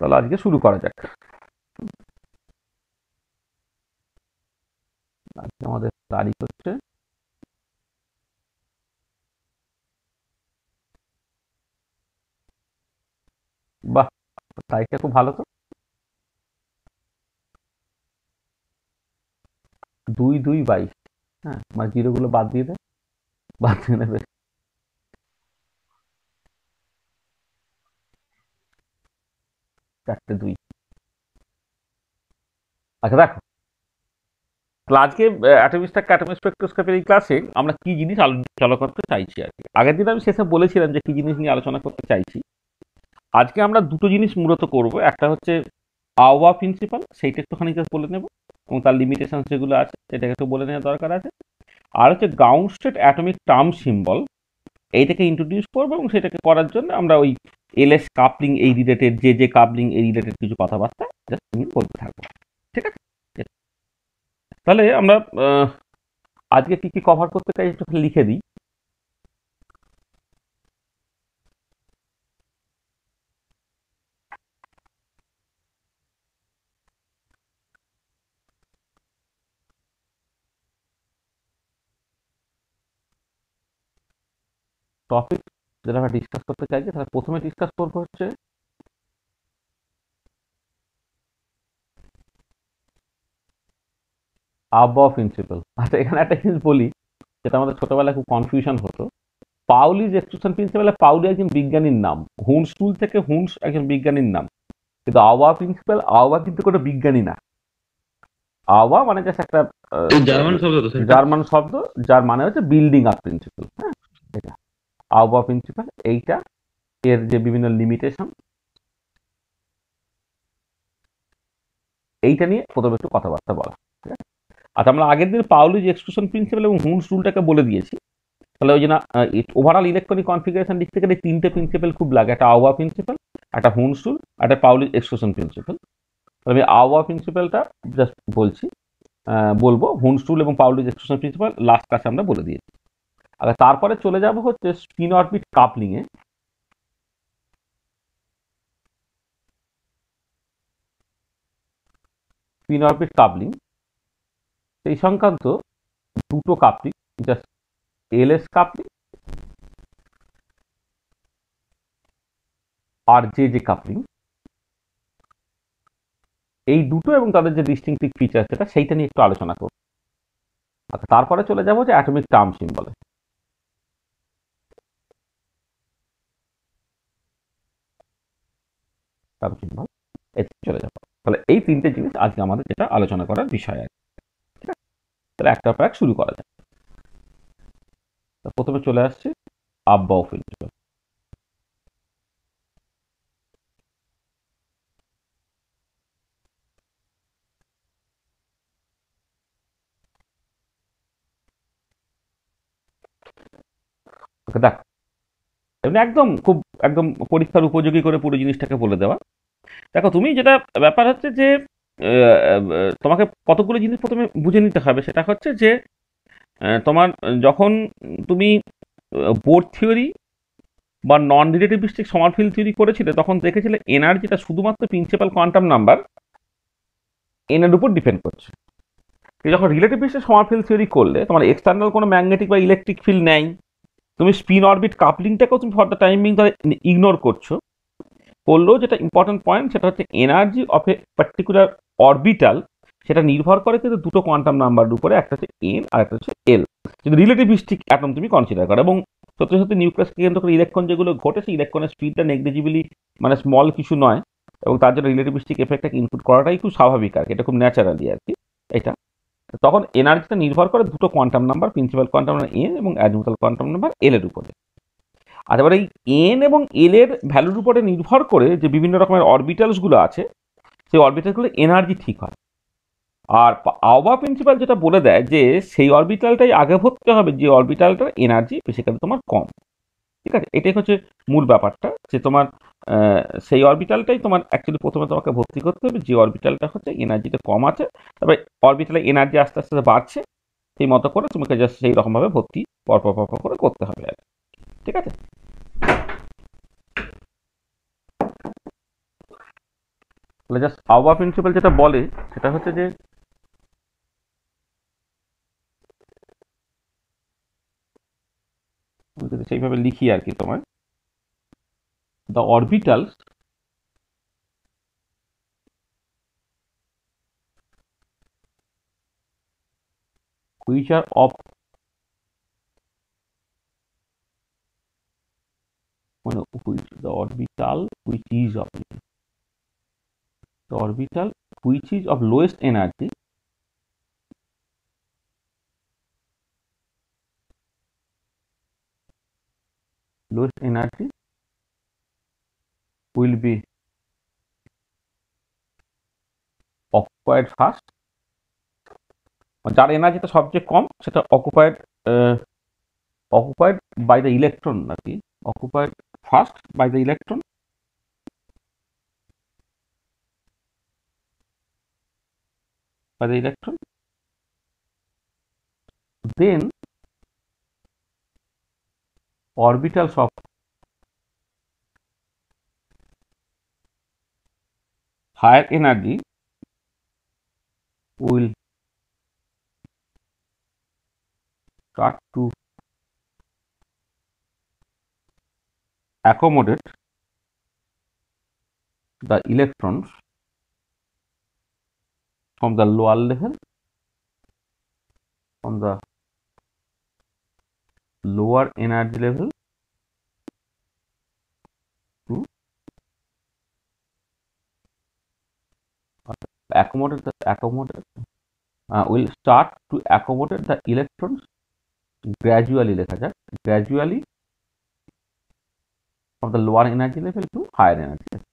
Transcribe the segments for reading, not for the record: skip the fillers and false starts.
তাহলে আজকে শুরু করা যাক। আজকে আমাদের তারিখ হচ্ছে বাহ, তারিখটা খুব ভালো তো। 2/2/22। হ্যাঁ, মানে জিরোগুলো বাদ দিয়ে দেয়, বাদ দিয়ে নেবে। 4টে 2। আচ্ছা দেখো, তাহলে আজকে অ্যাটমিক স্পেকট্রোস্কোপির এই ক্লাসে আমরা কি জিনিস আলোচনা করতে চাইছি আর কি। আগের দিন আমি শেষে বলেছিলাম যে কি জিনিস নিয়ে আলোচনা করতে চাইছি। আজকে আমরা দুটো জিনিস মূলত করব। একটা হচ্ছে আওয়া প্রিন্সিপাল, সেইটা একটুখানি জাস্ট বলে নেব, এবং তার লিমিটেশন যেগুলো আছে সেটাকে একটু বলে নেওয়া দরকার আছে। আর হচ্ছে ground state atomic term symbol, এইটাকে ইন্ট্রোডিউস করবো, এবং সেটাকে করার জন্য আমরা ওই এলএস কাপলিং এই রিলেটেড যে কাপলিং এই রিলেটেড কিছু কথাবার্তা জাস্ট বলতে থাকবো। ঠিক আছে, তাহলে আমরা আজকে কি কি কভার করতে চাই একটু লিখে দিই। টপিক যেটা আমরা ডিসকাস করতে চাইছি, তাহলে প্রথমে ডিসকাস করবো হচ্ছে আবহাওয়া প্রিন্সিপাল। আচ্ছা, এখানে একটা জিনিস বলি, যেটা আমাদের ছোটবেলায় খুব কনফিউশন হতো। পাউলিজ এক্সট্রুশন প্রিন্সিপালে পাউলি একজন বিজ্ঞানীর নাম, হুন্স টুল থেকে হুন্স একজন বিজ্ঞানীর নাম, কিন্তু আওয়া প্রিন্সিপাল, আওয়া কিন্তু কোনো বিজ্ঞানী না। আওয়া মানে জাস্ট একটা জার্মান শব্দ তো সেটা। জার্মান শব্দ, যার মানে হচ্ছে বিল্ডিং আপ প্রিন্সিপাল। হ্যাঁ, এটা আওয়া প্রিন্সিপাল। এইটা এর যে বিভিন্ন লিমিটেশন, এইটা নিয়ে প্রথমে একটু কথাবার্তা বলা। ঠিক আছে, আচ্ছা আমরা আগের দিন পাউলিজ এক্সক্লুশন প্রিন্সিপাল এবং হুন্স রুলটাকে বলে দিয়েছি। তাহলে ওই জন্য ওভারঅল ইলেকট্রনিক কনফিগারেশন দিক থেকে তিনটে প্রিন্সিপাল খুব লাগে, একটা আওয়া প্রিন্সিপাল, একটা হুন্স রুল, একটা পাউলিজ এক্সক্লুশন প্রিন্সিপাল। আমি আওয়া প্রিন্সিপালটা জাস্ট বলছি, বলবো। হুন্স রুল এবং পাউলিজ এক্সক্লুশন প্রিন্সিপাল লাস্ট ক্লাসে আমরা বলে দিয়েছি। আর তারপরে চলে যাব হচ্ছে স্পিন অরবিট কাপলিং এ। স্পিন অরবিট কাপলিং সেই সংক্রান্ত দুটো কাপলিং, জাস্ট এলএস কাপলিং আর যে কাপলিং, এই দুটো এবং তাদের যে ডিস্টিংটিভ ফিচার সেটা সেইটা নিয়ে একটু আলোচনা করব। আচ্ছা, তারপরে চলে যাব যে অ্যাটমিক টার্ম সিম্বলে। টার্ম সিম্বল চলে যাব। তাহলে এই তিনটে জিনিস আজকে আমাদের যেটা আলোচনা করার বিষয় আছে। ঠিক আছে, তাহলে একটার পর এক শুরু করা যায়। প্রথমে চলে আসছে আববাও প্রিন্সিপাল। ওকে দেখ, এমনি একদম খুব একদম পরীক্ষার উপযোগী করে পুরো জিনিসটাকে বলে দেওয়া। দেখো, তুমি যেটা ব্যাপার হচ্ছে যে তোমাকে কতগুলো জিনিস প্রথমে বুঝে নিতে হবে। সেটা হচ্ছে যে তোমার যখন তুমি বোর থিওরি বা নন রিলেটিভিস্টিক সমারফিল্ড থিওরি করেছিলে, তখন দেখেছিলে এনার্জিটা শুধুমাত্র প্রিন্সিপাল কোয়ান্টাম নাম্বার এন এর উপর ডিপেন্ড করছে। যখন রিলেটিভিস্টিক সমারফিল্ড থিওরি করলে তোমার এক্সটার্নাল কোনো ম্যাগনেটিক বা ইলেকট্রিক ফিল্ড নেই, তুমি স্পিন অরবিট কাপলিংটাকেও তুমি ফর দ্য টাইমিং ধরে ইগনোর করছো। করলেও যেটা ইম্পর্টেন্ট পয়েন্ট, সেটা হচ্ছে energy of a particular orbital, সেটা নির্ভর করে কিন্তু দুটো কোয়ান্টাম নাম্বারের উপরে, একটা হচ্ছে এন আর একটা হচ্ছে এল, যদি রিলেটিভিস্টিক অ্যাটম তুমি কনসিডার করো। এবং সত্যি সত্যি নিউক্লিয়াসকে কেন্দ্র করে ইলেকট্রন যেগুলো ঘটেছে, ইলেকট্রনের স্পিডটা নেগলিজিবলি মানে স্মল কিছু নয়, এবং তার জন্য রিলেটিভিস্টিক এফেক্টটাকে ইনক্লুড করাটাই খুব স্বাভাবিক আর কি, এটা খুব ন্যাচারালি আর কি। এটা তখন এনার্জিটা নির্ভর করে দুটো quantum number, principal quantum number N এবং অ্যাজিমুথাল কোয়ান্টাম নাম্বার এল এর উপরে। আর এবার এই এন এবং এল এর ভ্যালুর উপরে নির্ভর করে যে বিভিন্ন রকমের অরবিটালসগুলো আছে, সেই অরবিটালগুলো এনার্জি ঠিক হয়। আর আওবা প্রিন্সিপাল যেটা বলে দেয় যে সেই অরবিটালটাই আগে ভরতে হবে যে অরবিটালটার এনার্জি বেসিক্যালি তোমার কম। ঠিক আছে, এটাই হচ্ছে মূল ব্যাপারটা, যে তোমার সেই অরবিটালটাই তোমার অ্যাকচুয়ালি প্রথমে তোমাকে ভর্তি করতে হবে যে অরবিটালটা হচ্ছে এনার্জিটা কম আছে। তবে অরবিটালে এনার্জি আস্তে আস্তে বাড়ছে, সেই মতো করে তোমাকে জাস্ট সেই রকমভাবে ভর্তি পরপর করে করতে হবে আর। ঠিক আছে, তাহলে জাস্ট আউয়া প্রিন্সিপাল যেটা বলে সেটা হচ্ছে যে আমি যদি সেইভাবে লিখি আর কি তোমার, the orbitals which are of মানে which the orbital which is of the orbital which is of lowest energy will be occupied first, যার এনার্জিটা সবচেয়ে কম সেটা occupied by the electron নাকি occupied first by the electron, then orbitals of higher energy will start to accommodate the electrons from the lower level, from the lower energy level to will start to accommodate the electrons gradually লেখা যাক gradually from the lower energy level to higher energy level.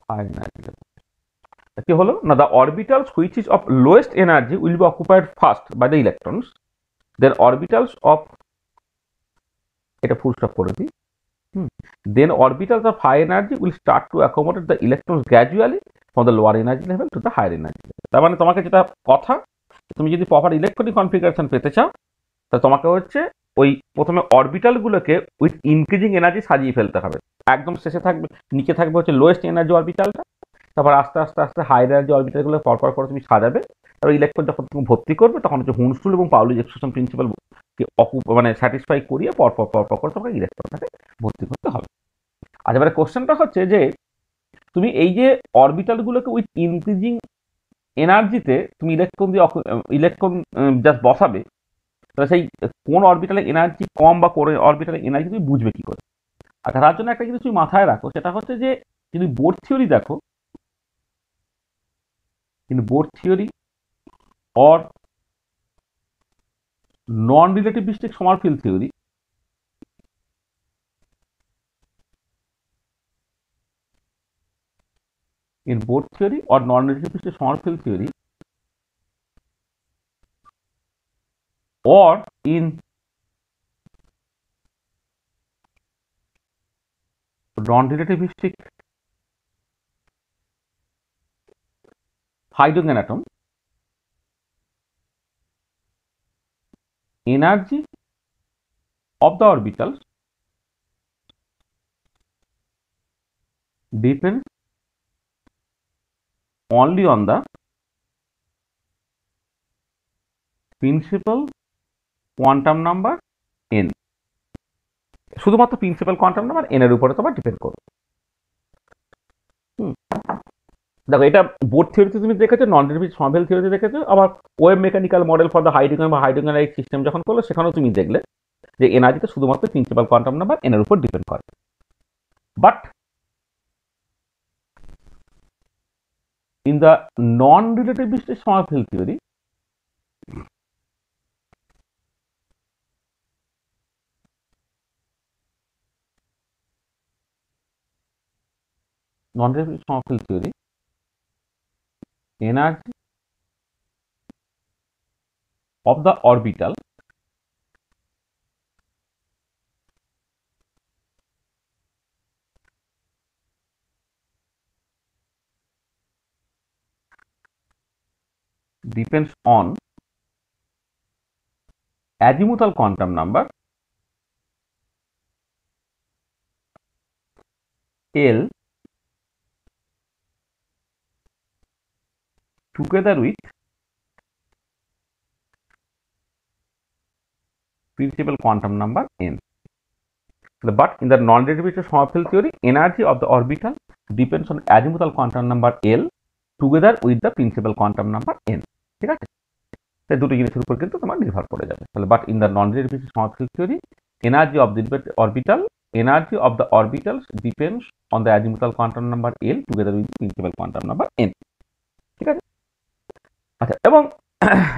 Higher energy level. কি হলো না, the orbitals which is of lowest energy will be occupied first by the electrons, then orbitals of এটা full stop করে দিই, then orbitals of high energy will start to accommodate the electrons gradually from the lower energy level to the higher energy level. তার মানে তোমাকে যেটা কথা, তুমি যদি প্রপার ইলেকট্রনিক কনফিগারেশন পেতে চাও তাহলে তোমাকে হচ্ছে ওই প্রথমে অরবিটাল গুলোকে উইথ ইনক্রিজিং এনার্জি সাজিয়ে ফেলতে হবে। একদম শেষে থাকবে, নিচে থাকবে হচ্ছে লোয়েস্ট এনার্জি অরবিটালটা, তারপর আস্তে আস্তে আস্তে হাই এনার্জি অরবিটালগুলো পরপর করে তুমি সাজাবে। তারপর ইলেকট্রন যখন তুমি ভর্তি করবে তখন হচ্ছে হুনস্টুল এবং পাউলির এক্সক্লুশন প্রিন্সিপাল মানে স্যাটিসফাই করিয়ে পরপর পরপর করে তোমাকে ইলেকট্রনটাকে ভর্তি করতে হবে। আচ্ছা, এবারে কোশ্চেনটা হচ্ছে যে তুমি এই যে অরবিটালগুলোকে উইথ ইনক্রিজিং এনার্জিতে তুমি ইলেকট্রন জাস্ট বসাবে, তাহলে সেই কোন অরবিটালের এনার্জি কম বা কোন অরবিটালের এনার্জি তুমি বুঝবে কি করে? আচ্ছা, তার জন্য একটা জিনিস তুমি মাথায় রাখো, সেটা হচ্ছে যে যদি বোর থিওরি দেখো, কিন্তু Bohr theory or non relativistic Sommerfeld theory, in Bohr theory or non-relativistic Sommerfeld theory or in non-relativistic hydrogen atom, energy of the orbitals depends only on the principal quantum number n, শুধুমাত্র principal quantum number n এর উপরে তোমার depend করবে। দেখো, এটা bore থিওরিতে তুমি দেখেছো, নন relativistic Sommerfeld থিওরিতে দেখেছো, আবার wave mechanical model for the hydrogen বা হাইড্রোজেনারিক সিস্টেম যখন করলো সেখানেও তুমি দেখলে যে এনার্জিটা শুধুমাত্র প্রিন্সিপাল কোয়ান্টাম নাম্বার n এর উপর ডিপেন্ড করে। But in the non-relativistic Sommerfeld theory, non-relativistic Sommerfeld theory, energy of the orbital depends on azimuthal quantum number L together with principal quantum number n. But in the non-relativistic Sommerfeld theory, energy of the orbital depends on azimuthal quantum number L together with the principal quantum number n. ঠিক আছে, এই দুটো জিনিসের উপর কিন্তু তোমার নির্ভর করে যাবে। তাহলে but in the non-relativistic Sommerfeld theory, energy of the orbitals depends on the azimuthal quantum number L together with the principal quantum number n. ঠিক আছে, আচ্ছা, এবং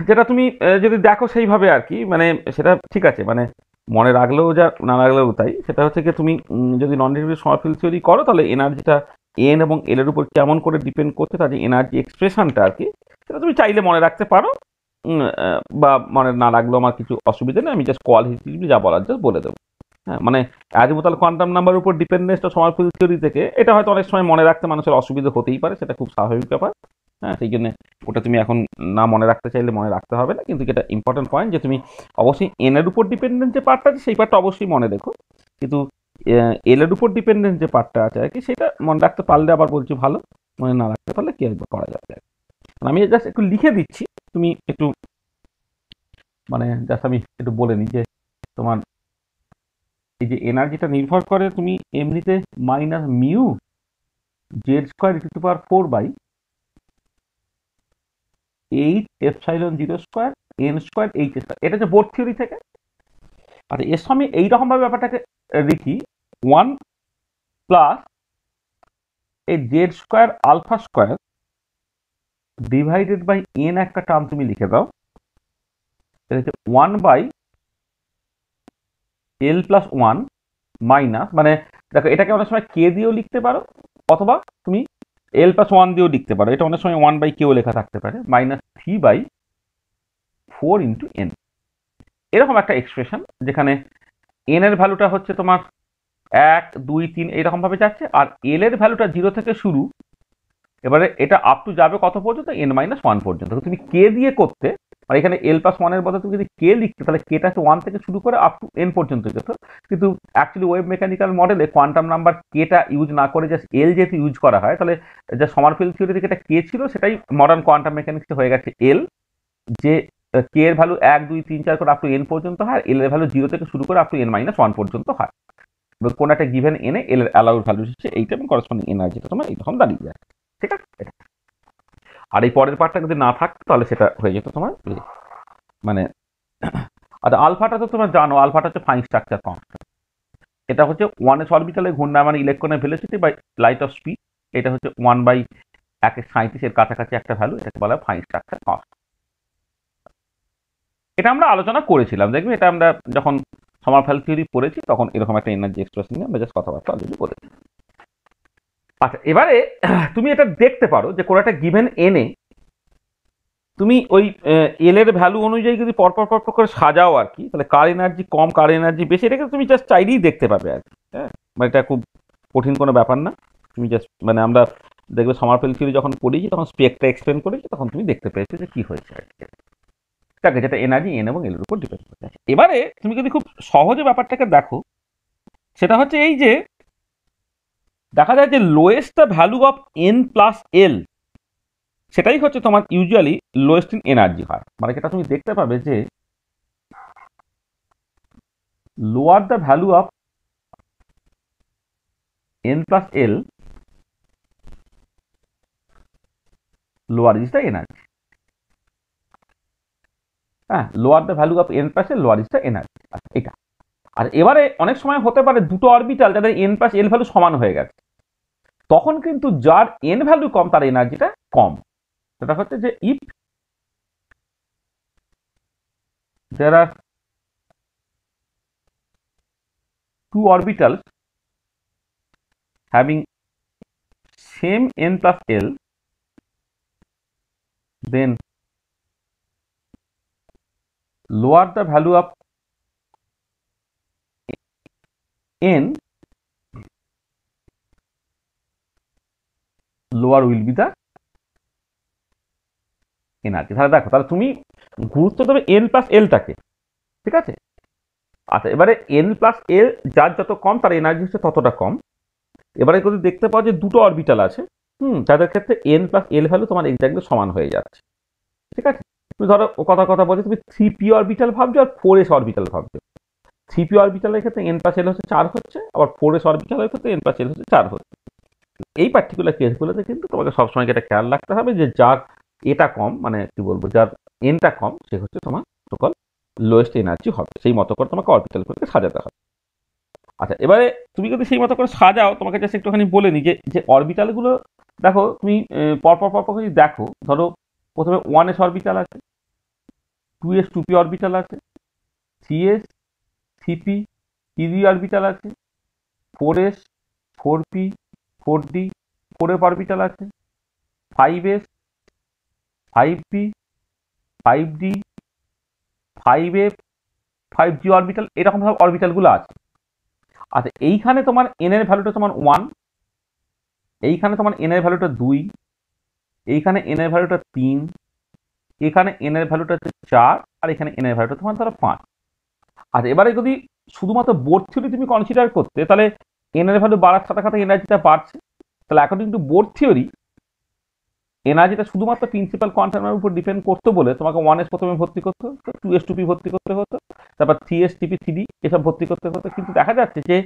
যেটা তুমি যদি দেখো সেইভাবে আর কি, মানে সেটা ঠিক আছে, মানে মনে রাখলেও যা না রাখলেও তাই, সেটা হচ্ছে কি তুমি যদি নন রিলেটিভ সমারফিল্ড থিওরি করো তাহলে এনার্জিটা এন এবং এল এর উপর কেমন করে ডিপেন্ড করছে, তার যে এনার্জি এক্সপ্রেশনটা আর কি, সেটা তুমি চাইলে মনে রাখতে পারো, বা মনে না রাখলেও আমার কিছু অসুবিধা নেই, আমি জাস্ট কোয়ালিটিভলি যা বলার জাস্ট বলে দেবো। হ্যাঁ, মানে অ্যাজিমুথাল কোয়ান্টাম নাম্বার উপর ডিপেন্ডেন্সটা সমারফিল্ড থিওরি থেকে, এটা হয়তো অনেক সময় মনে রাখতে মানুষের অসুবিধা হতেই পারে, সেটা খুব স্বাভাবিক ব্যাপার। হ্যাঁ, সেই জন্য ওটা তুমি এখন না মনে রাখতে চাইলে মনে রাখতে হবে না, কিন্তু এটা ইম্পর্টেন্ট পয়েন্ট যে তুমি অবশ্যই এন এর উপর ডিপেন্ডেন্ট যে পার্টটা আছে সেই পার্টটা অবশ্যই মনে রেখো, কিন্তু এল এর উপর ডিপেন্ডেন্ট যে পার্টটা আছে আর কি, সেটা মনে রাখতে পারলে আবার বলছি ভালো, মনে না রাখতে পারলে কি করা যাবে। আমি জাস্ট একটু লিখে দিচ্ছি, তুমি একটু মানে জাস্ট আমি একটু বলে নিই যে তোমার এই যে এনার্জিটা নির্ভর করে তুমি এমনিতে minus mu Z square E to the power 4/8 epsilon 0 square N square H square, এটা হচ্ছে বোর থিওরি থেকে। আর এর সঙ্গে এইরকম ভাবে ব্যাপারটাকে লিখি 1 প্লাস এই Z square alpha square divided by n, একটা টার্ম তুমি লিখে দাও, এটা হচ্ছে 1/L+1 মাইনাস, মানে দেখো এটাকে অনেক সময় কে দিয়েও লিখতে পারো অথবা তুমি L+1 দিয়েও লিখতে পারো, এটা অনেক সময় 1/K লেখা থাকতে পারে, মাইনাস 3/4 ইন্টু এন। এরকম একটা এক্সপ্রেশন যেখানে এন এর ভ্যালুটা হচ্ছে তোমার 1 2 3 এইরকম ভাবে যাচ্ছে, আর এল এর ভ্যালুটা 0 থেকে শুরু, এবারে এটা আপ টু যাবে কত পর্যন্ত, n-1 পর্যন্ত। তুমি কে দিয়ে করতে, আর এখানে L+1 এর বদলে তুমি যদি কে লিখতে তাহলে কেটা হচ্ছে 1 থেকে শুরু করে আপ টু n পর্যন্ত যেত, কিন্তু অ্যাকচুয়ালি ওয়েভ মেকানিক্যাল মডেলে কোয়ান্টাম নাম্বার কেটা ইউজ না করে জাস্ট এল যেহেতু ইউজ করা হয়, তাহলে যা সমারফিল্ড থিওরি থেকে এটা কে ছিল সেটাই মডার্ন কোয়ান্টাম মেকানিক্সে হয়ে গেছে এল, যে কে এর ভ্যালু 1 2 3 4 করে আপ টু n পর্যন্ত হয়, এল এর ভ্যালু 0 থেকে শুরু করে আপ টু n-1 পর্যন্ত হয়। কোন একটা গিভেন এনে এল এর অ্যালাউড ভ্যালু হচ্ছে এইটা, এবং করেসপন্ডিং এনার্জিটা তোমার এইরকম দাঁড়িয়ে যায়। ঠিক আছে, আর এই পরের পার্টটা যদি না থাকতো তাহলে সেটা হয়ে যেত তোমার মানে, আচ্ছা আলফাটা তো তোমরা জানো, আলফাটা হচ্ছে ফাইন স্ট্রাকচার কনস্ট্যান্ট, এটা হচ্ছে 1s অরবিটালে ঘূর্ণায়মান ইলেকট্রনের velocity by light of speed, এটা হচ্ছে 1/137 এর কাছাকাছি একটা ভ্যালু, এটাকে বলা হয় ফাইন স্ট্রাকচার কনস্ট্যান্ট। এটা আমরা আলোচনা করেছিলাম, দেখবে এটা আমরা যখন সমারফেল্ড থিওরি পড়েছি তখন এরকম একটা এনার্জি এক্সপ্রেশন নিয়ে আমরা জাস্ট কথাবার্তা অলরেডি বলেছি। আচ্ছা, এবারে তুমি এটা দেখতে পারো যে কোনো একটা গিভেন এনে তুমি ওই এল এর ভ্যালু অনুযায়ী যদি পরপর পরপর করে সাজাও আর কি, তাহলে কার এনার্জি কম কার এনার্জি বেশি, এটাকে তুমি জাস্ট চাইলেই দেখতে পাবে আর কি। হ্যাঁ, মানে এটা খুব কঠিন কোনো ব্যাপার না, তুমি জাস্ট মানে আমরা দেখবে সমারফেল্ড থিওরি যখন পড়েছি তখন স্পেকটা এক্সপ্লেন করেছি, তখন তুমি দেখতে পেয়েছো যে কি হয়েছে আর কি, ঠিক আছে, যেটা এনার্জি এন এবং এল এর উপর ডিপেন্ড করছে। এবারে তুমি যদি খুব সহজে ব্যাপারটাকে দেখো, সেটা হচ্ছে এই যে দেখা যায় যে lowest the value of n+L, সেটাই হচ্ছে তোমার ইউজুয়ালি লোয়েস্ট ইন এনার্জি হয়, মানে এটা তুমি দেখতে পাবে যে lower the value of n+L, lower is the energy. হ্যাঁ, lower the value of n+L, lower is the energy, আচ্ছা এটা। আর এবারে অনেক সময় হতে পারে দুটো অরবিটাল যাদের n+L ভ্যালু সমান হয়ে গেছে, তখন কিন্তু যার n ভ্যালু কম তার এনার্জিটা কম, সেটা হচ্ছে যে if there are two orbitals having same n+L, then lower the value of n, lower will be the energy. তাহলে দেখো, তাহলে তুমি গুরুত্ব দেবে n+L-টাকে, ঠিক আছে। আচ্ছা, এবারে n+L যার যত কম তার এনার্জি হচ্ছে ততটা কম, এবারে যদি দেখতে পাও যে দুটো অরবিটাল আছে, তাদের ক্ষেত্রে n প্লাস এল ভ্যালু তোমার এক্স্যাক্টলি সমান হয়ে যাচ্ছে। ঠিক আছে, তুমি ধরো কথা বলছি, তুমি 3p অরবিটাল ভাবছো আর 4s অরবিটাল ভাবছো। 3p অরবিটালের ক্ষেত্রে n প্লাস এল হচ্ছে 4 হচ্ছে, আবার 4s অরবিটালের ক্ষেত্রে n প্লাস এল হচ্ছে 4 হচ্ছে। এই পার্টিকুলার কেসগুলোতে কিন্তু তোমাকে সবসময় এটা খেয়াল রাখতে হবে যে যার এটা কম, মানে কি বলবো, যার এনটা কম, সে হচ্ছে তোমার সকল লোয়েস্ট এনার্জি হবে। সেই মতো করে তোমাকে অরবিটালগুলোকে সাজাতে হবে। আচ্ছা, এবারে তুমি যদি সেই মতো করে সাজাও, তোমাকে জাস্ট একটুখানি বলে নি যে অরবিটালগুলো দেখো তুমি পরপর যদি দেখো, ধরো প্রথমে 1s অরবিটাল আছে, 2s 2p অরবিটাল আছে, 3s 3p 3d অরবিটাল আছে, 4s 4p 4d 4f orbital আছে, 5s 5p 5d 5f 5g orbital, এরকম ভাবে অরবিটালগুলো আছে। আচ্ছা, এইখানে তোমার n এর ভ্যালুটা তোমার 1, এইখানে তোমার n এর ভ্যালুটা 2, এইখানে n এর ভ্যালুটা 3, এখানে n এর ভ্যালুটা হচ্ছে 4, আর এখানে n এর ভ্যালুটা তোমার ধরো 5। আচ্ছা, এবারে যদি শুধুমাত্র বোর থিওরি তুমি কনসিডার করতে, তাহলে n এর ভ্যালু বাড়ার সাথে সাথে এনার্জিটা বাড়ছে। তাহলে অ্যাকর্ডিং টু বোর থিওরি এনার্জিটা শুধুমাত্র প্রিন্সিপাল কোয়ান্টামের উপর ডিপেন্ড করতো বলে তোমাকে 1s প্রথমে ভর্তি করতে হতো, 2s 2p ভর্তি করতে হতো, তারপর 3s 3p 3d এসব ভর্তি করতে হতো। কিন্তু দেখা যাচ্ছে যে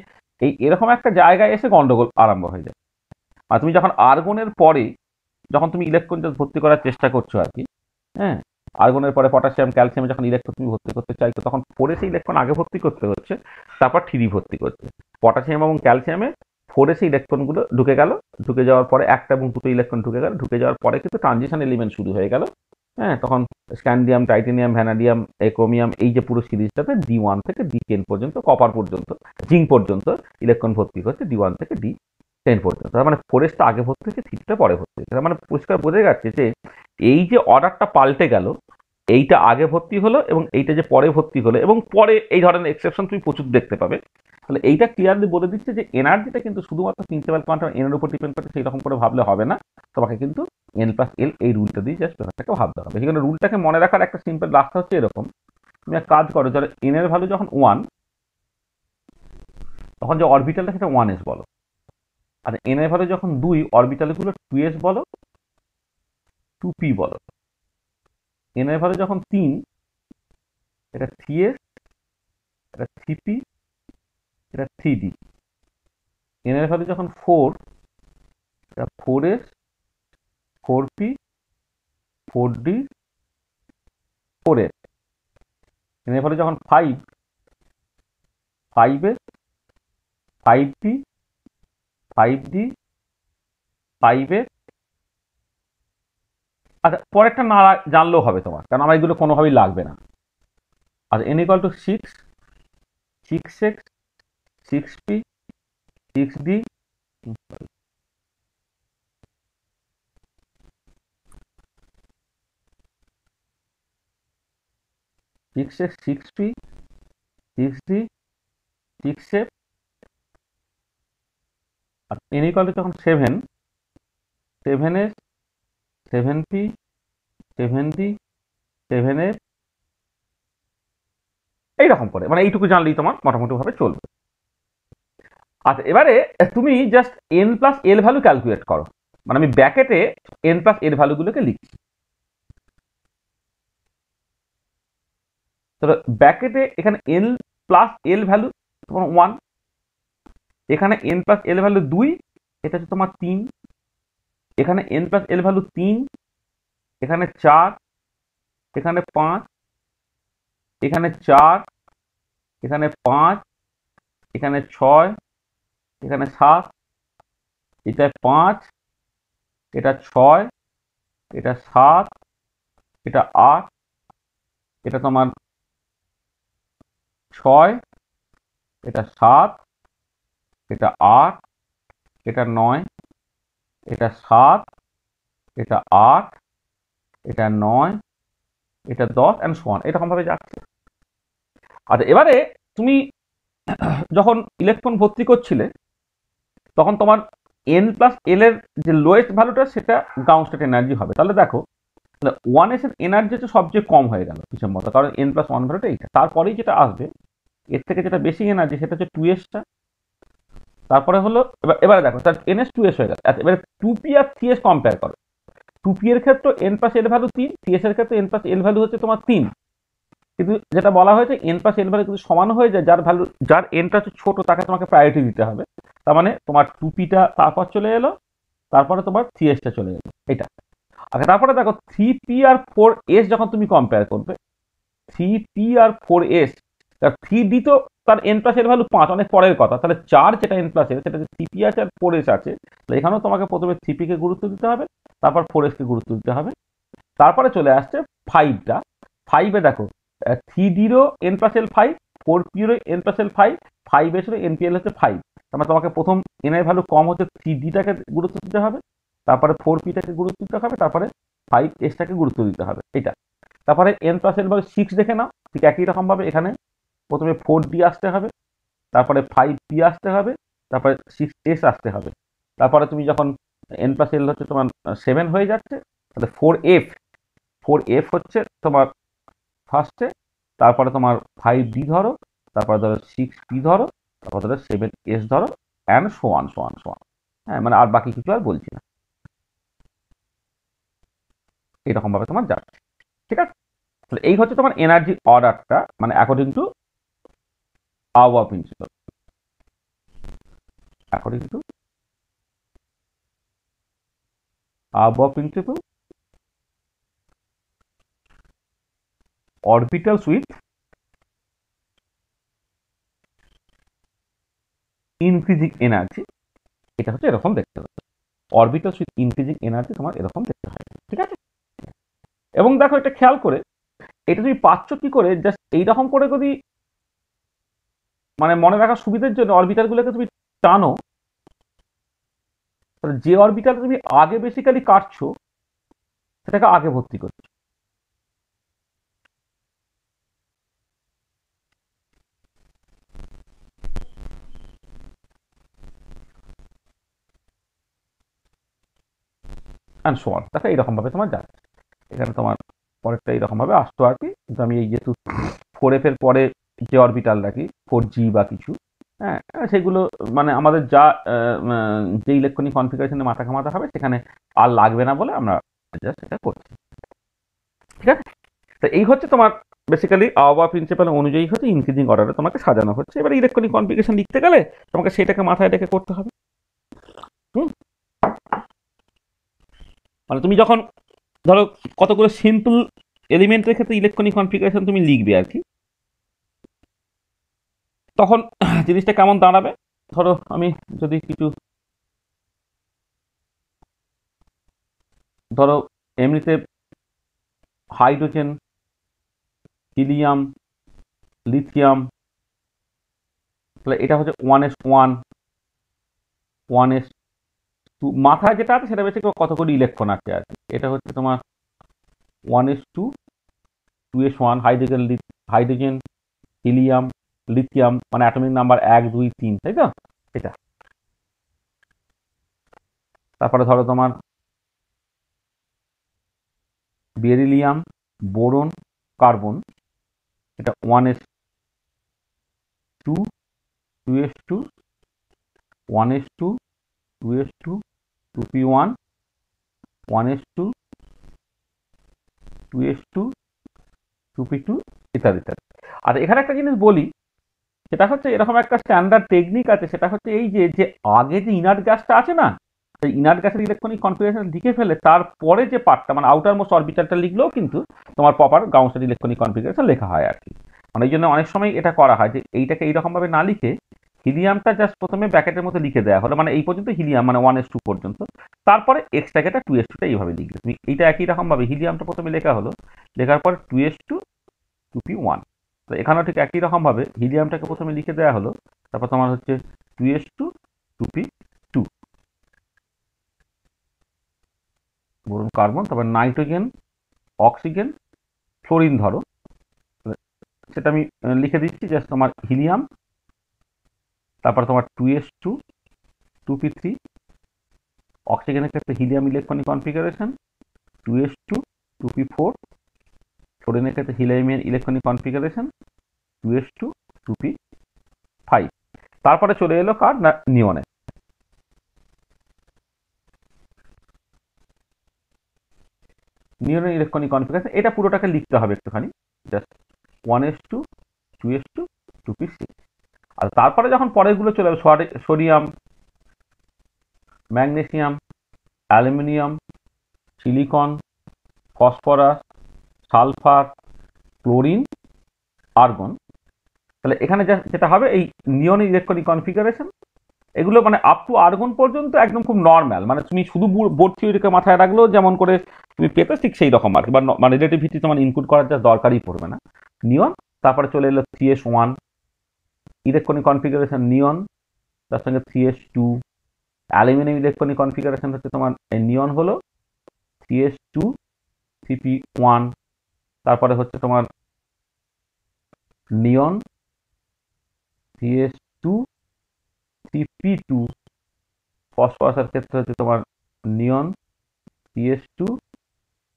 এরকম একটা জায়গায় এসে গন্ডগোল আরম্ভ হয়ে যায়। আর তুমি যখন আর্গনের পরে যখন তুমি ইলেকট্রন ভর্তি করার চেষ্টা করছো আর কি, হ্যাঁ, আর্গনের পরে পটাশিয়াম ক্যালসিয়ামে যখন ইলেকট্রন তুমি ভর্তি করতে চাইছো, তখন 4s ইলেকট্রন আগে ভর্তি করতে হচ্ছে, তারপর 3d ভর্তি করছে। পটাশিয়াম এবং ক্যালসিয়ামে 4s ইলেকট্রনগুলো ঢুকে যাওয়ার পরে একটা এবং দুটো ইলেকট্রন ঢুকে যাওয়ার পরে কিন্তু ট্রানজিশন এলিমেন্ট শুরু হয়ে গেল। হ্যাঁ, তখন স্ক্যান্ডিয়াম, টাইটেনিয়াম, ভ্যানাডিয়াম, ক্রোমিয়াম, এই যে পুরো সিরিজটাতে D1 থেকে D10 পর্যন্ত, কপার পর্যন্ত, জিঙ্ক পর্যন্ত ইলেকট্রন ভর্তি করছে D1 থেকে D10 পর্যন্ত। তার মানে 4sটা আগে ভর্তি হচ্ছে, 3টা পরে ভর্তি হচ্ছে। তার মানে পরিষ্কার বোঝা যাচ্ছে যে এই যে অর্ডারটা পাল্টে গেল, এইটা আগে ভর্তি হলো এবং এইটা যে পরে ভর্তি হলো, এবং পরে এই ধরনের এক্সেপশন তুমি প্রচুর দেখতে পাবে। তাহলে এইটা ক্লিয়ারলি বলে দিচ্ছে যে এনার্জিটা কিন্তু শুধুমাত্র প্রিন্সিপাল কোয়ান্টাম এর উপর ডিপেন্ড করছে, সেই রকম করে ভাবলে হবে না। তোমাকে কিন্তু n প্লাস এল এই রুলটা দিয়ে জাস্ট ব্যাপারটাকে ভাবতে হবে। সেখানে রুলটাকে মনে রাখার একটা সিম্পল রাস্তা হচ্ছে এরকম, তুমি এক কাজ করো, যারা n এর ভ্যালু যখন 1, তখন যে অরবিটালটা সেটা 1s বলো, আর n এর ভ্যালু যখন 2, অরবিটালগুলো 2s বলো, 2p বলো। n এর ভ্যালু যখন 3, এটা 3s, এটা 3p, এটা 3d। n এর ভ্যালু যখন 4, এটা 4s, 4p, 4d, 4s। n এর ভ্যালু যখন 5, 5s, 5p, 5d, 5s। আচ্ছা, পরেরটা না জানলেও হবে তোমার, কারণ আমার এগুলো কোনোভাবেই লাগবে না। আচ্ছা, n equal to 6, 6x, 6p, 6d, 6x, 6p, 6d, 6f। আর n ইকুয়াল টু যখন 7, 7s, 7p, 7d, 7f, এইরকম করে, মানে এইটুকু জানলেই তোমার মোটামুটি ভাবে চলবে। আচ্ছা, এবারে তুমি just n plus L value calculate করো, মানে আমি ব্র্যাকেটে n প্লাস এল ভ্যালুগুলোকে লিখছি। তাহলে ব্র্যাকেটে এখানে n প্লাস এল ভ্যালু তোমার 1, এখানে n প্লাস এল ভ্যালু 2, এটা হচ্ছে তোমার 3, এখানে n প্লাস এল ভ্যালু 3, এখানে 4, এখানে 5, এখানে 4, এখানে 5, এখানে 6, এখানে 7, এটা 5, এটা 6, এটা 7, এটা 8, এটা তোমার 6, এটা 7, এটা 8, এটা 9, এটা 7, এটা 8, এটা 9, এটা 10 অ্যান্ড সো অন, এরকম ভাবে যাচ্ছে। আচ্ছা, এবারে তুমি যখন ইলেকট্রন ভর্তি করছিলে, তখন তোমার n প্লাস এল এর যে লোয়েস্ট ভ্যালুটা, সেটা গ্রাউন্ড স্টেট এনার্জি হবে। তাহলে দেখো, তাহলে 1s এর এনার্জি হচ্ছে সবচেয়ে কম হয়ে গেল হিসেব মতো, কারণ n প্লাস 1 ভ্যালুটা এইটা। তারপরেই যেটা আসবে এর থেকে যেটা বেশি এনার্জি, সেটা হচ্ছে 2sটা, তারপরে হলো এবারে দেখো তার NH2S হয়ে গেল। আচ্ছা, এবারে 2p আর 3s কম্পেয়ার করো। 2p এর ক্ষেত্রে n plus L value 3, 3s এর ক্ষেত্রে n প্লাস এল ভ্যালু হচ্ছে তোমার 3। কিন্তু যেটা বলা হয়েছে n প্লাস এল ভ্যালু কিন্তু সমান হয়ে যায়, যার nটা হচ্ছে ছোট তাকে তোমাকে প্রায়োরিটি দিতে হবে। তার মানে তোমার 2pটা তারপর চলে এলো, তারপরে তোমার 3sটা চলে এলো, এটা। আচ্ছা, তারপরে দেখো 3p আর 4s যখন তুমি কম্পেয়ার করবে, 3p আর 4s, 3d তো তার n প্লাস এর ভ্যালু 5, অনেক পরের কথা। তাহলে 4 যেটা n প্লাস এর, সেটা 3p আছে আর 4s আছে। তো এখানেও তোমাকে প্রথমে 3p কে গুরুত্ব দিতে হবে, তারপর 4s কে গুরুত্ব দিতে হবে। তারপরে চলে আসছে 5টা। 5-এ দেখো 3d-রও n plus L 5, 4p-রও n plus L 5, 5s-এরও npl হচ্ছে 5। তার মানে তোমাকে প্রথম n এর ভ্যালু কম হচ্ছে 3d-টাকে গুরুত্ব দিতে হবে, তারপরে 4p-টাকে গুরুত্ব দিতে হবে, তারপরে 5s-টাকে গুরুত্ব দিতে হবে, এটা। তারপরে n প্লাস এল ভ্যালু 6 দেখে নাও, ঠিক একই রকম ভাবে এখানে প্রথমে 4d আসতে হবে, তারপরে 5p আসতে হবে, তারপরে 6s আসতে হবে। তারপরে তুমি যখন n প্লাস এল হচ্ছে তোমার 7 হয়ে যাচ্ছে, তাহলে 4f হচ্ছে তোমার ফার্স্টে, তারপরে তোমার 5d ধরো, তারপরে ধরো 6p ধরো, তারপর ধরো 7s ধরো, অ্যান্ড সো অন। হ্যাঁ, মানে আর বাকি কিছু আর বলছি না, এরকম ভাবে তোমার যাচ্ছে। ঠিক আছে, তাহলে এই হচ্ছে তোমার এনার্জি অর্ডারটা, মানে according to aufbau principle. According to aufbau principal, orbitals with increasing energy, এটা হচ্ছে এরকম দেখতে হবে। অরবিটালস উইথ ইনক্রিজিং এনার্জি তোমার এরকম দেখতে হয়, ঠিক আছে। এবং দেখো এটা খেয়াল করে, এটা তুমি পাচ্ছ কি করে, জাস্ট এইরকম করে যদি মানে মনে রাখার সুবিধার জন্য অরবিটাল গুলোকে তুমি টানো, তাহলে যে অরবিটাল তুমি আগে বেসিক্যালি কাটছো সেটাকে আগে ভর্তি করছো। অ্যান্ড সো অন, দেখো এইরকম ভাবে তোমার যাচ্ছে। এখানে তোমার পরেরটা এইরকম ভাবে আসতো আর কি, কিন্তু আমি এই যেহেতু 4f এর পরে যে অরবিটাল রাখি 4g বা কিছু, হ্যাঁ, সেগুলো মানে আমাদের যা যে ইলেকট্রনিক কনফিগারেশনে মাথা ঘামাতে হবে সেখানে আর লাগবে না বলে আমরা জাস্ট এটা করছি, ঠিক আছে। তো এই হচ্ছে তোমার বেসিক্যালি আবহাওয়া প্রিন্সিপাল অনুযায়ী হচ্ছে ইনক্রিজিং অর্ডারে তোমাকে সাজানো হচ্ছে। এবার ইলেকট্রনিক কনফিগারেশন লিখতে গেলে তোমাকে সেটাকে মাথায় রেখে করতে হবে। হুম, মানে তুমি যখন ধরো কতগুলো সিম্পল এলিমেন্টের ক্ষেত্রে ইলেকট্রনিক কনফিগারেশন তুমি লিখবে আর কি, তখন জিনিসটা কেমন দাঁড়াবে। ধরো আমি যদি কিছু ধরো এমনিতে হাইড্রোজেন, হিলিয়াম, লিথিয়াম, তাহলে এটা হচ্ছে 1s1, 1s2, মাথায় যেটা আছে সেটা বেশি কতগুলো ইলেকট্রন আছে আর কি। এটা হচ্ছে তোমার 1s2, 2s1, hydrogen, helium, lithium, মানে অ্যাটমিক নাম্বার 1 2 3, তাই তো, এটা। তারপরে ধরো তোমার বেরিলিয়াম, বোরন, কার্বন, এটা 1s2, 2s2, 1s2, 2s2, 2p1, 1s2, 2s2, 2p2, ইত্যাদি ইত্যাদি। আর এখানে একটা জিনিস বলি, সেটা হচ্ছে এরকম একটা স্ট্যান্ডার্ড টেকনিক আছে, সেটা হচ্ছে এই যে যে আগে যে ইনার্ট গ্যাসটা আছে না, সেই ইনার্ট গ্যাসের ইলেকট্রনিক কনফিগারেশন লিখে ফেলে তারপরে যে পার্টটা মানে আউটার মোস্ট অরবিটালটা লিখলেও কিন্তু তোমার প্রপার গাউসের ইলেকট্রনিক কনফিগারেশন লেখা হয় আর কি। মানে এই জন্য অনেক সময় এটা করা হয় যে এইটাকে এইরকম ভাবে না লিখে হিলিয়ামটা জাস্ট প্রথমে ব্র্যাকেটের মধ্যে লিখে দেওয়া হলো, মানে এই পর্যন্ত হিলিয়াম মানে 1s2 পর্যন্ত, তারপরে এক্সট্রাকেটা 2s2টা এইভাবে লিখলে তুমি, এইটা একই রকম ভাবে হিলিয়ামটা প্রথমে লেখা হলো, লেখার পর 2s2, 2p1। তো এখানেও ঠিক একই রকম ভাবে হিলিয়ামটাকে প্রথমে লিখে দেওয়া হলো, তারপর তোমার হচ্ছে 2s2, 2p2, বোরন, কার্বন, তারপর নাইট্রোজেন, অক্সিজেন, ফ্লোরিন ধরো, সেটা আমি লিখে দিচ্ছি জাস্ট তোমার হিলিয়াম, তারপর তোমার 2s2, 2p3, অক্সিজেনের ক্ষেত্রে helium electronic configuration 2s2, 2p4, ফ্লোরিনের ক্ষেত্রে হিলিয়ামের ইলেকট্রনিক কনফিগারেশন 2s2, 2p5। তারপরে চলে এলো কার না নিয়নে। নিয়নের ইলেকট্রনিক কনফিগারেশন এটা পুরোটাকে লিখতে হবে একটুখানি, জাস্ট 1s2 2s2 2p6। আর তারপরে যখন পরেরগুলো চলে যাবে sodium, magnesium, aluminium, silicon, phosphorus, sulphur, chlorine, argon, তাহলে এখানে যেটা হবে এই নিয়ন ইলেকট্রনিক কনফিগারেশন এগুলো মানে আপ টু আর্গন পর্যন্ত একদম খুব নর্মাল, মানে তুমি শুধু বোর্ড থিওরিকে মাথায় রাখলেও যেমন করে তুমি পেতে ঠিক সেই রকম আর কি, বা মানে রিলেটিভিটি তোমার ইনক্লুড করার যা দরকারই পড়বে না। নিয়ন, তারপরে চলে এলো 3s1 ইলেকট্রনিক কনফিগারেশন নিয়ন, তার সঙ্গে 3s2 অ্যালুমিনিয়াম ইলেকট্রনিক কনফিগারেশন হচ্ছে তোমার এই নিয়ন হলো 3s2 3p1, তারপরে হচ্ছে তোমার নিয়ন 3s2 3p2, ফসফরাসের ক্ষেত্রে হচ্ছে তোমার নিয়ন 3s2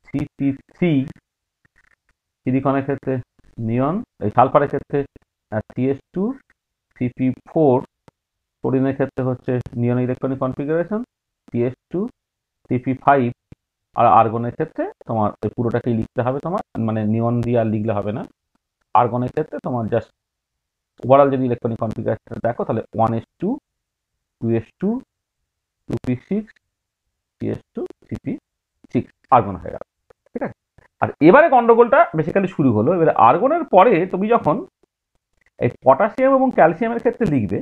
3p3, সিলিকনের ক্ষেত্রে নিয়ন, এই সালফারের ক্ষেত্রে 3s2 3p4, ক্লোরিনের ক্ষেত্রে হচ্ছে নিয়ন ইলেকট্রনিক কনফিগারেশন 3s2 3p5, আর আর্গনের ক্ষেত্রে তোমার এই পুরোটাকেই লিখতে হবে তোমার, মানে নিয়ন দিয়ে আর লিখলে হবে না। আর্গনের ক্ষেত্রে তোমার জাস্ট ওভারঅল যদি ইলেকট্রনিক কনফিগারেশন দেখো তাহলে 1s2 2s2 2p6 3s2 3p6 argon হয়ে গেল, ঠিক আছে। আর এবারে গন্ডগোলটা বেসিক্যালি শুরু হলো, এবারে আর্গনের পরে তুমি যখন এই পটাশিয়াম এবং ক্যালসিয়ামের ক্ষেত্রে লিখবে,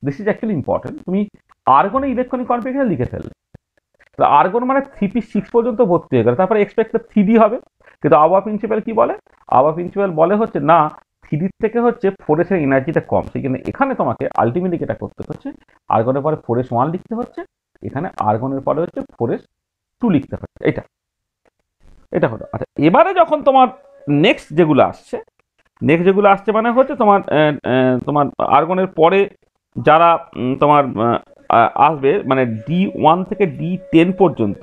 দিস ইজ অ্যাকচুয়ালি ইম্পর্টেন্ট, তুমি আর্গনে ইলেকট্রনিক কনফিগারেশন লিখে ফেললে, আর্গন মানে 3p6 পর্যন্ত ভর্তি হয়ে গেল, তারপরে এক্সপেক্টেড 3d হবে। কিন্তু আবহাওয়া প্রিন্সিপাল কি বলে? আবহাওয়া প্রিন্সিপাল বলে হচ্ছে না, 3d থেকে হচ্ছে 4s এর এনার্জিটা কম, সেই জন্য এখানে তোমাকে আলটিমেটলি যেটা করতে হচ্ছে আর্গনের পরে 4s1 লিখতে হচ্ছে, এখানে আর্গনের পরে হচ্ছে 4s2 লিখতে হচ্ছে, এটা হলো। আচ্ছা, এবারে যখন তোমার নেক্সট যেগুলো আসছে মানে হচ্ছে তোমার তোমার আর্গনের পরে যারা তোমার আসবে, মানে D1 থেকে D10 পর্যন্ত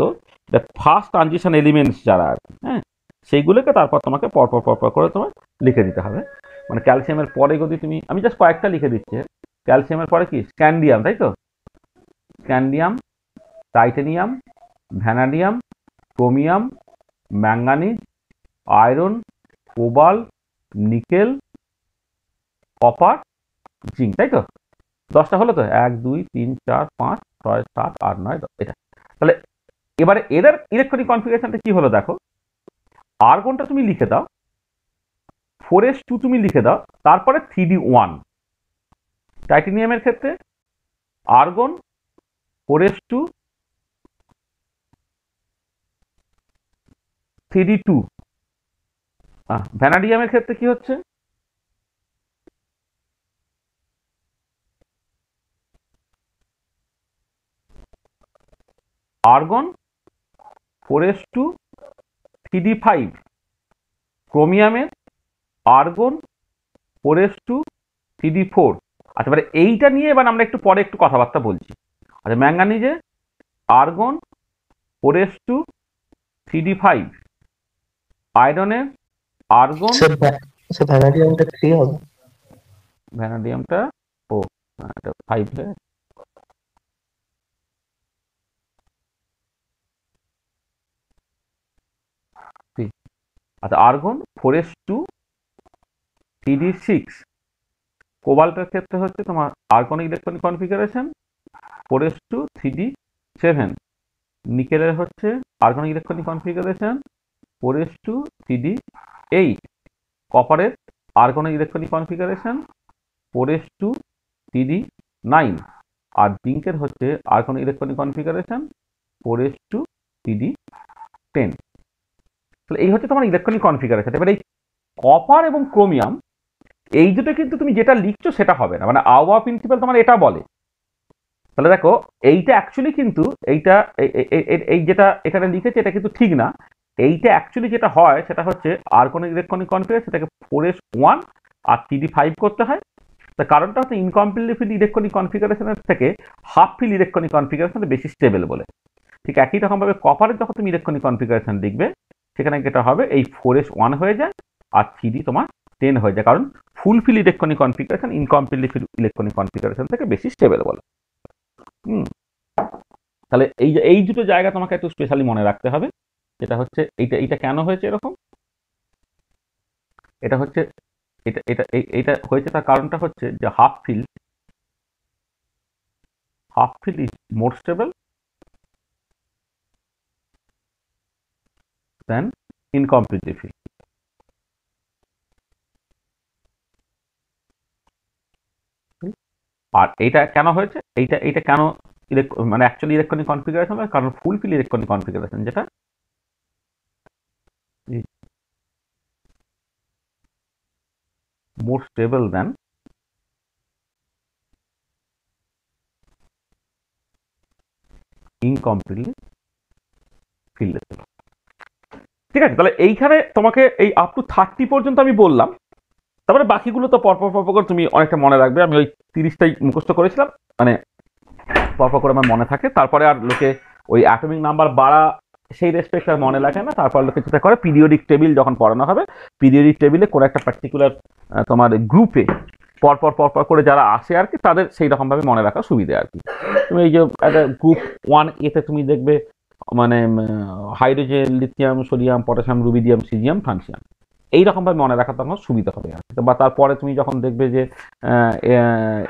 ফার্স্ট ট্রানজিশন এলিমেন্টস যারা আছে, হ্যাঁ, সেইগুলোকে তারপর তোমাকে পরপর করে তোমার লিখে দিতে হবে। মানে ক্যালসিয়ামের পরে যদি তুমি, আমি জাস্ট কয়েকটা লিখে দিচ্ছি, ক্যালসিয়ামের পরে কি স্ক্যান্ডিয়াম, তাই তো, scandium, titanium, vanadium, chromium, manganese, iron, cobalt, nickel, copper, zinc, তাই তো 10টা হলো তো, 1 2 3 4 5 6 7 8 9 10, এটা। তাহলে এবারে এদের ইলেকট্রনিক কনফিগারেশনটা কি হলো দেখো, আর্গনটা তুমি লিখে দাও, 4s2 তুমি লিখে দাও, তারপরে 3d1। টাইটেনিয়ামের ক্ষেত্রে আর্গন 4s2 3d2। ভ্যানাডিয়ামের ক্ষেত্রে কি হচ্ছে, argon 4s2 3d5। ক্রোমিয়ামের argon 4s2 3d4। আচ্ছা, এবারে এইটা নিয়ে এবার আমরা একটু পরে একটু কথাবার্তা বলছি। আচ্ছা, ম্যাঙ্গানিজে আর্গন 4s2 3d5, আয়রনের আর্গন, ভ্যানাডিয়ামটা 3 হবে, ভ্যানাডিয়ামটা ও 5 হয়ে, আচ্ছা, আর্গন 4s2 3d6। কোবাল্টের ক্ষেত্রে হচ্ছে তোমার আর্গনিক ইলেকট্রনিক কনফিগারেশন 4s2 3d7। নিকেলের হচ্ছে আর্গনিক ইলেকট্রনিক কনফিগারেশন 4s2 3d8। কপারের আর্গনিক ইলেকট্রনিক কনফিগারেশন 4s2 3d9। আর জিঙ্কের হচ্ছে আর্গনিক ইলেকট্রনিক কনফিগারেশন 4s2 3d10। তাহলে এই হচ্ছে তোমার ইলেকট্রনিক কনফিগারেশন। এবার এই কপার এবং ক্রোমিয়াম এই দুটো কিন্তু তুমি যেটা লিখছো সেটা হবে না, মানে আবহাওয়া প্রিন্সিপাল তোমার এটা বলে। তাহলে দেখো এইটা অ্যাকচুয়ালি কিন্তু এইটা এই যেটা এখানে লিখেছে এটা কিন্তু ঠিক না। এইটা অ্যাকচুয়ালি যেটা হয় সেটা হচ্ছে আর্গনিক ইলেকট্রনিক কনফিগারেশন সেটাকে 4s1 আর 3d5 করতে হয়। তার কারণটা হচ্ছে ইনকমপ্লিটলি ফিল্ড ইলেকট্রনিক কনফিগারেশনের থেকে হাফ ফিল্ড ইলেকট্রনিক কনফিগারেশন বেশি স্টেবল বলে। ঠিক একই রকমভাবে কপারের যখন তুমি ইলেকট্রনিক কনফিগারেশন লিখবে সেখানে যেটা হবে এই 4s1 হয়ে যায় আর 3d তোমার 10 হয়ে যায়, কারণ fulfil electronic configuration incomplete electronic configuration থেকে বেশি স্টেবল বলে। হুম, তাহলে এই দুটো জায়গা তোমাকে একটু স্পেশালি মনে রাখতে হবে। যেটা হচ্ছে এইটা এইটা কেন হয়েছে এরকম, এটা হচ্ছে এইটা হয়েছে তার কারণটা হচ্ছে যে half fill is more stable than incomplete fill. আর এইটা কেন হয়েছে, এইটা কেন মানে অ্যাকচুয়ালি ইলেকট্রনিক কনফিগারেশন হয়, কারণ ফুলফিল ইলেকট্রনিক কনফিগারেশন যেটা মোর স্টেবল দেন ইনকমপ্লিটলি ফিল্ড। ঠিক আছে, তাহলে এইখানে তোমাকে এই আপ টু 30 পর্যন্ত আমি বললাম, তারপরে বাকিগুলো তো পরপর করে তুমি অনেকটা মনে রাখবে। আমি ওই 30টাই মুখস্থ করেছিলাম, মানে পরপর করে আমার মনে থাকে। তারপরে আর লোকে ওই অ্যাটমিক নাম্বার বাড়া সেই রেসপেক্ট আর মনে লাগে না। তারপর লোকে যেটা করে, পিরিয়ডিক টেবিল যখন পড়ানো হবে, পিরিয়ডিক টেবিলে কোনো একটা পার্টিকুলার তোমার গ্রুপে পরপর করে যারা আসে আর কি, তাদের সেই রকমভাবে মনে রাখা সুবিধে আর কি। তুমি এই যে একটা গ্রুপ 1A তে তুমি দেখবে মানে hydrogen, lithium, sodium, potassium, rubidium, caesium, francium, এইরকমভাবে মনে রাখা তখন সুবিধা হবে আর কি। বা তারপরে তুমি যখন দেখবে যে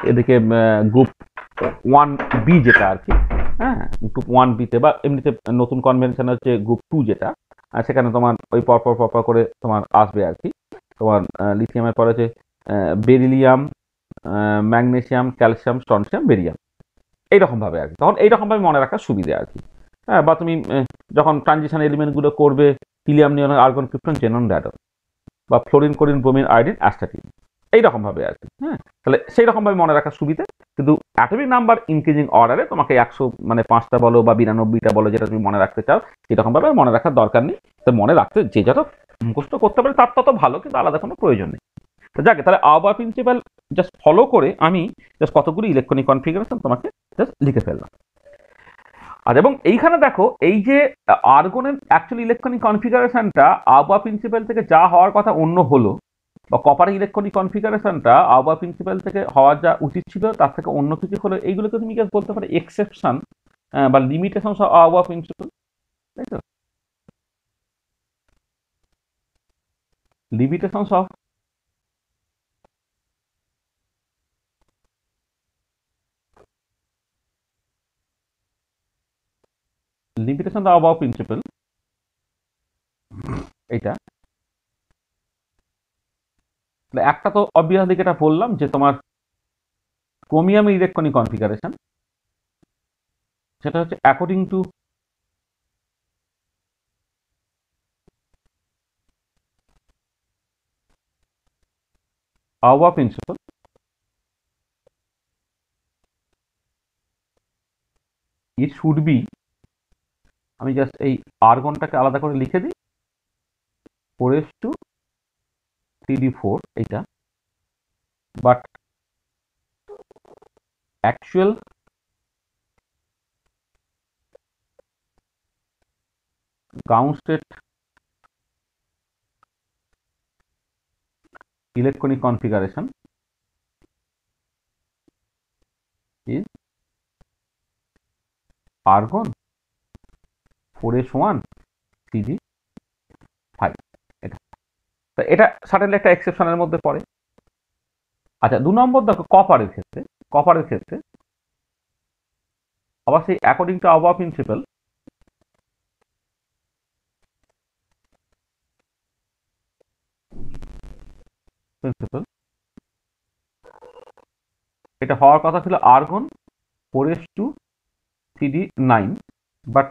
এদিকে গ্রুপ 1B যেটা আর কি, হ্যাঁ, গ্রুপ 1B-তে বা এমনিতে নতুন কনভেনশন হচ্ছে গ্রুপ 2 যেটা, সেখানে তোমার ওই পরপর করে তোমার আসবে আর কি। তোমার লিথিয়ামের পরে হচ্ছে beryllium, magnesium, calcium, strontium, barium, এইরকমভাবে আর কি। তখন এইরকমভাবে মনে রাখার সুবিধে আর কি। হ্যাঁ, বা তুমি যখন ট্রানজিশন এলিমেন্টগুলো করবে, helium, neon, argon, krypton, xenon, র্যাডন, বা fluorine, Karim, bromine, iodine, astatine, এইরকমভাবে আর কি। হ্যাঁ, তাহলে সেই রকমভাবে মনে রাখার সুবিধে। কিন্তু অ্যাটমিক নাম্বার ইনক্রিজিং অর্ডারে তোমাকে 100 মানে 5টা বলো বা 92টা বলো, যেটা তুমি মনে রাখতে চাও, সেরকমভাবে মনে রাখার দরকার নেই। তো মনে রাখতে যে যত মুখস্থ করতে পারে তার তত ভালো, কিন্তু আলাদা কোনো প্রয়োজন নেই। তো যাকে, তাহলে আউবা প্রিন্সিপাল জাস্ট ফলো করে আমি জাস্ট কতগুলো ইলেকট্রনিক কনফিগারেশন তোমাকে জাস্ট লিখে ফেললাম। আর এবং এইখানে দেখো, এই যে আর্গনের অ্যাকচুয়ালি ইলেকট্রনিক কনফিগারেশনটা আউবা প্রিন্সিপাল থেকে যা হওয়ার কথা অন্য হলো, বা কপারের ইলেকট্রনিক কনফিগারেশনটা আউবা প্রিন্সিপাল থেকে হওয়ার যা উচিত ছিল তার থেকে অন্য কিছু হলো, এইগুলোকে তুমি জাস্ট বলতে পারো এক্সেপশন বা লিমিটেশন অফ আউবা প্রিন্সিপাল, তাই তো? Limitation of limitation of aufbau principle, এইটা একটা তো অবভিয়াসলি যেটা বললাম যে তোমার ক্রোমিয়ামের ইলেকট্রনিক কনফিগারেশন, সেটা হচ্ছে according to aufbau principle it should be, আমি জাস্ট এই আর্গনটাকে আলাদা করে লিখে দিই, 4s2 3d4 এইটা, but actual ground state electronic configuration is argon 4s1 Cd5, এটা তো এটা সাডেনলি একটা এক্সেপশনের মধ্যে পড়ে। আচ্ছা, 2 নম্বর দেখো কপারের ক্ষেত্রে আবার সেই অ্যাকর্ডিং টু আউবা প্রিন্সিপাল এটা হওয়ার কথা ছিল argon 4s2 Cd9, but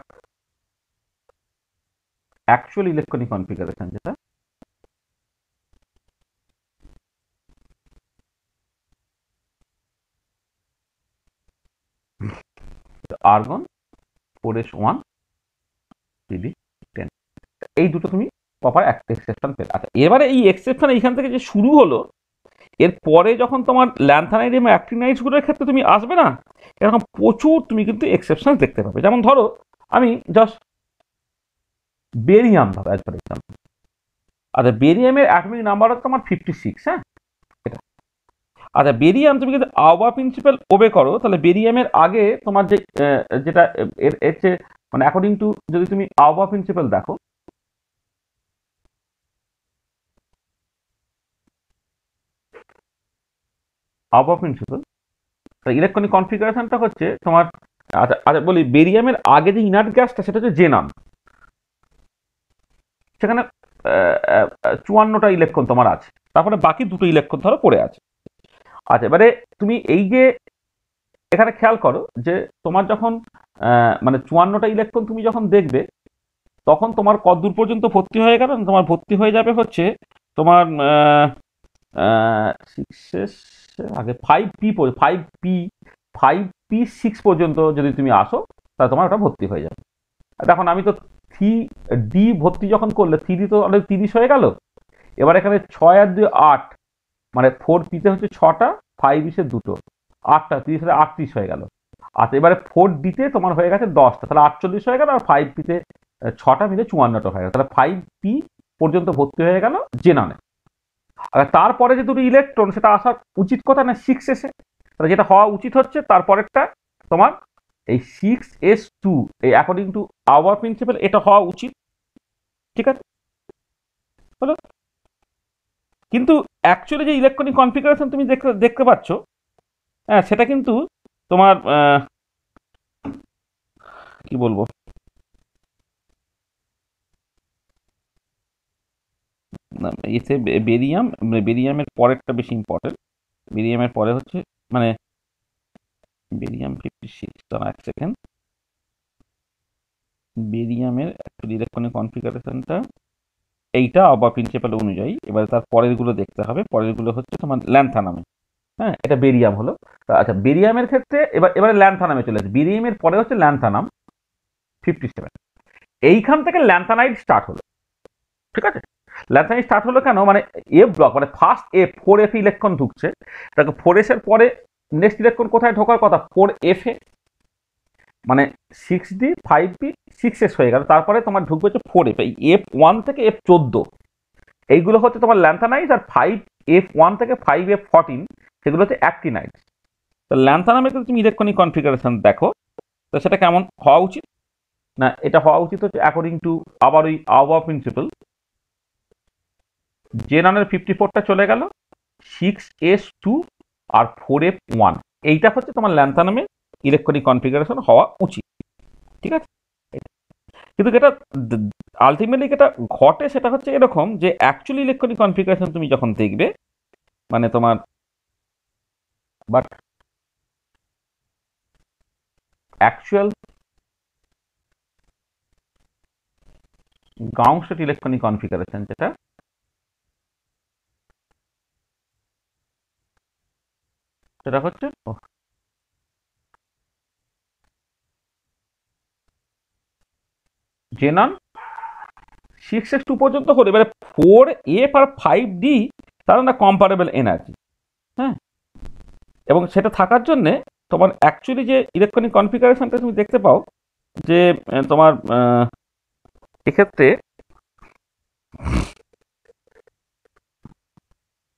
actual electronic configuration যেটা আর্গন 4s1 Cd10, এই দুটো তুমি প্রপার এক্সেপশন পেলে। আচ্ছা, এবারে এই এক্সেপশন এইখান থেকে যে শুরু হলো, এর পরে যখন তোমার ল্যান্থানাইডিয়াম অ্যাক্টিনাইডসগুলোর ক্ষেত্রে তুমি আসবে না, এরকম প্রচুর তুমি কিন্তু এক্সেপশন দেখতে পাবে। যেমন ধরো আমি জাস্ট বেরিয়াম ভাবে অ্যাজ ফর এক্সাম্পল। আচ্ছা, বেরিয়ামের অ্যাটমিক নাম্বার হচ্ছে তোমার 56, হ্যাঁ, এটা আচ্ছা, বেরিয়াম তুমি যদি আওবা প্রিন্সিপাল ওবে করো, তাহলে বেরিয়ামের আগে তোমার যে যেটা এর এর যে মানে অ্যাকর্ডিং টু যদি তুমি আওবা প্রিন্সিপাল দেখো, আওবা প্রিন্সিপাল ইলেকট্রনিক কনফিগারেশনটা হচ্ছে তোমার, আচ্ছা আচ্ছা বলি, বেরিয়ামের আগে যে ইনার্ট গ্যাসটা সেটা হচ্ছে জেনান। সেখানে 54টা ইলেকট্রন তোমার আছে, তারপরে বাকি দুটো ইলেকট্রন ধরো পড়ে আছে। আচ্ছা, এবারে তুমি এই যে এখানে খেয়াল করো যে তোমার যখন মানে 54টা ইলেকট্রন তুমি যখন দেখবে, তখন তোমার কতদূর পর্যন্ত ভর্তি হয়ে গেল, তোমার ভর্তি হয়ে যাবে হচ্ছে তোমার সিক্সের আগে 5p, 5p6 পর্যন্ত যদি তুমি আসো, তাহলে তোমার ওটা ভর্তি হয়ে যাবে। দেখুন আমি তো 3d ভর্তি যখন করলে 3d তো অলরেডি 30 হয়ে গেল। এবার এখানে 6 আর 2 8, মানে 4p-তে হচ্ছে 6টা, 5 দুটো, 8টা, 30 সাথে 38 হয়ে গেল। আচ্ছা, এবারে 4d-তে তোমার হয়ে গেছে 10টা, তাহলে 48 হয়ে গেল, আর 5p-তে 6টা মিলে 54টা হয়ে গেল। তাহলে 5p পর্যন্ত ভর্তি হয়ে গেল জেনানে। আর তারপরে যে দুটো ইলেকট্রন সেটা আসার উচিত কথা না 6s-এ, তাহলে যেটা হওয়া উচিত হচ্ছে তারপরেরটা তোমার এই 6s2, এই অ্যাকর্ডিং টু আওয়ার প্রিন্সিপাল এটা হওয়া উচিত। ঠিক আছে, হলো। কিন্তু অ্যাকচুয়ালি যে ইলেকট্রনিক কনফিগারেশন তুমি দেখতে দেখতে পাচ্ছ, হ্যাঁ, সেটা কিন্তু তোমার কি বলবো, এতে বেরিয়ামের পরেরটা বেশি ইম্পর্টেন্ট। বেরিয়ামের পরে হচ্ছে মানে বেরিয়াম 56, দাঁড়া এক সেকেন্ড। বেরিয়ামের ইলেকট্রনিক কনফিগারেশনটা এইটা আবার প্রিন্সিপাল অনুযায়ী। এবারে তার পরেরগুলো দেখতে হবে, পরেরগুলো হচ্ছে তোমার ল্যান্থানামে। হ্যাঁ, এটা বেরিয়াম হলো। আচ্ছা, বেরিয়ামের ক্ষেত্রে এবারে ল্যান্থানামে চলে আসে। বেরিয়ামের পরে হচ্ছে ল্যান্থানাম 57। এইখান থেকে ল্যান্থানাইড স্টার্ট হলো। ঠিক আছে, ল্যান্থানাইড স্টার্ট হলো কেন, মানে এফ ব্লক, মানে ফার্স্ট এফ 4f ইলেকট্রন ঢুকছে, দেখো 4s এর পরে নেক্সট ইলেকট্রন কোথায় ঢোকার কথা, 4f-এ, মানে 6d 5p 6s হয়ে গেল। তারপরে তোমার ঢুকবে হচ্ছে 4f, এই f1 থেকে f14 এইগুলো হচ্ছে তোমার ল্যান্থানাইড। আর 5f1 থেকে 5f14 সেগুলো হচ্ছে অ্যাক্টিনাইড। তো ল্যান্থানামে যদি তুমি ইলেকট্রনিক কনফিগারেশন দেখো, তো সেটা কেমন হওয়া উচিত না, এটা হওয়া উচিত হচ্ছে অ্যাকর্ডিং টু আবার ওই আওয়া প্রিন্সিপাল, জেনানের 54টা চলে গেল, 6s2 আর 4f1, এইটা হচ্ছে তোমার ল্যান্থানামে ইলেকট্রনিক কনফিগারেশন হওয়া উচিত। ঠিক আছে, কিন্তু যেটা আলটিমেটলি যেটা ঘটে সেটা হচ্ছে এরকম যে অ্যাকচুয়ালি ইলেকট্রনিক কনফিগারেশন তুমি যখন দেখবে, মানে তোমার but actual ground state electronic configuration যেটা, সেটা হচ্ছে জেনান 6s2 পর্যন্ত হলো। এবারে 4f আর 5d তারা না কম্পারেবল এনার্জি। হ্যাঁ, এবং সেটা থাকার জন্যে তোমার অ্যাকচুয়ালি যে ইলেকট্রনিক কনফিগারেশনটা তুমি দেখতে পাও যে তোমার এক্ষেত্রে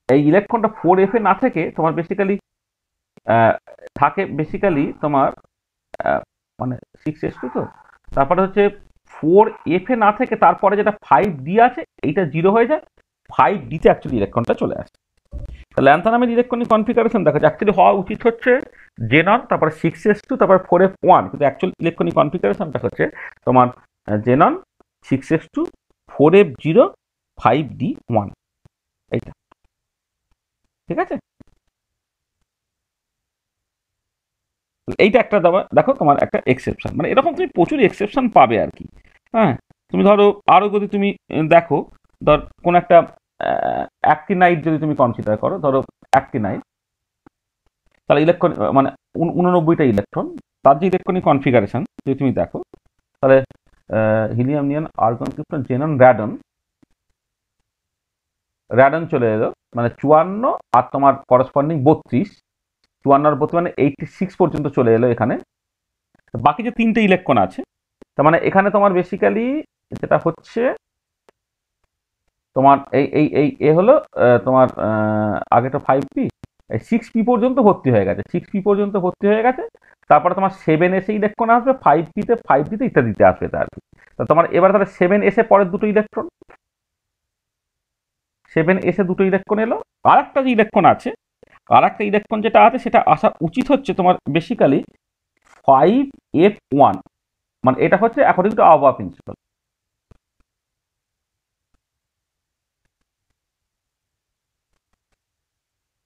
এই ইলেকট্রনটা 4f-এ না থেকে তোমার বেসিক্যালি থাকে তোমার মানে 6s2, তো তারপরে হচ্ছে 4f-এ না থেকে তারপরে যেটা 5d আছে এইটা 0 হয়ে যায়, 5d-তে অ্যাকচুয়ালি ইলেকট্রনটা চলে আসে। ল্যান্থানামের ইলেকট্রনিক কনফিগারেশন দেখা যায় অ্যাকচুয়ালি হওয়া উচিত হচ্ছে জেনন, তারপরে 6s2, তারপরে 4f1, কিন্তু অ্যাকচুয়াল ইলেকট্রনিক কনফিগারেশনটা হচ্ছে তোমার জেনন 6s2 4f0 5d1, এইটা। ঠিক আছে, এইটা একটা দেখো তোমার একটা এক্সেপশন, মানে এরকম তুমি প্রচুর এক্সেপশন পাবে আর কি। হ্যাঁ, তুমি ধরো আরো যদি তুমি দেখো, ধর কোন একটা অ্যাক্টিনাইট যদি তুমি কনসিডার করো, ধরো অ্যাক্টিনাইট, তাহলে ইলেকট্রন মানে 89টা ইলেকট্রন, তার যে ইলেকট্রনিক কনফিগারেশন যদি তুমি দেখো, তাহলে helium neon argon krypton xenon radon চলে এলো, মানে 54 আর তোমার করসপন্ডিং 32, 54 আর 32 মানে 86 পর্যন্ত চলে এলো এখানে। বাকি যে তিনটে ইলেকট্রন আছে, তার মানে এখানে তোমার বেসিক্যালি যেটা হচ্ছে তোমার এই এই এই এ হলো তোমার আগেটা 5p, 6p পর্যন্ত ভর্তি হয়ে গেছে, 6p পর্যন্ত ভর্তি হয়ে গেছে। তারপরে তোমার 7s ইলেকট্রন আসবে, 5p তে ইত্যাদিতে আসবে আর কি। তা তোমার এবার তাহলে 7s পরের দুটো ইলেকট্রন, 7s দুটো ইলেকট্রন এলো। আর একটা যে ইলেকট্রন আছে, আর একটা ইলেকট্রন যেটা আছে সেটা আসা উচিত হচ্ছে তোমার বেসিক্যালি 5f1, মানে এটা হচ্ছে according to aufbau principle.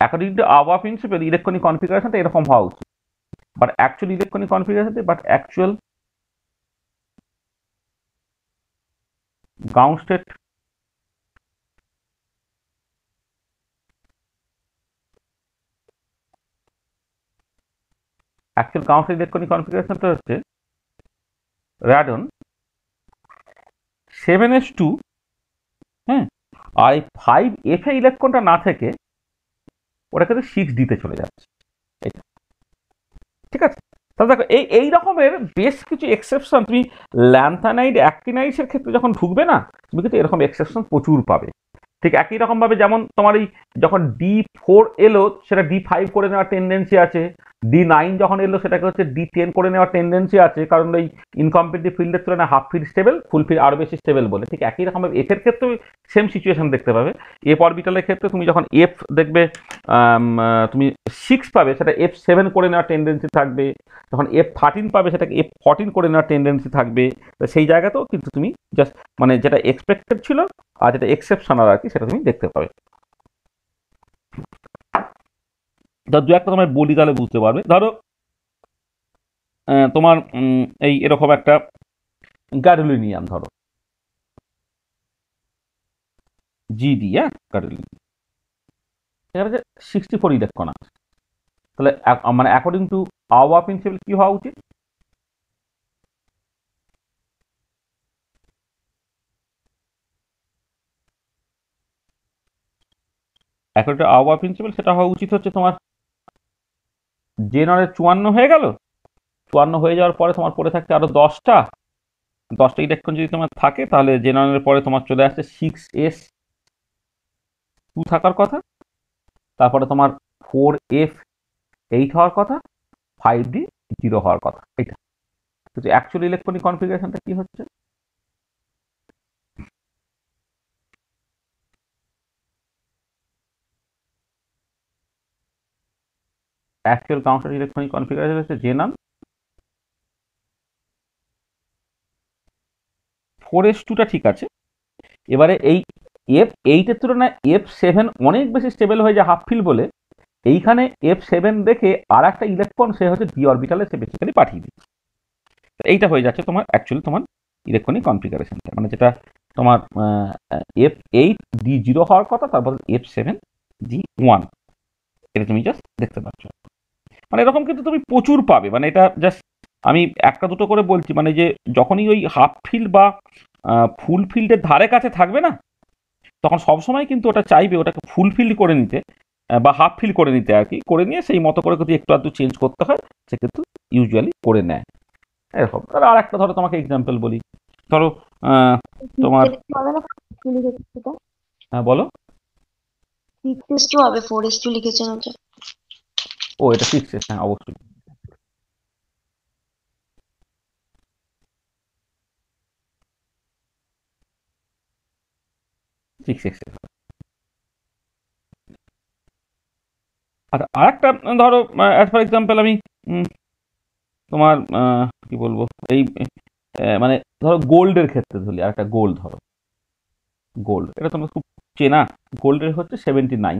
According to aufbau principle electronic কনফিগারেশনটা এরকম হওয়া উচিত, but actual electronic configuration, but actual ground state actual ground state electronic কনফিগারেশনটা হচ্ছে র্যাডন 7s2, হ্যাঁ, আর এই 5f এ ইলেকট্রনটা না থেকে ওটা কিন্তু 6d তে চলে যাচ্ছে, এটা ঠিক আছে। তাহলে দেখো এই রকমের বেশ কিছু এক্সেপশন তুমি ল্যান্থানাইড অ্যাক্টিনাইডসের ক্ষেত্রে যখন ঢুকবে না, তুমি কিন্তু এরকম এক্সেপশন প্রচুর পাবে। ঠিক একই রকম ভাবে যেমন তোমার এই যখন D4 এলো সেটা D5 করে নেওয়ার টেন্ডেন্সি আছে, D9 যখন এলো সেটাকে হচ্ছে D10 করে নেওয়ার টেন্ডেন্সি আছে, কারণ ওই ইনকমপ্লিটলি ফিল্ডের তুলনায় হাফ ফিল্ড স্টেবল, ফুল ফিল্ড আরো বেশি স্টেবল বলে। ঠিক একই রকম ভাবে এফ এর ক্ষেত্রেও সেম সিচুয়েশন দেখতে পাবে। এফ অরবিটালের ক্ষেত্রে তুমি যখন এফ দেখবে তুমি 6 পাবে, সেটা F7 করে নেওয়ার টেন্ডেন্সি থাকবে। যখন F13 পাবে সেটাকে F14 করে নেওয়ার টেন্ডেন্সি থাকবে। সেই জায়গাতেও কিন্তু তুমি জাস্ট মানে যেটা এক্সপেক্টেড ছিল আর যেটা এক্সেপশনাল আর কি, সেটা তুমি দেখতে পাবে। দু একটা তোমায় বলি তাহলে বুঝতে পারবে। ধরো তোমার এই এরকম একটা গ্যাডোলিনিয়াম ধরো GD, গ্যাডোলিনিয়াম, এখানে যে 64 ইলেকট্রন আছে, তাহলে মানে অ্যাকর্ডিং টু আবহাওয়া প্রিন্সিপাল কি হওয়া উচিত? অ্যাকর্ডিং টু আবহাওয়া প্রিন্সিপাল সেটা হওয়া উচিত হচ্ছে তোমার জেনারেল 54 হয়ে গেল, 54 হয়ে যাওয়ার পরে তোমার পড়ে থাকছে আরো 10টা ইলেকট্রন যদি তোমার থাকে, তাহলে জেনারেলের পরে তোমার চলে আসছে 6s2 থাকার কথা, তারপরে তোমার 4f8 হওয়ার কথা, 5d0 হওয়ার কথা। এটা কিন্তু অ্যাকচুয়াল ইলেকট্রনিক কনফিগারেশনটা কি হচ্ছে? অ্যাকচুয়াল কাউন্টার ইলেকট্রনিক কনফিগারেশন হচ্ছে জেনারেল 4s2টা ঠিক আছে। এবারে এই F8 এর তুলনায় F7 অনেক বেশি স্টেবল হয়ে যায় হাফ ফিল বলে, এইখানে F7 দেখে আর একটা ইলেকট্রন সে হচ্ছে ডি অরবিটালে সে বেসিক্যালি পাঠিয়ে দিচ্ছে। এইটা হয়ে যাচ্ছে তোমার অ্যাকচুয়ালি তোমার ইলেকট্রনিক কনফিগারেশনটা, মানে যেটা তোমার F8D0 হওয়ার কথা, তারপর F7D1, এটা তুমি জাস্ট দেখতে পাচ্ছ। মানে এরকম কিন্তু তুমি প্রচুর পাবে, মানে এটা জাস্ট আমি একটা দুটো করে বলছি, মানে যে যখনই ওই হাফ ফিল্ড বা ফুল ফিল্ডের ধারে কাছে থাকবে না, তখন সবসময় কিন্তু ওটা চাইবে ওটাকে ফুল ফিল্ড করে নিতে বা হাফ ফিল করে নিতে আর কি, করে নিয়ে সেই মতো করে যদি একটু আধটু চেঞ্জ করতে হয় সে কিন্তু ইউজুয়ালি করে নেয় এরকম। তাহলে আর একটা ধরো তোমাকে এক্সাম্পল বলি, ধরো তোমার হ্যাঁ বলো। 6s2 হবে, 4s2 লিখেছেন ওটা। ও এটা 6s, হ্যাঁ অবশ্যই। আচ্ছা আর একটা ধরো অ্যাজ ফর এক্সাম্পল আমি তোমার কি বলবো এই মানে ধরো গোল্ডের ক্ষেত্রে ধরি, আর একটা গোল্ড ধরো, গোল্ড এটা তোমার খুব চেনা, গোল্ডের হচ্ছে 79।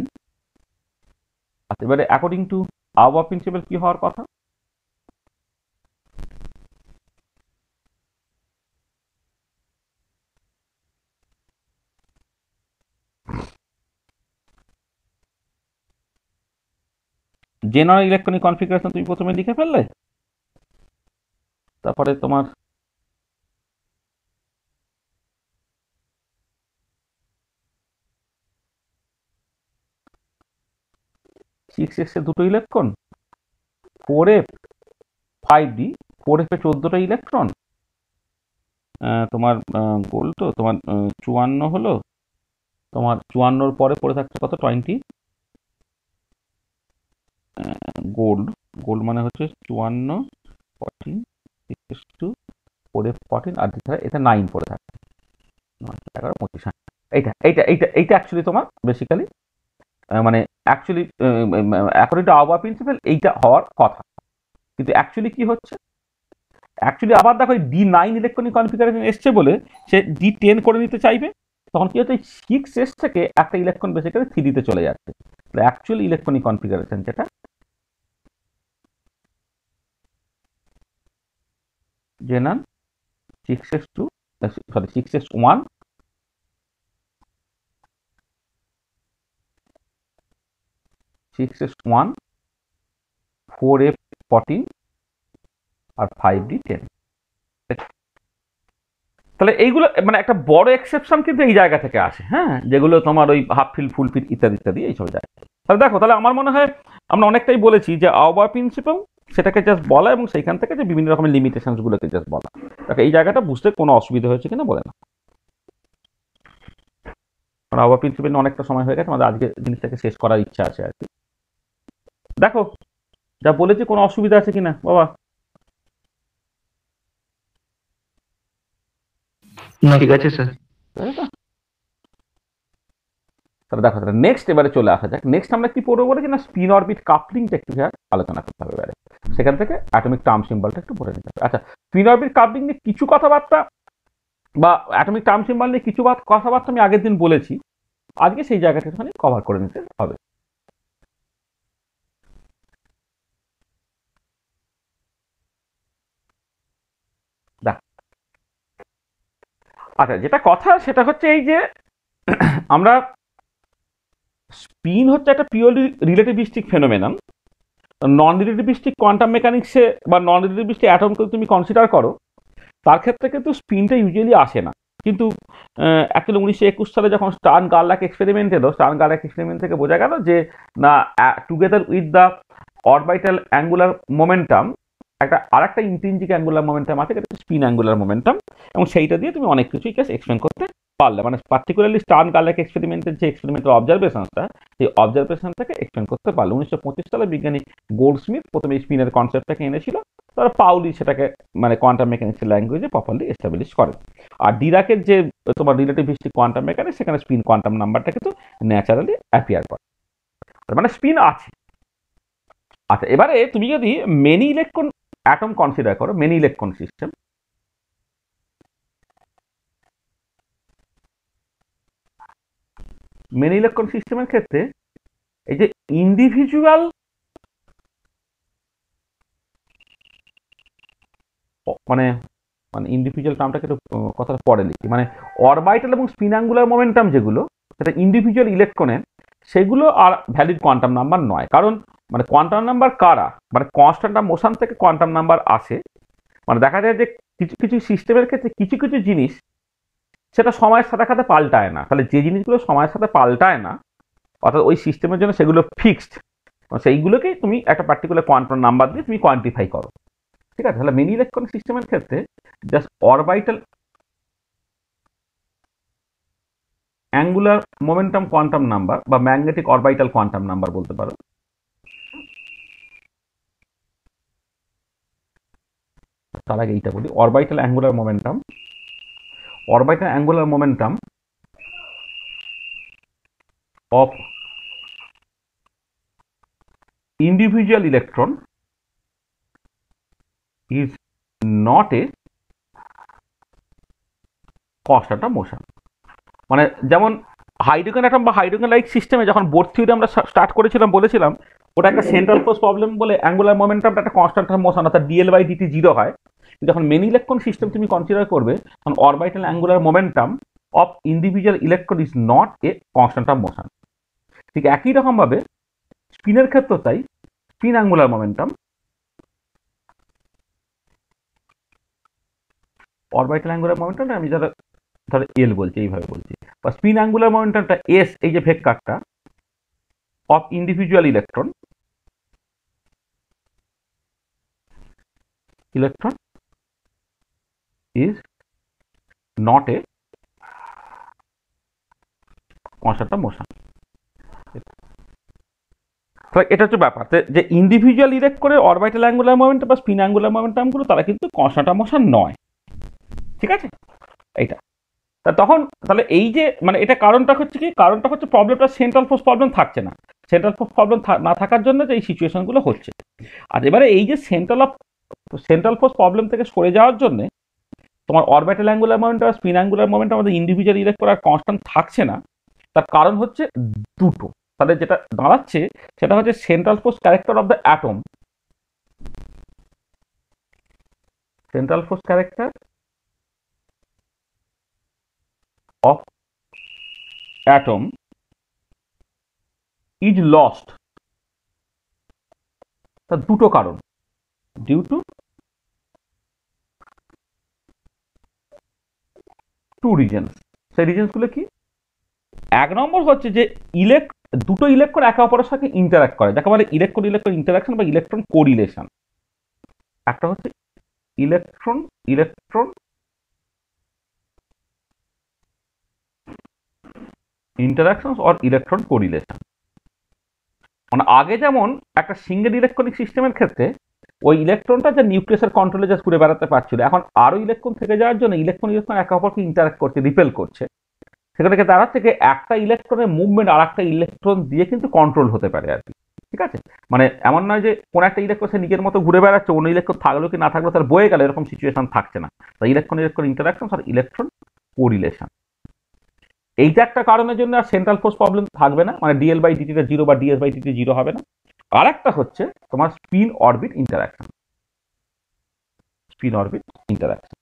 আচ্ছা এবারে অ্যাকর্ডিং টু আবহাওয়া প্রিন্সিপাল কি হওয়ার কথা? জেনারেল ইলেকট্রনিক কনফিগারেশন তুমি প্রথমে লিখে ফেললে, তারপরে তোমার সিক্স এক্স এ দুটো ইলেকট্রন, 4f 5d, 4f এ 14টা ইলেকট্রন, তোমার গোল্ড তো তোমার 54 হলো, তোমার 54 পরে পড়ে থাকছে কত 20, গোল্ড, গোল্ড মানে হচ্ছে 54, 14, 6s2, 4f14, আর এটা 9 পড়ে থাকে, 9, 11, 25। হ্যাঁ, এইটা এইটা এইটা এইটা অ্যাকচুয়ালি তোমার বেসিক্যালি মানে অ্যাকচুয়ালি অ্যাকর্ডিং টু আবার প্রিন্সিপাল এইটা হওয়ার কথা, কিন্তু অ্যাকচুয়ালি কি হচ্ছে, অ্যাকচুয়ালি আবার দেখো D9 ইলেকট্রনিক কনফিগারেশন এসছে বলে সে D10 করে নিতে চাইবে, তখন কি হচ্ছে 6s থেকে একটা ইলেকট্রন বেসিক্যালি 3 চলে যাচ্ছে। অ্যাকচুয়াল ইলেকট্রনিক কনফিগারেশন যেটা xenon 6s2, sorry 6s1, 6s1, 4f14 আর 5d10। তাহলে এইগুলো মানে একটা বড় এক্সেপশন কিন্তু এই জায়গা থেকে আসে, হ্যাঁ, যেগুলো তোমার ওই হাফ ফিল ফুল ফিল ইত্যাদি ইত্যাদি এইসব জায়গায়। তাহলে দেখো, তাহলে আমার মনে হয় আমরা অনেকটাই বলেছি যে আওবার প্রিন্সিপাল সেটাকে জাস্ট বলা এবং সেইখান থেকে যে বিভিন্ন রকমের লিমিটেশনস গুলোকে জাস্ট বলা। দেখো এই জায়গাটা বুঝতে কোনো অসুবিধা হয়েছে কিনা বলে না, কারণ আওবার প্রিন্সিপাল অনেকটা সময় হয়ে গেছে, আমাদের আজকে জিনিসটাকে শেষ করার ইচ্ছা আছে আর কি। দেখো যা বলেছি কোনো অসুবিধা আছে কিনা বাবা? না, ঠিক আছে স্যার। তাই তো? তাহলে দেখো, তাহলে নেক্সট এবারে চলে আসা যাক। নেক্সট আমরা কি পড়বো বলেছি না, স্পিন অরবিট কাপলিংটা একটু আলোচনা করতে হবে এবারে, সেখান থেকে অ্যাটমিক টার্ম সিম্বলটা একটু পড়ে নিতে হবে। আচ্ছা, স্পিন অরবিট কাপলিং নিয়ে কিছু কথাবার্তা বা অ্যাটমিক টার্ম সিম্বল নিয়ে কিছু কথাবার্তা আমি আগের দিন বলেছি, আজকে সেই জায়গাটা একটুখানি কভার করে নিতে হবে। দেখ, আচ্ছা যেটা কথা সেটা হচ্ছে এই যে আমরা স্পিন হচ্ছে একটা পিওরলি রিলেটিভিস্টিক ফেনোমেনন। নন রিলেটিভিস্টিক কোয়ান্টাম মেকানিক্সে বা নন রিলেটিভিস্টিক অ্যাটমকে তুমি কনসিডার করো, তার ক্ষেত্রে কিন্তু স্পিনটা ইউজুয়ালি আসে না। কিন্তু অ্যাকচুয়ালি 1921 সালে যখন স্টার্ন গার্লাক এক্সপেরিমেন্ট এলো, স্টার্ন গার্লাক এক্সপেরিমেন্ট থেকে বোঝা গেল যে না, together with the orbital angular momentum একটা আর একটা ইন্ট্রিনজিক অ্যাঙ্গুলার মোমেন্টাম আছে, যেটা স্পিন অ্যাঙ্গুলার মোমেন্টাম, এবং সেইটা দিয়ে তুমি অনেক কিছুই কেস এক্সপ্লেন করতে পারলে, মানে পার্টিকুলারলি স্টার্ন গার্লাক এক্সপেরিমেন্টের যে এক্সপেরিমেন্টাল অবজারভেশনটা, সেই অবজারভেশনটাকে এক্সপ্লেন করতে পারলো। 1925 সালে বিজ্ঞানী গোল্ডস্মিথ প্রথমে স্পিনের কনসেপ্টটাকে এনেছিল, তারা পাউলি সেটাকে মানে কোয়ান্টাম মেকানিক্সের ল্যাঙ্গুয়েজে প্রপারলি এস্টাবলিশ করে। আর ডিরাকের যে তোমার রিলেটিভিস্টিক কোয়ান্টাম মেকানিক্স, সেখানে স্পিন কোয়ান্টাম নাম্বারটা কিন্তু ন্যাচারালি অ্যাপিয়ার করে, মানে স্পিন আছে। আচ্ছা, এবারে তুমি যদি মেনি ইলেকট্রন অ্যাটম কনসিডার করো, many electron system, many electron সিস্টেমের ক্ষেত্রে এই যে ইন্ডিভিজুয়াল মানে মানে ইন্ডিভিজুয়াল টার্মটাকে একটু কথাটা পরে লিখি, মানে অরবিটাল এবং স্পিন অ্যাঙ্গুলার মোমেন্টাম যেগুলো সেটা ইন্ডিভিজুয়াল ইলেকট্রনের, সেগুলো আর ভ্যালিড কোয়ান্টাম নাম্বার নয়। কারণ মানে কোয়ান্টাম নাম্বার কারা, মানে কনস্ট্যান্ট অফ মোশন থেকে কোয়ান্টাম নাম্বার আসে। মানে দেখা যায় যে কিছু কিছু সিস্টেমের ক্ষেত্রে কিছু কিছু জিনিস সেটা সময়ের সাথে সাথে পাল্টায় না, তাহলে যে জিনিসগুলো সময়ের সাথে পাল্টায় না, অর্থাৎ ওই সিস্টেমের জন্য সেগুলো ফিক্সড, সেইগুলোকেই তুমি একটা পার্টিকুলার কোয়ান্টাম নাম্বার দিয়ে তুমি কোয়ান্টিফাই করো। ঠিক আছে, তাহলে মিনি ইলেকট্রন সিস্টেমের ক্ষেত্রে just orbital angular momentum quantum number বা ম্যাগনেটিক অরবিটাল কোয়ান্টাম নাম্বার বলতে পারো, তার আগে এইটা বলি, orbital angular momentum of individual electron is not a constant of motion। মানে যেমন হাইড্রোজেন অ্যাটম বা হাইড্রোজেন লাইক সিস্টেমে যখন বোর থিওরি আমরা স্টার্ট করেছিলাম, বলেছিলাম ওটা একটা সেন্ট্রাল ফোর্স প্রবলেম বলে অ্যাঙ্গুলার মোমেন্টামটা একটা কনস্ট্যান্ট অফ মোশন, অর্থাৎ dl/dt 0 হয়। যখন মেনি ইলেকট্রন সিস্টেম তুমি কনসিডার করবে, তখন orbital angular momentum of individual electron is not a constant of motion. ঠিক একই রকম ভাবে স্পিনের ক্ষেত্রে তাই, spin angular momentum orbital angular মোমেন্টামটা আমি যারা ধরো এল বলছি, এইভাবে বলছি, বা স্পিন অ্যাঙ্গুলার মোমেন্টামটা এস, এই যে ভেক্টরটা of individual electron is not a constant of motion. তাহলে এটা হচ্ছে ব্যাপার যে ইন্ডিভিজুয়াল ইলেকট্রনের অরবিটাল অ্যাঙ্গুলার মোমেন্টাম বা স্পিন অ্যাঙ্গুলার মোমেন্টামগুলো তারা কিন্তু কনস্ট্যান্ট অফ মোশন নয়, ঠিক আছে? এইটা তা তখন তাহলে এই যে মানে এটা কারণটা হচ্ছে কি, কারণটা হচ্ছে প্রবলেমটা সেন্ট্রাল ফোর্স প্রবলেম থাকছে না, সেন্ট্রাল ফোর্স প্রবলেম না থাকার জন্য যে এই সিচুয়েশনগুলো হচ্ছে। আর এবারে এই যে সেন্ট্রাল ফোর্স প্রবলেম থেকে সরে যাওয়ার জন্য তোমার অরবিটাল অ্যাঙ্গুলার মোমেন্টাম আর স্পিন অ্যাঙ্গুলার মোমেন্টাম আমাদের ইন্ডিভিজুয়াল ইলেকট্রন আর কনস্ট্যান্ট থাকছে না, তার কারণ হচ্ছে দুটো। তাহলে যেটা দাঁড়াচ্ছে সেটা হচ্ছে central force character of the atom, central force character of atom is lost. তার দুটো কারণ, ডিউ টু টু রিজনস। সেই রিজনসগুলো কি? এক নম্বর হচ্ছে যে দুটো ইলেকট্রন একে অপরের সাথে ইন্টারাক্ট করে, যাকে বলে ইলেকট্রন ইলেকট্রন ইন্টারাকশন বা ইলেকট্রন কোরিলেশন। একটা হচ্ছে electron electron interaction or electron correlation. মানে আগে যেমন একটা সিঙ্গেল ইলেকট্রনিক সিস্টেমের ক্ষেত্রে ওই ইলেকট্রনটা যে নিউক্লিয়াসের কন্ট্রোলে জাস্ট ঘুরে বেড়াতে পারছিল, এখন আরো ইলেকট্রন থেকে যাওয়ার জন্য ইলেকট্রন ইলেকট্রন একে অপরকে ইন্টারাক্ট করছে, রিপেল করছে। সেখান থেকে দাঁড়াচ্ছে যে একটা ইলেকট্রনের মুভমেন্ট আর একটা ইলেকট্রন দিয়ে কিন্তু কন্ট্রোল হতে পারে আর কি, ঠিক আছে? মানে এমন নয় যে কোন একটা ইলেকট্রন সে নিজের মতো ঘুরে বেড়াচ্ছে, অন্য ইলেকট্রন থাকলেও কি না থাকলেও তার বয়ে গেল, এরকম সিচুয়েশন থাকছে না। ইলেকট্রন ইলেকট্রন ইন্টারাকশন আর ইলেকট্রন কোরিলেশন, এইটা একটা কারণের জন্য আর সেন্ট্রাল ফোর্স প্রবলেম থাকবে না, মানে ডিএল বাই ডিটিটা জিরো বা ডিএস বাই ডিটি জিরো হবে না। আর একটা হচ্ছে তোমার spin orbit interaction, spin orbit interaction,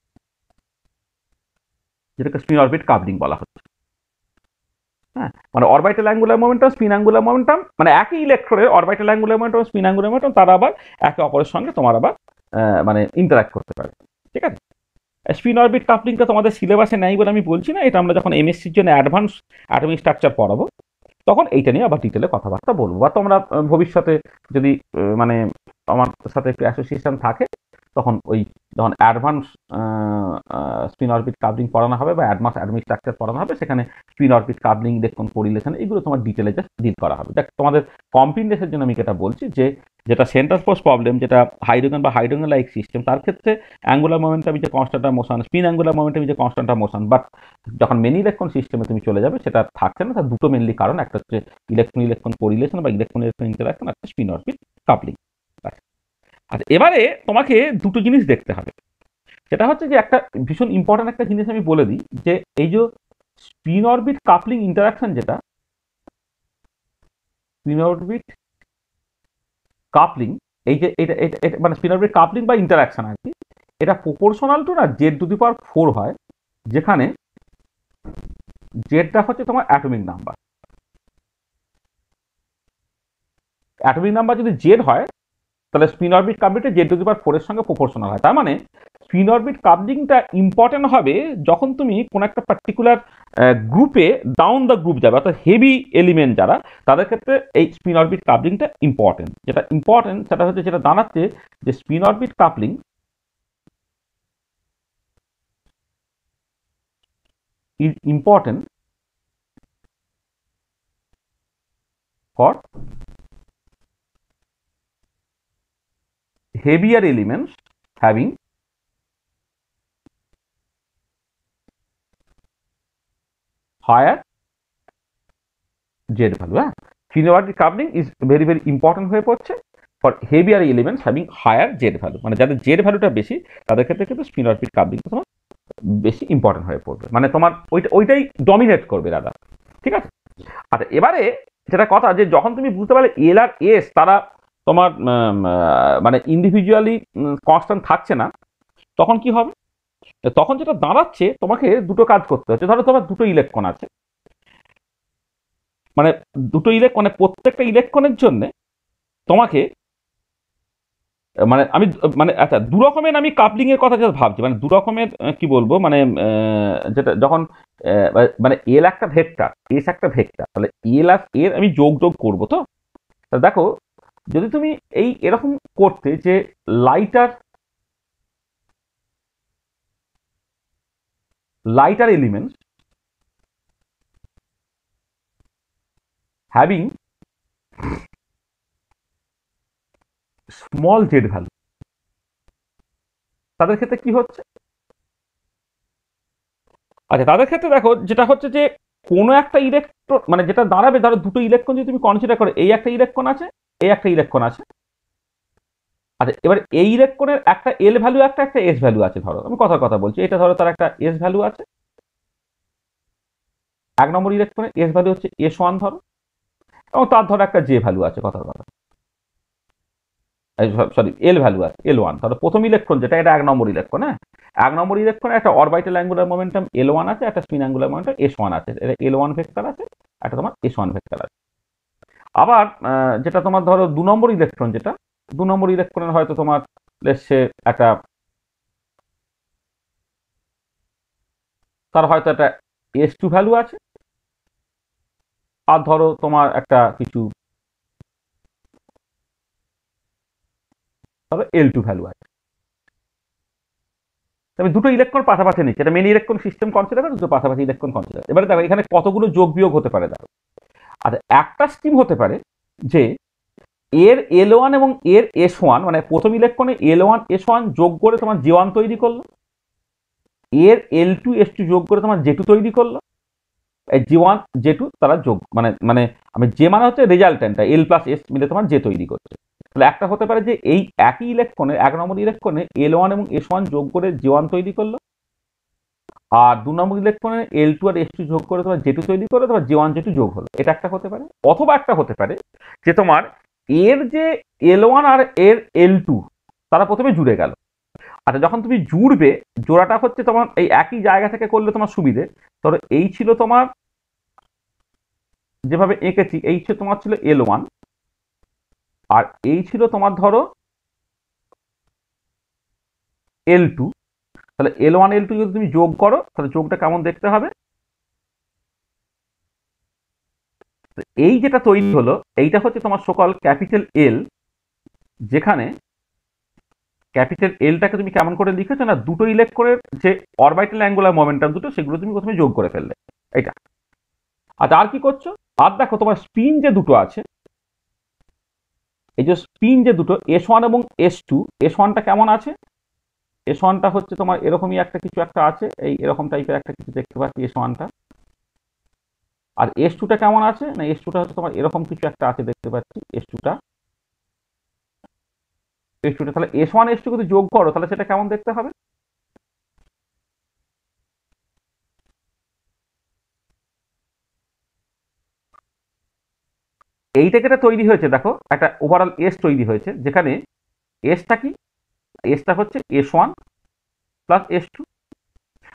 যেটাকে স্পিন অরবিট কাপলিং বলা হচ্ছে। হ্যাঁ, মানে orbital angular momentum spin angular momentum, মানে একই ইলেকট্রনের orbital angular momentum spin angular momentum তারা আবার একে অপরের সঙ্গে তোমার আবার মানে ইন্টারাক্ট করতে পারে, ঠিক আছে? স্পিন অরবিট কাপলিংটা তোমাদের সিলেবাসে নেই বলে আমি বলছি না, এটা আমরা যখন এমএসসির জন্য অ্যাডভান্স অ্যাটমিক স্ট্রাকচার পড়াবো তখন এইটা নিয়ে আবার ডিটেলে কথাবার্তা বলবো। বা তোমরা ভবিষ্যতে যদি মানে আমার সাথে একটু অ্যাসোসিয়েশন থাকে তখন ওই যখন অ্যাডভান্স স্পিন অরবিট কাবলিং পড়ানো হবে বা অ্যাডভান্স অ্যাটমিক স্ট্রাকচার পড়ানো হবে, সেখানে স্পিন অরবিট কাবলিং ইলেকট্রন কোরিলেশন এগুলো তোমার ডিটেলে জাস্ট ডিল করা হবে। দেখ তোমাদের কমপ্লিটনেসের জন্য আমি এটা বলছি যে যেটা সেন্ট্রাল ফোর্স প্রবলেম, যেটা হাইড্রোজেন বা হাইড্রোজেন লাইক সিস্টেম, তার ক্ষেত্রে অ্যাঙ্গুলার মোমেন্টাম যে constant of motion, spin angular momentum যে কনস্ট্যান্ট অফ মোশন, বাট যখন মেনি ইলেকট্রন সিস্টেমে তুমি চলে যাবে সেটা থাকছে না। তার দুটো মেনলি কারণ, একটা হচ্ছে ইলেকট্রন ইলেকট্রন কোরিলেশন বা ইলেকট্রন ইলেকট্রন ইন্টারাকশন, একটা স্পিন অরবিট কাপলিং। আচ্ছা, এবারে তোমাকে দুটো জিনিস দেখতে হবে। সেটা হচ্ছে যে একটা ভীষণ ইম্পর্টেন্ট একটা জিনিস আমি বলে দিই, যে এই যে স্পিন অরবিট কাপলিং ইন্টারাকশন, যেটা স্পিন অরবিট কাপলিং, এই যে এটা এটা এটা মানে স্পিন অরবিট কাপলিং বা ইন্টারাকশন আর কি, এটা প্রপোর্শনাল টু না Z⁴ হয়, যেখানে জেডটা হচ্ছে তোমার অ্যাটমিক নাম্বার। অ্যাটমিক নাম্বার যদি জেড হয় তাহলে স্পিন অরবিট কাপলিংটা Z⁴ এর সঙ্গে প্রপোর্শনাল হয়। তার মানে স্পিন অরবিট কাপলিংটা ইম্পর্টেন্ট হবে যখন তুমি কোন একটা পার্টিকুলার গ্রুপে ডাউন দ্য গ্রুপ যাবে, অর্থাৎ হেভি এলিমেন্ট যারা, তাদের ক্ষেত্রে এই স্পিন অরবিট কাপলিংটা ইম্পর্টেন্ট। যেটা ইম্পর্টেন্ট সেটা হচ্ছে, যেটা দাঁড়াচ্ছে যে spin orbit coupling is important for heavier elements having higher Z value। হ্যাঁ, spin orbit coupling is very very important হয়ে পড়ছে for heavier elements having higher Z value, মানে যাদের জেড ভ্যালুটা বেশি তাদের ক্ষেত্রে কিন্তু স্পিন অরবিট কাপলিং তোমার বেশি ইম্পর্টেন্ট হয়ে পড়বে, মানে তোমার ওইটাই ডমিনেট করবে দাদা, ঠিক আছে? আচ্ছা, এবারে যেটা কথা, যে যখন তুমি বুঝতে পারলে এল আর এস তারা তোমার মানে ইন্ডিভিজুয়ালি কনস্ট্যান্ট থাকছে না, তখন কি হবে? তখন যেটা দাঁড়াচ্ছে তোমাকে দুটো কাজ করতে হচ্ছে। ধরো তোমার দুটো ইলেকট্রন আছে, মানে দুটো ইলেকট্রন, মানে প্রত্যেকটা ইলেকট্রনের জন্য তোমাকে মানে আমি মানে আচ্ছা দু রকমের আমি কাপলিং এর কথা জাস্ট ভাবছি, মানে দু রকমের কি বলবো, মানে যেটা যখন মানে এল একটা ভেক্টর, এস একটা ভেক্টর, তাহলে এল আর এর আমি যোগ করবো। তো দেখো, যদি তুমি এই এরকম করতে যে lighter elements having small Z value, তাদের ক্ষেত্রে কি হচ্ছে? আচ্ছা, তাদের ক্ষেত্রে দেখো যেটা হচ্ছে যে কোনো একটা ইলেকট্রন মানে যেটা দাঁড়াবে, ধরো দুটো ইলেকট্রন যদি তুমি কনসিডার করো, এই একটা ইলেকট্রন আছে, এই একটা ইলেকট্রন আছে। আচ্ছা, এবার এই ইলেকট্রনের একটা এল ভ্যালু, একটা একটা এস ভ্যালু আছে। ধরো আমি কথার কথা বলছি, এটা ধরো তার একটা এস ভ্যালু আছে, 1 নম্বর ইলেকট্রনের এস ভ্যালু হচ্ছে S1 ধরো, এবং তার ধরো একটা জে ভ্যালু আছে, কথার কথা, সরি এল ভ্যালু আছে L1। ধরো প্রথম ইলেকট্রন যেটা, এটা 1 নম্বর ইলেকট্রন। হ্যাঁ, 1 নম্বর ইলেকট্রনে একটা অরবিটাল অ্যাঙ্গুলার মোমেন্টাম L1 আছে, একটা স্পিন অ্যাঙ্গুলার মোমেন্টাম S1 আছে। এটা L1 ভেক্টর আছে, একটা তোমার S1 ভেক্টর আছে। আবার যেটা তোমার ধরো 2 নম্বর ইলেকট্রন, যেটা 2 নম্বর ইলেকট্রনের হয়তো তোমার সে একটা, তার হয়তো একটা S2 ভ্যালু আছে, আর ধরো তোমার একটা কিছু ধরো L2 ভ্যালু আছে। আমি দুটো ইলেকট্রন পাশাপাশি নিচ্ছি, এটা মেন ইলেকট্রন সিস্টেম কনসিডার করে, দুটো পাশাপাশি ইলেকট্রন কনসিডার। এবারে দেখো এখানে কতগুলো যোগ বিয়োগ হতে পারে দেখো। আচ্ছা, একটা স্কিম হতে পারে যে এর L1 এবং এর S1, মানে প্রথম ইলেকট্রনে L1 S1 যোগ করে তোমার J1 তৈরি করলো, এর L2 S2 যোগ করে তোমার J2 তৈরি করলো, এই J1 J2 তারা যোগ মানে মানে আমি J মানে হচ্ছে রেজাল্টেন্টটা, L প্লাস S মিলে তোমার J তৈরি করছে। তাহলে একটা হতে পারে যে এই একই ইলেকট্রনে 1 নম্বর ইলেকট্রনে L1 এবং S1 যোগ করে J1 তৈরি করলো, আর 2 নম্বর ইলেকট্রনে L2 আর S2 যোগ করে তোমার J2 তৈরি করলো, তোমার J1 J2 যোগ হলো। এটা একটা হতে পারে। অথবা একটা হতে পারে যে তোমার এর যে L1 আর এর L2 তারা প্রথমে জুড়ে গেল। আচ্ছা, যখন তুমি জুড়বে, জোড়াটা হচ্ছে তোমার এই একই জায়গা থেকে করলে তোমার সুবিধে। ধরো এই ছিল তোমার, যেভাবে এঁকেছি, এই ছিল তোমার ছিল L1, আর এই ছিল তোমার ধরো L2। তাহলে L1 L2 যদি তুমি যোগ করো, তাহলে যোগটা কেমন দেখতে হবে? এই যেটা তৈরি হলো, এইটা হচ্ছে তোমার সকল ক্যাপিটাল এল, যেখানে ক্যাপিটাল এলটাকে তুমি কেমন করে লিখেছো না, দুটো ইলেকট্রনের যে অরবিটাল অ্যাঙ্গুলার মোমেন্টাম দুটো, সেগুলো তুমি প্রথমে যোগ করে ফেললে, এটা। আচ্ছা, আর কি করছো? আর দেখো তোমার স্পিন যে দুটো আছে, এই যে স্পিন যে দুটো S1 এবং S2, S1টা কেমন আছে? S1টা হচ্ছে তোমার এরকমই একটা কিছু একটা আছে, এই এরকম টাইপের একটা কিছু দেখতে পাচ্ছি S1টা। আর S2টা কেমন আছে না, S2টা হচ্ছে তোমার এরকম কিছু একটা আছে দেখতে পাচ্ছি, S2টা। তাহলে S1 S2 যদি যোগ করো, তাহলে সেটা কেমন দেখতে হবে? এই থেকে এটা তৈরি হয়েছে, দেখো একটা ওভারঅল এস তৈরি হয়েছে, যেখানে এসটা কি, এসটা হচ্ছে S1 প্লাস S2।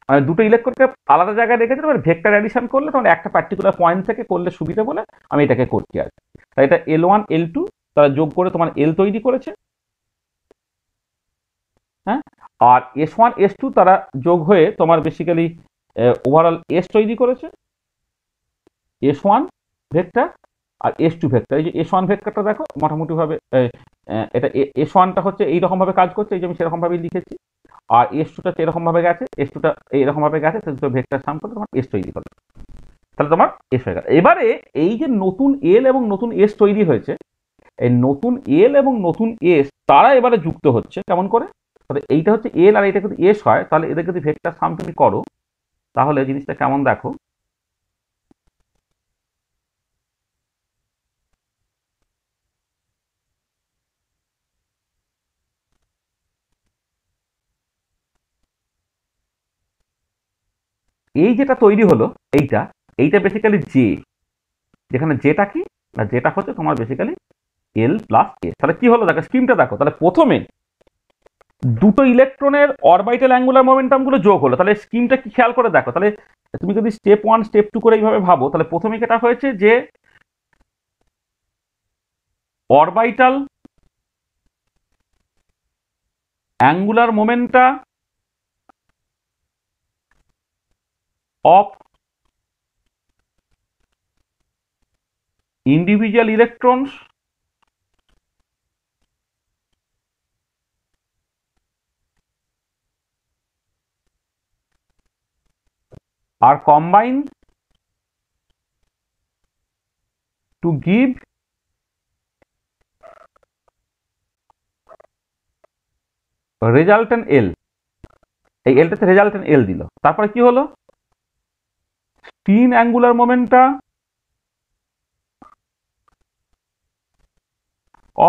মানে দুটো ইলেকট্রনকে আলাদা জায়গায় রেখেছে, মানে ভেক্টর অ্যাডিশন করলে তোমার একটা পার্টিকুলার পয়েন্ট থেকে করলে সুবিধা বলে আমি এটাকে করছি আর কি। তাই এটা L1 L2 তারা যোগ করে তোমার এল তৈরি করেছে। হ্যাঁ, আর S1 S2 তারা যোগ হয়ে তোমার বেসিক্যালি ওভারঅল এস তৈরি করেছে, S1 ভেক্টর আর S2 ভেক্টর। এই যে S1 ভেক্টরটা দেখো মোটামুটি ভাবে এটা S1টা হচ্ছে এইরকম ভাবে কাজ করছে, এই যে আমি সেরকম ভাবে লিখেছি, আর S2টা এরকম ভাবে গেছে, S2টা এইরকম ভাবে গেছে, দুটো ভেক্টর সাম করে তোমার এস তৈরি করলো। তাহলে তোমার এস হয়ে গেল। এবারে এই যে নতুন এল এবং নতুন এস তৈরি হয়েছে, এই নতুন এল এবং নতুন এস তারা এবারে যুক্ত হচ্ছে কেমন করে? তাহলে এইটা হচ্ছে এল আর এইটা যদি এস হয়, তাহলে এদের যদি ভেক্টর সাম তুমি করো, তাহলে জিনিসটা কেমন দেখো। এই যেটা তৈরি হলো, এইটা এইটা বেসিক্যালি জে, যেখানে জেটা কি না, যেটা হচ্ছে তোমার বেসিক্যালি এল প্লাস এস। তাহলে কি হলো দেখো, স্কিমটা দেখো। তাহলে প্রথমে দুটো ইলেকট্রনের অরবিটাল অ্যাঙ্গুলার মোমেন্টাম গুলো যোগ হলো। তাহলে স্কিমটা কি খেয়াল করে দেখো। তাহলে তুমি যদি স্টেপ 1 স্টেপ 2 করে এইভাবে ভাবো, তাহলে প্রথমে যেটা হয়েছে যে orbital angular momenta of individual electrons are combined to give resultant L, এই এলটাতে রেজাল্টেন্ট এল দিল, তারপরে কি হলো, spin angular momenta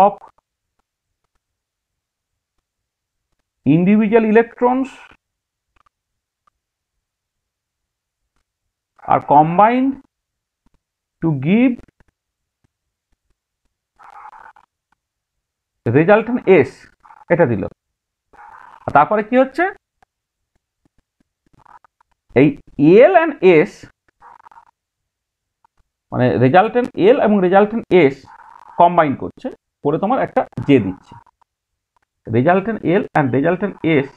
of individual electrons are combined to give resultant S, এটা দিল। তারপরে কি হচ্ছে, এই এল অ্যান্ড এস, মানে রেজাল্টেন্ট এল এবং রেজাল্টেন্ট এস কম্বাইন করছে করে তোমার একটা জে দিচ্ছে। Resultant L and resultant S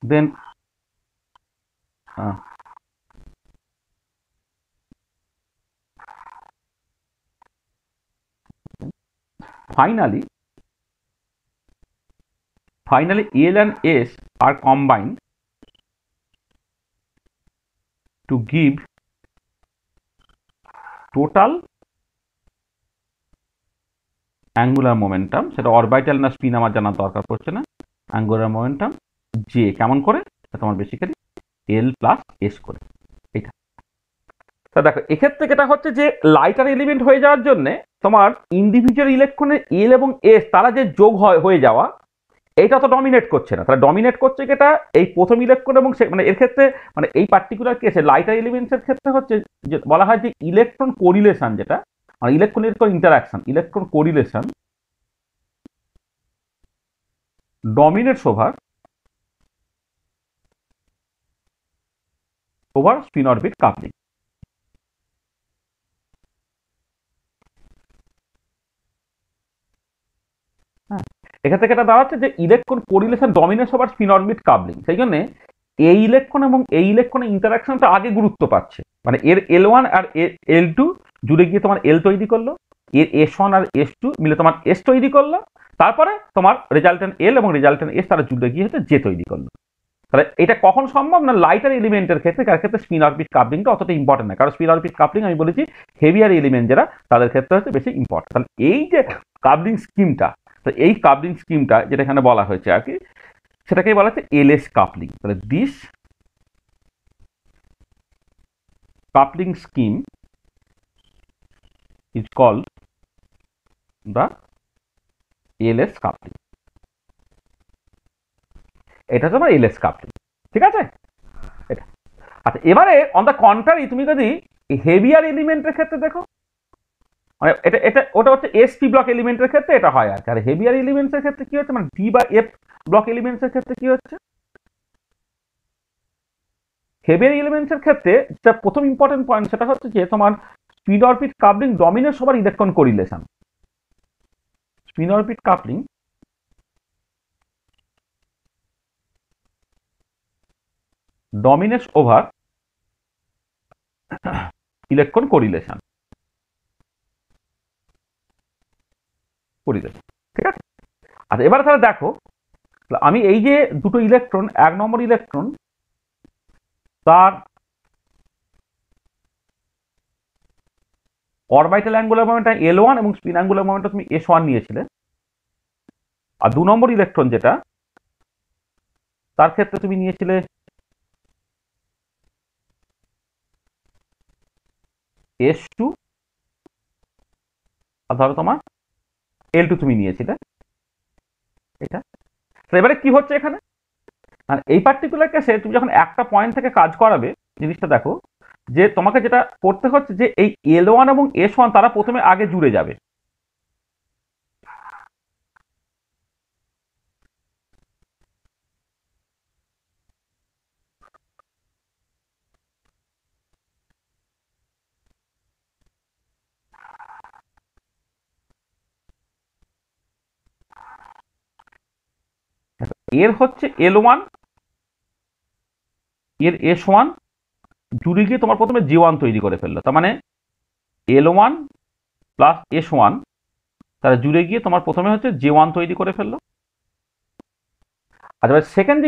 then finally L and S are combined to give total angular momentum, সেটা অরবিটাল না স্পিন আমার জানার দরকার পড়ছে না, অ্যাঙ্গুলার মোমেন্টাম জে কেমন করে, তোমার বেসিক্যালি এল প্লাস এস করে, এটা। তা দেখো এক্ষেত্রে যেটা হচ্ছে যে লাইটার এলিমেন্ট হয়ে যাওয়ার জন্য তোমার ইন্ডিভিজুয়াল ইলেকট্রনের এল এবং এস তারা যে যোগ হয়ে যাওয়া, এইটা তো ডমিনেট করছে না, তারা ডমিনেট করছে যেটা এই প্রথম ইলেকট্রন এবং মানে এর ক্ষেত্রে মানে এই পার্টিকুলার কেসে লাইটার এলিমেন্টসের ক্ষেত্রে হচ্ছে যে বলা হয় যে ইলেকট্রন কোরিলেশন, যেটা মানে electron interaction, electron correlation dominates over spin orbit coupling. হ্যাঁ, এখান থেকে এটা দাঁড়াচ্ছে যে electron correlation dominates over spin orbit coupling, সেই জন্য এই ইলেকট্রন এবং এই ইলেকট্রনের ইন্টারাকশনটা আগে গুরুত্ব পাচ্ছে, মানে এর L1 আর L2 জুড়ে গিয়ে তোমার এল তৈরি করলো, এর S1 আর S2 মিলে তোমার এস তৈরি করলো, তারপরে তোমার রেজাল্টেন্ট এল এবং রেজাল্টেন্ট এস তারা জুড়ে গিয়ে হচ্ছে জে তৈরি করলো। তাহলে এটা কখন সম্ভব না, লাইটার এলিমেন্টের ক্ষেত্রে, কার ক্ষেত্রে স্পিন অরবিট কাপলিংটা অতটা ইম্পর্টেন্ট না, কারণ স্পিন অরবিট কাপলিং আমি বলেছি হেভিয়ার এলিমেন্ট যারা তাদের ক্ষেত্রে হচ্ছে বেশি ইম্পর্টেন্ট। তাহলে এই যে কাপলিং স্কিমটা, তো এই কাপলিং স্কিমটা যেটা এখানে বলা হয়েছে আর কি, সেটাকেই বলা হচ্ছে এলএস কাপলিং। তাহলে this coupling scheme is called the LS coupling, এটা হচ্ছে আমার LS coupling, ঠিক আছে এটা। আচ্ছা এবারে অন দ্য কন্ট্রারি তুমি যদি হেভিয়ার এলিমেন্টের ক্ষেত্রে দেখো, মানে এটা এটা ওটা হচ্ছে এসপি ব্লক এলিমেন্টের ক্ষেত্রে এটা হয় আর কি, আর হেভিয়ার এলিমেন্টসের ক্ষেত্রে কি হচ্ছে, মানে ডি বা এফ ব্লক এলিমেন্টসের ক্ষেত্রে কি হচ্ছে, হেভিয়ার এলিমেন্টসের ক্ষেত্রে যা প্রথম ইম্পর্টেন্ট পয়েন্ট সেটা হচ্ছে যে তোমার spin orbit coupling dominates over electron correlation, spin orbit coupling dominates over electron correlation, ঠিক আছে। আচ্ছা এবারে তাহলে দেখো, আমি এই যে দুটো ইলেকট্রন, এক নম্বর ইলেকট্রন তার অরবিটাল অ্যাঙ্গুলার মোমেন্টাম L1 এবং স্পিন অ্যাঙ্গুলার মোমেন্টাম তুমি S1 নিয়েছিলে, আর দু নম্বর ইলেকট্রন যেটা তার ক্ষেত্রে তুমি নিয়েছিলে S2, আর ধরো তোমার L2 তুমি নিয়েছিলে এটা। এবারে কি হচ্ছে এখানে, আর এই পার্টিকুলার কেসে তুমি যখন একটা পয়েন্ট থেকে কাজ করাবে, জিনিসটা দেখো যে তোমাকে যেটা করতে হচ্ছে যে এই L1 এবং S1 তারা প্রথমে আগে জুড়ে যাবে, এর হচ্ছে L1 এর S1 জুড়ে গিয়ে তোমার প্রথমে J1 তৈরি করে ফেললো, তার মানে L1 প্লাস S1 তারা জুড়ে গিয়ে তোমার প্রথমে হচ্ছে J1 তৈরি করে ফেললো। আচ্ছা সেকেন্ড যে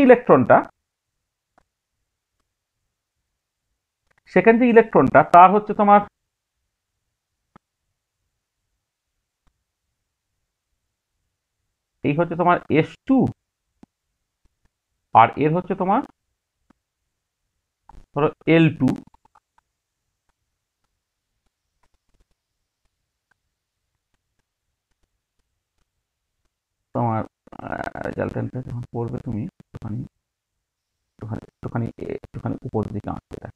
ইলেকট্রনটা তার হচ্ছে তোমার এই হচ্ছে তোমার S2 আর এর হচ্ছে তোমার ধরো L2, তোমার রেজাল্টেন্টটা যখন পড়বে তুমি একটুখানি একটুখানি একটুখানি একটুখানি উপরের দিকে আঁকতে দেখ।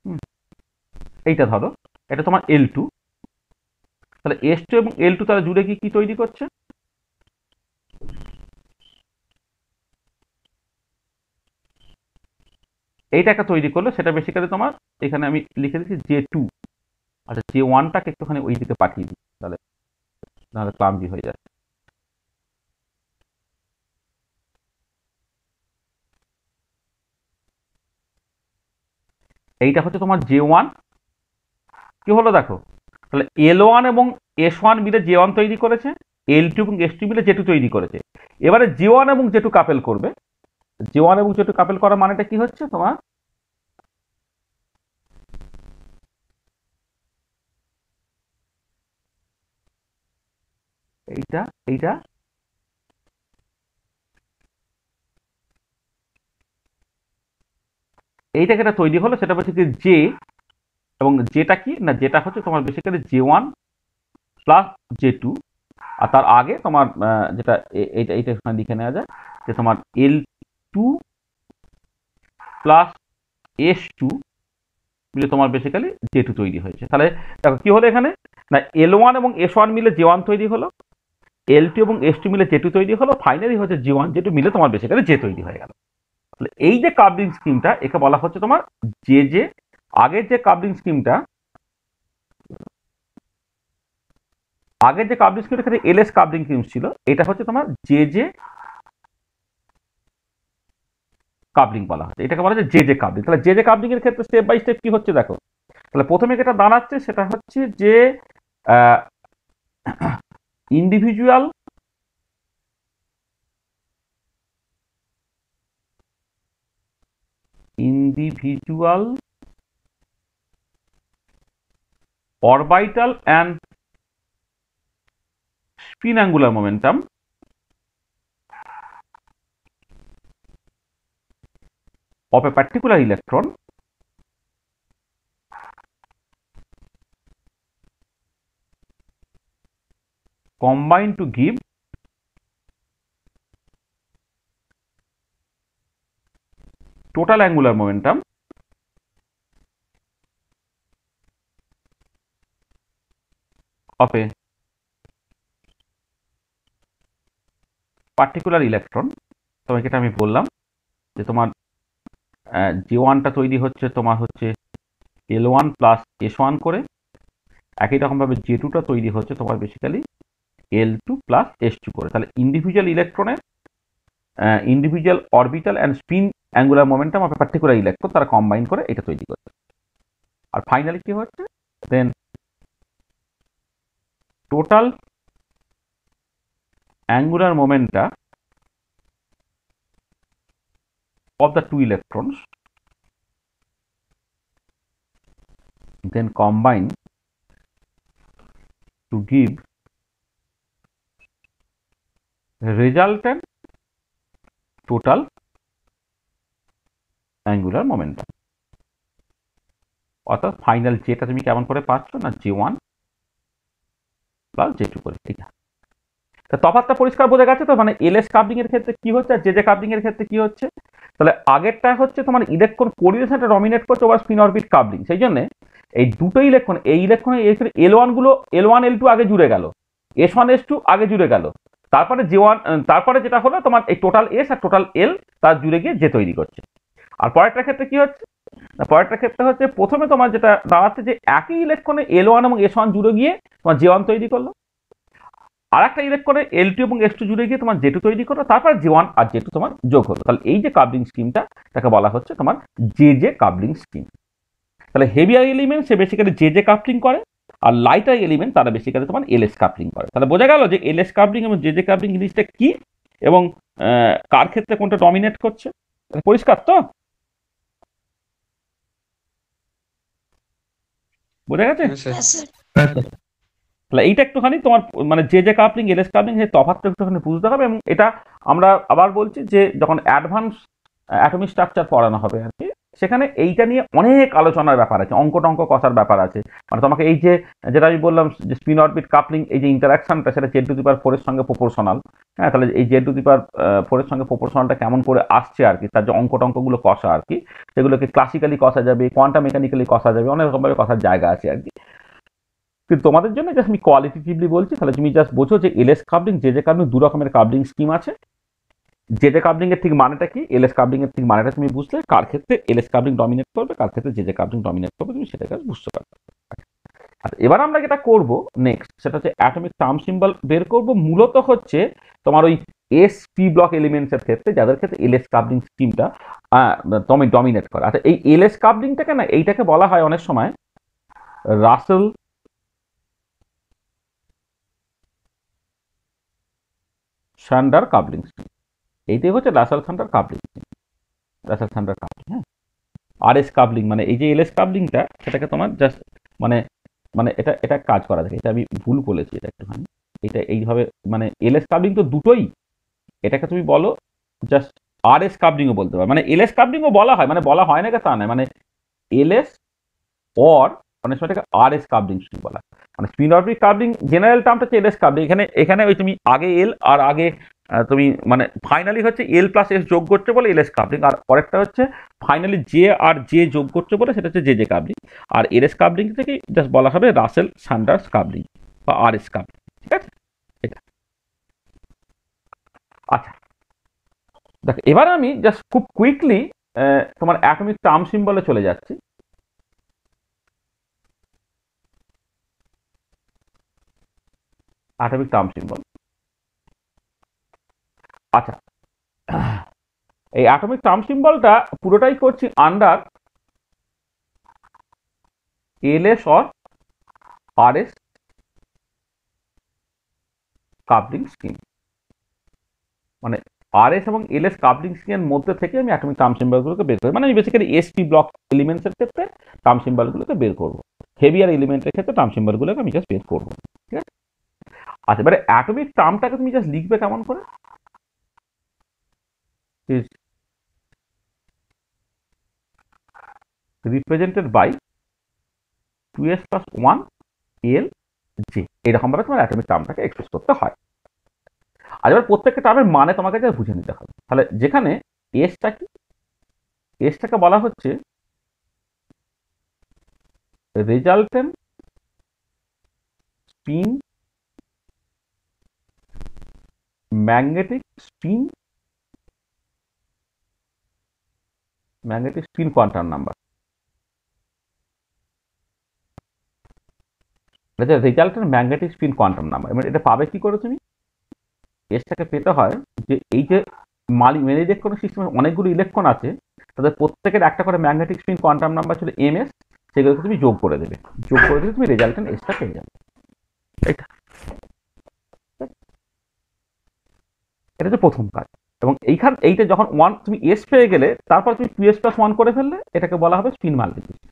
হুম, এইটা ধরো এটা তোমার L2, তাহলে S2 এবং L2 তারা জুড়ে গিয়ে কি তৈরি করছে? এইটা একটা তৈরি করলো, সেটা বেসিক্যালি তোমার এখানে আমি লিখে দিচ্ছি J2। আচ্ছা, J1টাকে একটুখানি ওই দিকে পাঠিয়ে দিই, তাহলে নাহলে ক্লামজি হয়ে যায়। এইটা হচ্ছে তোমার J1। কি হলো দেখো, তাহলে L1 এবং S1 মিলে J1 তৈরি করেছে, L2 এবং S2 মিলে J2 তৈরি করেছে। এবারে J1 এবং J2 কাপেল করবে। J1 এবং J2 কাপেল করার মানেটা কি হচ্ছে তোমার? এইটা এইটা এইটাকে এটা তৈরি হলো, সেটা হচ্ছে কি J, এবং যেটা কি না, যেটা হচ্ছে তোমার বেসিক্যালি J1 প্লাস J2। আর তার আগে তোমার যেটা এইটা এইটা এখানে লিখে নেওয়া যায় যে তোমার L2 প্লাস S2 মিলে তোমার বেসিক্যালি J2 তৈরি হয়েছে। তাহলে দেখো কি হলো এখানে, না L1 এবং S1 মিলে J1 তৈরি হলো, L2 এবং S2 মিলে J2 তৈরি হলো, ফাইনালি হচ্ছে J1 J2 মিলে তোমার বেসিক্যালি J তৈরি হয়ে গেল। তাহলে এই যে কাপলিং স্কিমটা, একে বলা হচ্ছে তোমার JJ। আগের যে কাপলিং স্কিমটা, আগের যে কাপলিং স্কিমটা এখানে LS কাপলিং স্কিম ছিল, এটা হচ্ছে তোমার JJ কাপলিং বলা হচ্ছে, এটাকে বলা হচ্ছে JJ কাপলিং। তাহলে JJ কাপলিং এর ক্ষেত্রে স্টেপ বাই স্টেপ কি হচ্ছে দেখো, তাহলে প্রথমে যেটা দাঁড়াচ্ছে সেটা হচ্ছে যে individual individual orbital and spin angular momentum of a particular electron combine to give total angular momentum of a particular electron। তোমাকে এটা আমি বললাম যে তোমার J1টা তৈরি হচ্ছে তোমার হচ্ছে L1 প্লাস S1 করে, একই রকমভাবে J2টা তৈরি হচ্ছে তোমার বেসিক্যালি L2 প্লাস S2 করে। তাহলে ইন্ডিভিজুয়াল ইলেকট্রনের individual orbital and spin angular momentum of a particular electron তারা কম্বাইন করে এটা তৈরি করছে। আর ফাইনালি কি হচ্ছে, then total angular momenta of the two electrons then combine to give resultant total angular momentum। অর্থাৎ ফাইনাল যেটা তুমি কেমন করে পাচ্ছ না J1 প্লাস J2 করে। এইটা তফাৎটা পরিষ্কার বোঝা গেছে তো, মানে LS কাপলিং এর ক্ষেত্রে কি হচ্ছে আর JJ কাপলিং এর ক্ষেত্রে কি হচ্ছে। তাহলে আগেরটা হচ্ছে তোমার ইলেকট্রন কোরিলেশনটা ডমিনেট করছে ওভার স্পিন অরবিট কাপলিং, সেই জন্য এই দুটো ইলেকট্রন, এই ইলেকট্রনে L1 গুলো L1 L2 আগে জুড়ে গেল, S1 S2 আগে জুড়ে গেল, তারপরে J1, তারপরে যেটা হলো তোমার এই টোটাল S আর টোটাল L তার জুড়ে গিয়ে J তৈরি করছে। আর পরেরটার ক্ষেত্রে কি হচ্ছে, পরেরটার ক্ষেত্রে হচ্ছে প্রথমে তোমার যেটা দাঁড়াচ্ছে যে একই ইলেকট্রনে L1 এবং S1 জুড়ে গিয়ে তোমার J1 তৈরি করলো, আর একটা ইলেকট্রনে L2 এবং S2 জুড়ে গিয়ে তোমার J2 তৈরি করলো, তারপর J1 আর J2 তোমার যোগ হলো। তাহলে এই যে কাপলিং স্কিমটা তাকে বলা হচ্ছে তোমার JJ কাপলিং স্কিম। তাহলে হেভিয়ার এলিমেন্ট সে বেসিক্যালি JJ কাপলিং করে, আর লাইটার এলিমেন্ট তারা বেসিক্যালি তোমার LS কাপলিং করে। তাহলে বোঝা গেল যে LS কাপলিং এবং JJ কাপলিং জিনিসটা কি এবং কার ক্ষেত্রে কোনটা ডমিনেট করছে। পরিষ্কার তো? বোঝা গেছে? হ্যাঁ স্যার। হ্যাঁ স্যার। হ্যাঁ স্যার। তাহলে এইটা একটুখানি তোমার মানে যে যে কাপলিং এলএস কাপলিং সেই তফাৎটা একটুখানি বুঝতে হবে, এবং এটা আমরা আবার বলছি যে যখন অ্যাডভান্স অ্যাটমিক স্ট্রাকচার পড়ানো হবে আর কি, সেখানে এইটা নিয়ে অনেক আলোচনার ব্যাপার আছে, অঙ্ক টঙ্ক কষার ব্যাপার আছে। মানে তোমাকে এই যে যেটা আমি বললাম যে স্পিন অরবিট কাপলিং, এই যে ইন্টারাকশনটা সেটা Z⁴ এর সঙ্গে প্রপোর্শনাল। হ্যাঁ, তাহলে এই Z⁴ এর সঙ্গে প্রপোর্শনালটা কেমন করে আসছে আর কি, তার যে অঙ্ক টঙ্কগুলো কষা আর কি, সেগুলোকে ক্লাসিক্যালি কষা যাবে, কোয়ান্টাম মেকানিক্যালি কষা যাবে, অনেক রকমভাবে কষার জায়গা আছে আর কি। কিন্তু তোমাদের জন্য জাস্ট আমি কোয়ালিটেটিভলি বলছি, তাহলে তুমি জাস্ট বোঝো যে এলএস কাবলিং যে যে কাবলিং দু রকমের কাবলিং স্কিম আছে। যে যে কাবলিং এর ঠিক মানেটা কি, এলএস কাবলিং এর ঠিক মানেটা তুমি বুঝলে কার ক্ষেত্রে এলএস কাবলিং ডমিনেট করবে, কার ক্ষেত্রে যে যে কাবলিং ডমিনেট করবে, তুমি সেটাকে বুঝতে পারবে। আচ্ছা, এবার আমরা যেটা করব নেক্সট, সেটা হচ্ছে অ্যাটমিক টার্ম সিম্বল বের করব। মূলত হচ্ছে তোমার ওই এসপি ব্লক এলিমেন্টস এর ক্ষেত্রে, যাদের ক্ষেত্রে এলএস কাবলিং স্কিমটা তুমি ডমিনেট করে। আচ্ছা, এই এলএস কাবলিংটাকে না, এইটাকে বলা হয় অনেক সময় রাসেল শান্ডার কাবলিং স্কিম। এইটাই হচ্ছে রাসেল শান্ডার কাবলিং, রাসেল শান্ডার কাবলিং। হ্যাঁ, আরএস কাবলিং মানে এই যে এলএস কাবলিংটা, সেটাকে তোমার জাস্ট মানে মানে এটা এটা কাজ করা থাকে। এটা আমি ভুল বলেছি, এটা একটুখানি, এটা এইভাবে মানে এলএস কাবলিং তো দুটোই, এটাকে তুমি বলো জাস্ট আরএস কাবলিংও বলতে পারো, মানে এলএস কাবলিংও বলা হয়, মানে বলা হয় না তা নয়, মানে এলএস অর অনেক সময় এটাকে আরএস কাবলিং স্কিম বলা হয়। মানে স্পিন অরবিট কাবলিং জেনারেল টার্মটা হচ্ছে এলএস কাবলিং। এখানে এখানে ওই তুমি আগে এল আর আগে তুমি মানে ফাইনালি হচ্ছে এল প্লাস এস যোগ করছে বলে এলএস কাবলিং, আর পরেরটা হচ্ছে ফাইনালি জে আর জে যোগ করছে বলে সেটা হচ্ছে জে জে কাবলিং। আর এলএস কাবলিং থেকে জাস্ট বলা হবে রাসেল সান্ডার্স কাবলিং বা আরএস কাবলিং। ঠিক আছে, এটা। আচ্ছা, দেখো এবার আমি জাস্ট খুব কুইকলি তোমার অ্যাটমিক টার্ম সিম্বলে চলে যাচ্ছি। Atomic term symbol. আচ্ছা, এই অ্যাটমিক টার্ম সিম্বলটা পুরোটাই করছি under LS or RS coupling scheme. মানে আরএস এবং এলএস কাপলিং স্কিমের মধ্যে থেকে আমি অ্যাটমিক টার্ম সিম্বলগুলোকে বের করি। মানে আমি বেসিক্যালি এসপি ব্লক এলিমেন্টসের ক্ষেত্রে টার্ম সিম্বলগুলোকে বের করবো, হেভিয়ার এলিমেন্টের ক্ষেত্রে টার্ম সিম্বলগুলোকে আমি জাস্ট বের করবো। ঠিক আছে, আচ্ছা, এবারে অ্যাটমিক টার্মটাকে তুমি জাস্ট লিখবে কেমন করে, is represented by 2s plus 1 l j, এরকম ভাবে তোমার অ্যাটমিক টার্মটাকে এক্সপ্রেস করতে হয়। আর এবার প্রত্যেকটা টার্মের মানে তোমাকে যা বুঝে নিতে হবে। তাহলে যেখানে এসটা কি, এসটাকে বলা হচ্ছে resultant spin magnetic spin quantum number. এটা resultant magnetic spin quantum number. এবার এটা পাবে কি করে তুমি, এসটাকে পেতে হয় যে এই যে মেল ইলেকট্রন সিস্টেমে অনেকগুলো ইলেকট্রন আছে, তাদের প্রত্যেকের একটা করে ম্যাগনেটিক স্পিন কোয়ান্টাম নাম্বার ছিল এমএস, সেগুলোকে তুমি যোগ করে দেবে, যোগ করে দিলে তুমি রেজাল্টেন্ট এসটা পেয়ে যাবে। এটা এটা হচ্ছে প্রথম কাজ। এবং এইটা যখন ওয়ান তুমি এস পেয়ে গেলে, তারপর তুমি 2s plus 1 করে ফেললে, এটাকে বলা হবে স্পিন মাল্টিপ্লিসিটি।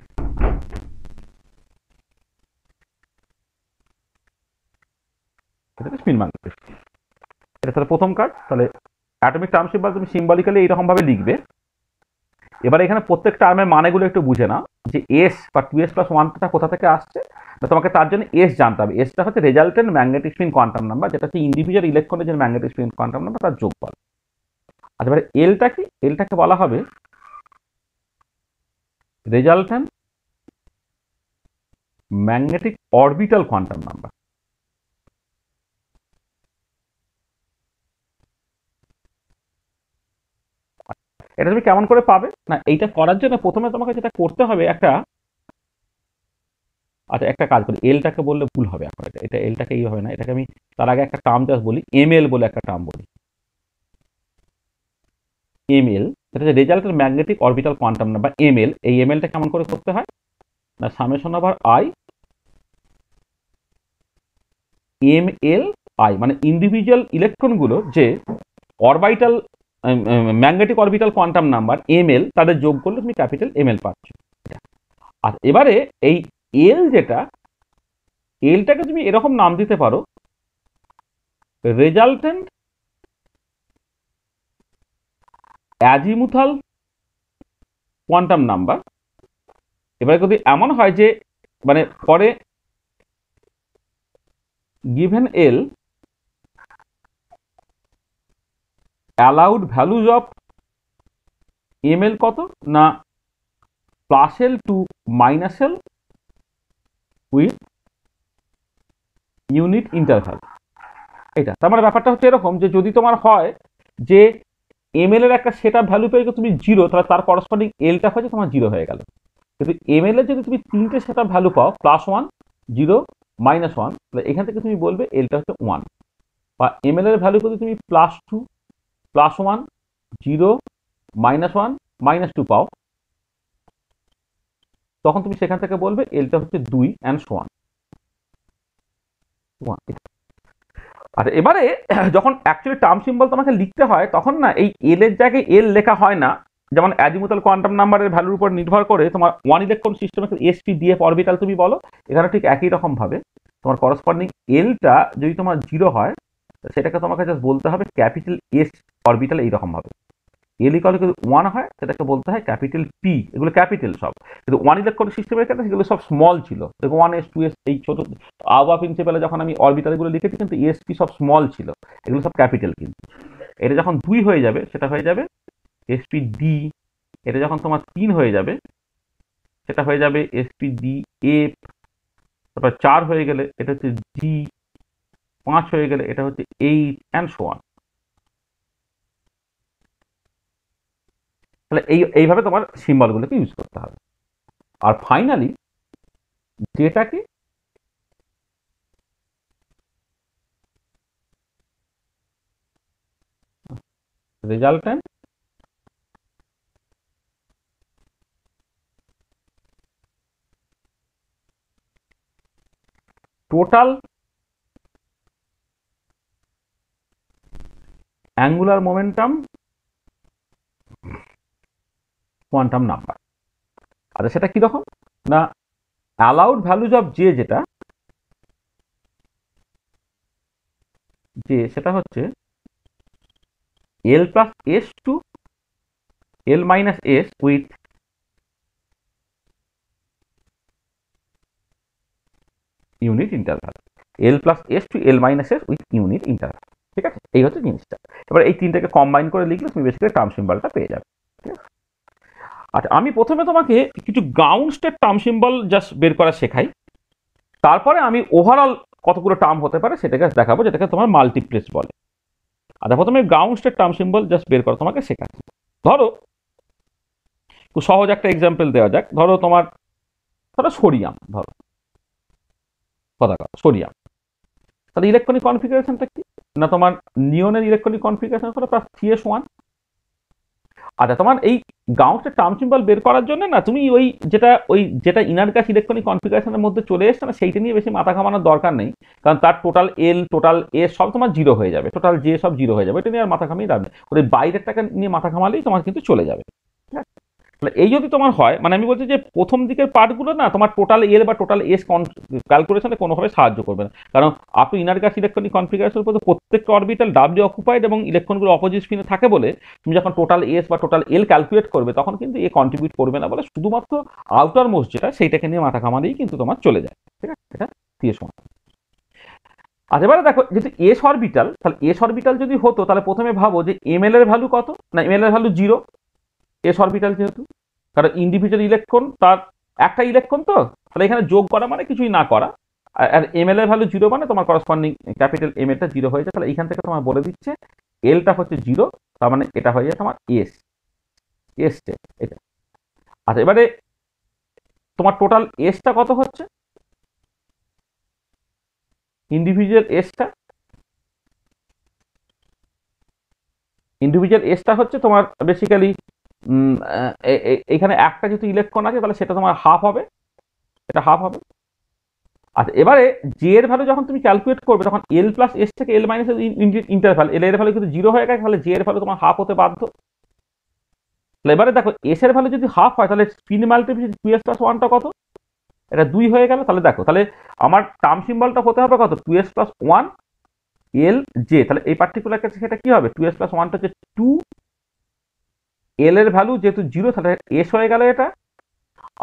এটাকে স্পিন মাল্টিপ্লিসিটি, এটা তাহলে প্রথম কাজ। তাহলে অ্যাটমিক টার্ম সিম্বল তুমি সিম্বলিক্যালি এইরকম ভাবে লিখবে। এবার এখানে প্রত্যেক টার্মের মানেগুলো একটু বুঝে নাও, যে এস বা 2s plus 1টা কোথা থেকে আসছে। তোমাকে তার জন্য এস জানতে হবে। এসটা হচ্ছে resultant magnetic spin quantum number, যেটা হচ্ছে ইন্ডিভিজুয়াল ইলেকট্রনের যে ম্যাগনেটিক স্পিন কোয়ান্টাম নাম্বার তার যোগফল। আচ্ছা, এবারে এলটা কি, এলটাকে বলা হবে resultant magnetic orbital quantum number. এটা তুমি কেমন করে পাবে না, এইটা করার জন্য প্রথমে তোমাকে যেটা করতে হবে একটা, আচ্ছা একটা কাজ করি, এলটাকে বললে ভুল হবে এখন, এটা এলটাকে এই হবে না, এটাকে আমি তার আগে একটা টার্ম জাস্ট বলি, এমএল বলে একটা টার্ম বলি। এমএল, এটা হচ্ছে রেজাল্টের magnetic orbital quantum number ML. এই এমএলটা কেমন করে করতে হয় না, summation over I ML I, মানে ইন্ডিভিজুয়াল ইলেকট্রনগুলো যে orbital magnetic orbital quantum number ML, তাদের যোগ করলে তুমি ক্যাপিটাল এমএল পাচ্ছ। আর এবারে এই এল যেটা, এলটাকে তুমি এরকম নাম দিতে পারো রেজাল্টেন্ট অ্যাজিমুথাল কোয়ান্টাম নাম্বার। এবারে যদি এমন হয় যে মানে পরে given L allowed values of ml কত না plus l to minus l with unit interval. এটা তার মানে ব্যাপারটা হচ্ছে এরকম যে যদি তোমার হয় যে এমএল এর একটা সেট আপ ভ্যালু পেয়ে তুমি জিরো, তাহলে তার করসপন্ডিং এলটা হচ্ছে তোমার জিরো হয়ে গেল। কিন্তু এমএল এর যদি তুমি তিনটে সেট আপ ভ্যালু পাও +1 0 -1, তাহলে এখান থেকে তুমি বলবে এলটা হচ্ছে 1। বা এমএল এর ভ্যালু যদি তুমি +2 +1 0 -1 -2 পাও, তখন তুমি সেখান থেকে বলবে এলটা হচ্ছে 2 and so on। আর এবারে যখন অ্যাকচুয়ালি টার্ম সিম্বল তোমাকে লিখতে হয় তখন না এই এল এর জায়গায় এল লেখা হয় না। যেমন অ্যাজিমুথাল কোয়ান্টাম নাম্বারের ভ্যালুর উপর নির্ভর করে তোমার ওয়ান ইলেকট্রন সিস্টেমে এসপি ডিএফ অরবিটাল তুমি বলো, এখানে ঠিক একই রকম ভাবে তোমার করসপন্ডিং এলটা যদি তোমার জিরো হয় সেটাকে তোমাকে জাস্ট বলতে হবে ক্যাপিটাল এস অরবিটাল। এইরকম ভাবে এল ইকুয়াল যদি 1 হয় সেটাকে বলতে হয় ক্যাপিটাল পি, এগুলো ক্যাপিটাল সব। কিন্তু ওয়ান ইলেকট্রন সিস্টেমের ক্ষেত্রে সেগুলো সব স্মল ছিল। দেখো 1s 2s এই ছোট আবা প্রিন্সিপালে যখন আমি অরবিটালগুলো লিখেছি কিন্তু এসপি সব স্মল ছিল, এগুলো সব ক্যাপিটাল। কিন্তু এটা যখন 2 হয়ে যাবে সেটা হয়ে যাবে এসপি ডি। এটা যখন তোমার 3 হয়ে যাবে সেটা হয়ে যাবে এসপি ডি এফ। তারপর 4 হয়ে গেলে এটা হচ্ছে জি, 5 হয়ে গেলে এটা হচ্ছে 8 অ্যান্ড সো অন। তাহলে এইভাবে তোমার সিম্বলগুলোকে ইউজ করতে হবে। আর ফাইনালি যেটাকে resultant total angular momentum quantum number. আচ্ছা সেটা কিরকম না অ্যালাউড ভ্যালুজ অফ জে যেটা, যে সেটা হচ্ছে L plus S to L minus S with unit interval. L plus S to L minus S with unit interval. ঠিক আছে, এই হচ্ছে জিনিসটা। এবার এই তিনটাকে কম্বাইন করে লিখলে তুমি বেসিক্যালি টার্ম সিম্বলটা পেয়ে যাবে। ঠিক আছে। আচ্ছা আমি প্রথমে তোমাকে কিছু ground state term symbol just বের করা শেখাই, তারপরে আমি ওভারঅল কতগুলো টার্ম হতে পারে সেটাকে দেখাবো, যেটাকে তোমার মাল্টিপ্লেক্স বলে। আচ্ছা প্রথমে ground state term symbol just বের করা তোমাকে শেখাচ্ছি। ধরো খুব সহজ একটা এক্সাম্পল দেওয়া যাক। ধরো সোডিয়াম, ধরো সোডিয়াম। তাহলে ইলেকট্রনিক কনফিগারেশনটা কি না তোমার নিয়নের ইলেকট্রনিক কনফিগারেশন হলো +3s1। আচ্ছা তোমার এই গ্রাউন্ডের টার্ম সিম্বল বের করার জন্য না তুমি যেটা ইনার গ্যাস ইলেকট্রনিক কনফিগারেশনের মধ্যে চলে এসছে না সেইটা নিয়ে বেশি মাথা ঘামানোর দরকার নেই, কারণ তার টোটাল এল টোটাল এস সব তোমার জিরো হয়ে যাবে, টোটাল জে সব জিরো হয়ে যাবে। এটা নিয়ে আর মাথা ঘামিয়ে যাবে, ওই বাইরেরটাকে নিয়ে মাথা ঘামালেই তোমার কিন্তু চলে যাবে। ঠিক আছে, তাহলে এই যদি তোমার হয় মানে আমি বলছি যে প্রথম দিকের পার্টগুলো না তোমার টোটাল এল বা টোটাল এস ক্যালকুলেশনে কোনোভাবে সাহায্য করবে না, কারণ আপনি ইনার গ্যাস ইলেকট্রনিক কনফিগারেশনের উপর প্রত্যেকটা অরবিটাল ডাব্লিউ অকুপাইড এবং ইলেকট্রনগুলো অপোজিট স্পিনে থাকে বলে তুমি যখন টোটাল এস বা টোটাল এল ক্যালকুলেট করবে তখন কিন্তু এ কন্ট্রিবিউট করবে না বলে শুধুমাত্র আউটার মোস্ট যেটা সেইটাকে নিয়ে মাথা ঘামালেই কিন্তু তোমার চলে যায়। ঠিক আছে, এটা দিয়ে সময়। আচ্ছা এবারে দেখো যেহেতু এস অরবিটাল, তাহলে এস অরবিটাল যদি হতো তাহলে প্রথমে ভাবো যে এমএল এর ভ্যালু কত না এমএল এর ভ্যালু 0, এস অরবিটাল যেহেতু, কারণ ইন্ডিভিজুয়াল ইলেকট্রন তার একটা ইলেকট্রন, তো তাহলে এখানে যোগ করা মানে কিছুই না করা। আর এমএল এর ভ্যালু 0 মানে তোমার করসপন্ডিং ক্যাপিটাল এম এরটা 0 হয়ে যায়। তাহলে এইখান থেকে তোমার বলে দিচ্ছে এলটা হচ্ছে 0, তার মানে এটা হয়ে যায় তোমার এস এটা। আচ্ছা এবারে তোমার টোটাল এসটা কত হচ্ছে, ইন্ডিভিজুয়াল এসটা হচ্ছে তোমার বেসিক্যালি এখানে একটা যেহেতু ইলেকট্রন আছে তাহলে সেটা তোমার হাফ হবে, এটা হাফ হবে। আচ্ছা এবারে জে এর ভ্যালু যখন তুমি ক্যালকুলেট করবে তখন এল প্লাস এস থেকে এল মাইনাস ইন্টারভ্যাল, এল এর ভ্যালু কিন্তু 0 হয়ে গেছে, তাহলে জে এর ভ্যালু তোমার হাফ হতে বাধ্য। তাহলে এবারে দেখো এস এর ভ্যালু যদি হাফ হয় তাহলে স্পিন মাল্টিপ্লিসিটি 2s+1টা কত এটা 2 হয়ে গেল। তাহলে দেখো, তাহলে আমার টার্ম সিম্বলটা হতে হবে কত, 2s প্লাস 1 এল জে। তাহলে এই পার্টিকুলার ক্ষেত্রে সেটা কি হবে, 2s প্লাস 1টা হচ্ছে 2, এল এর ভ্যালু যেহেতু 0 তাহলে এস হয়ে গেল এটা,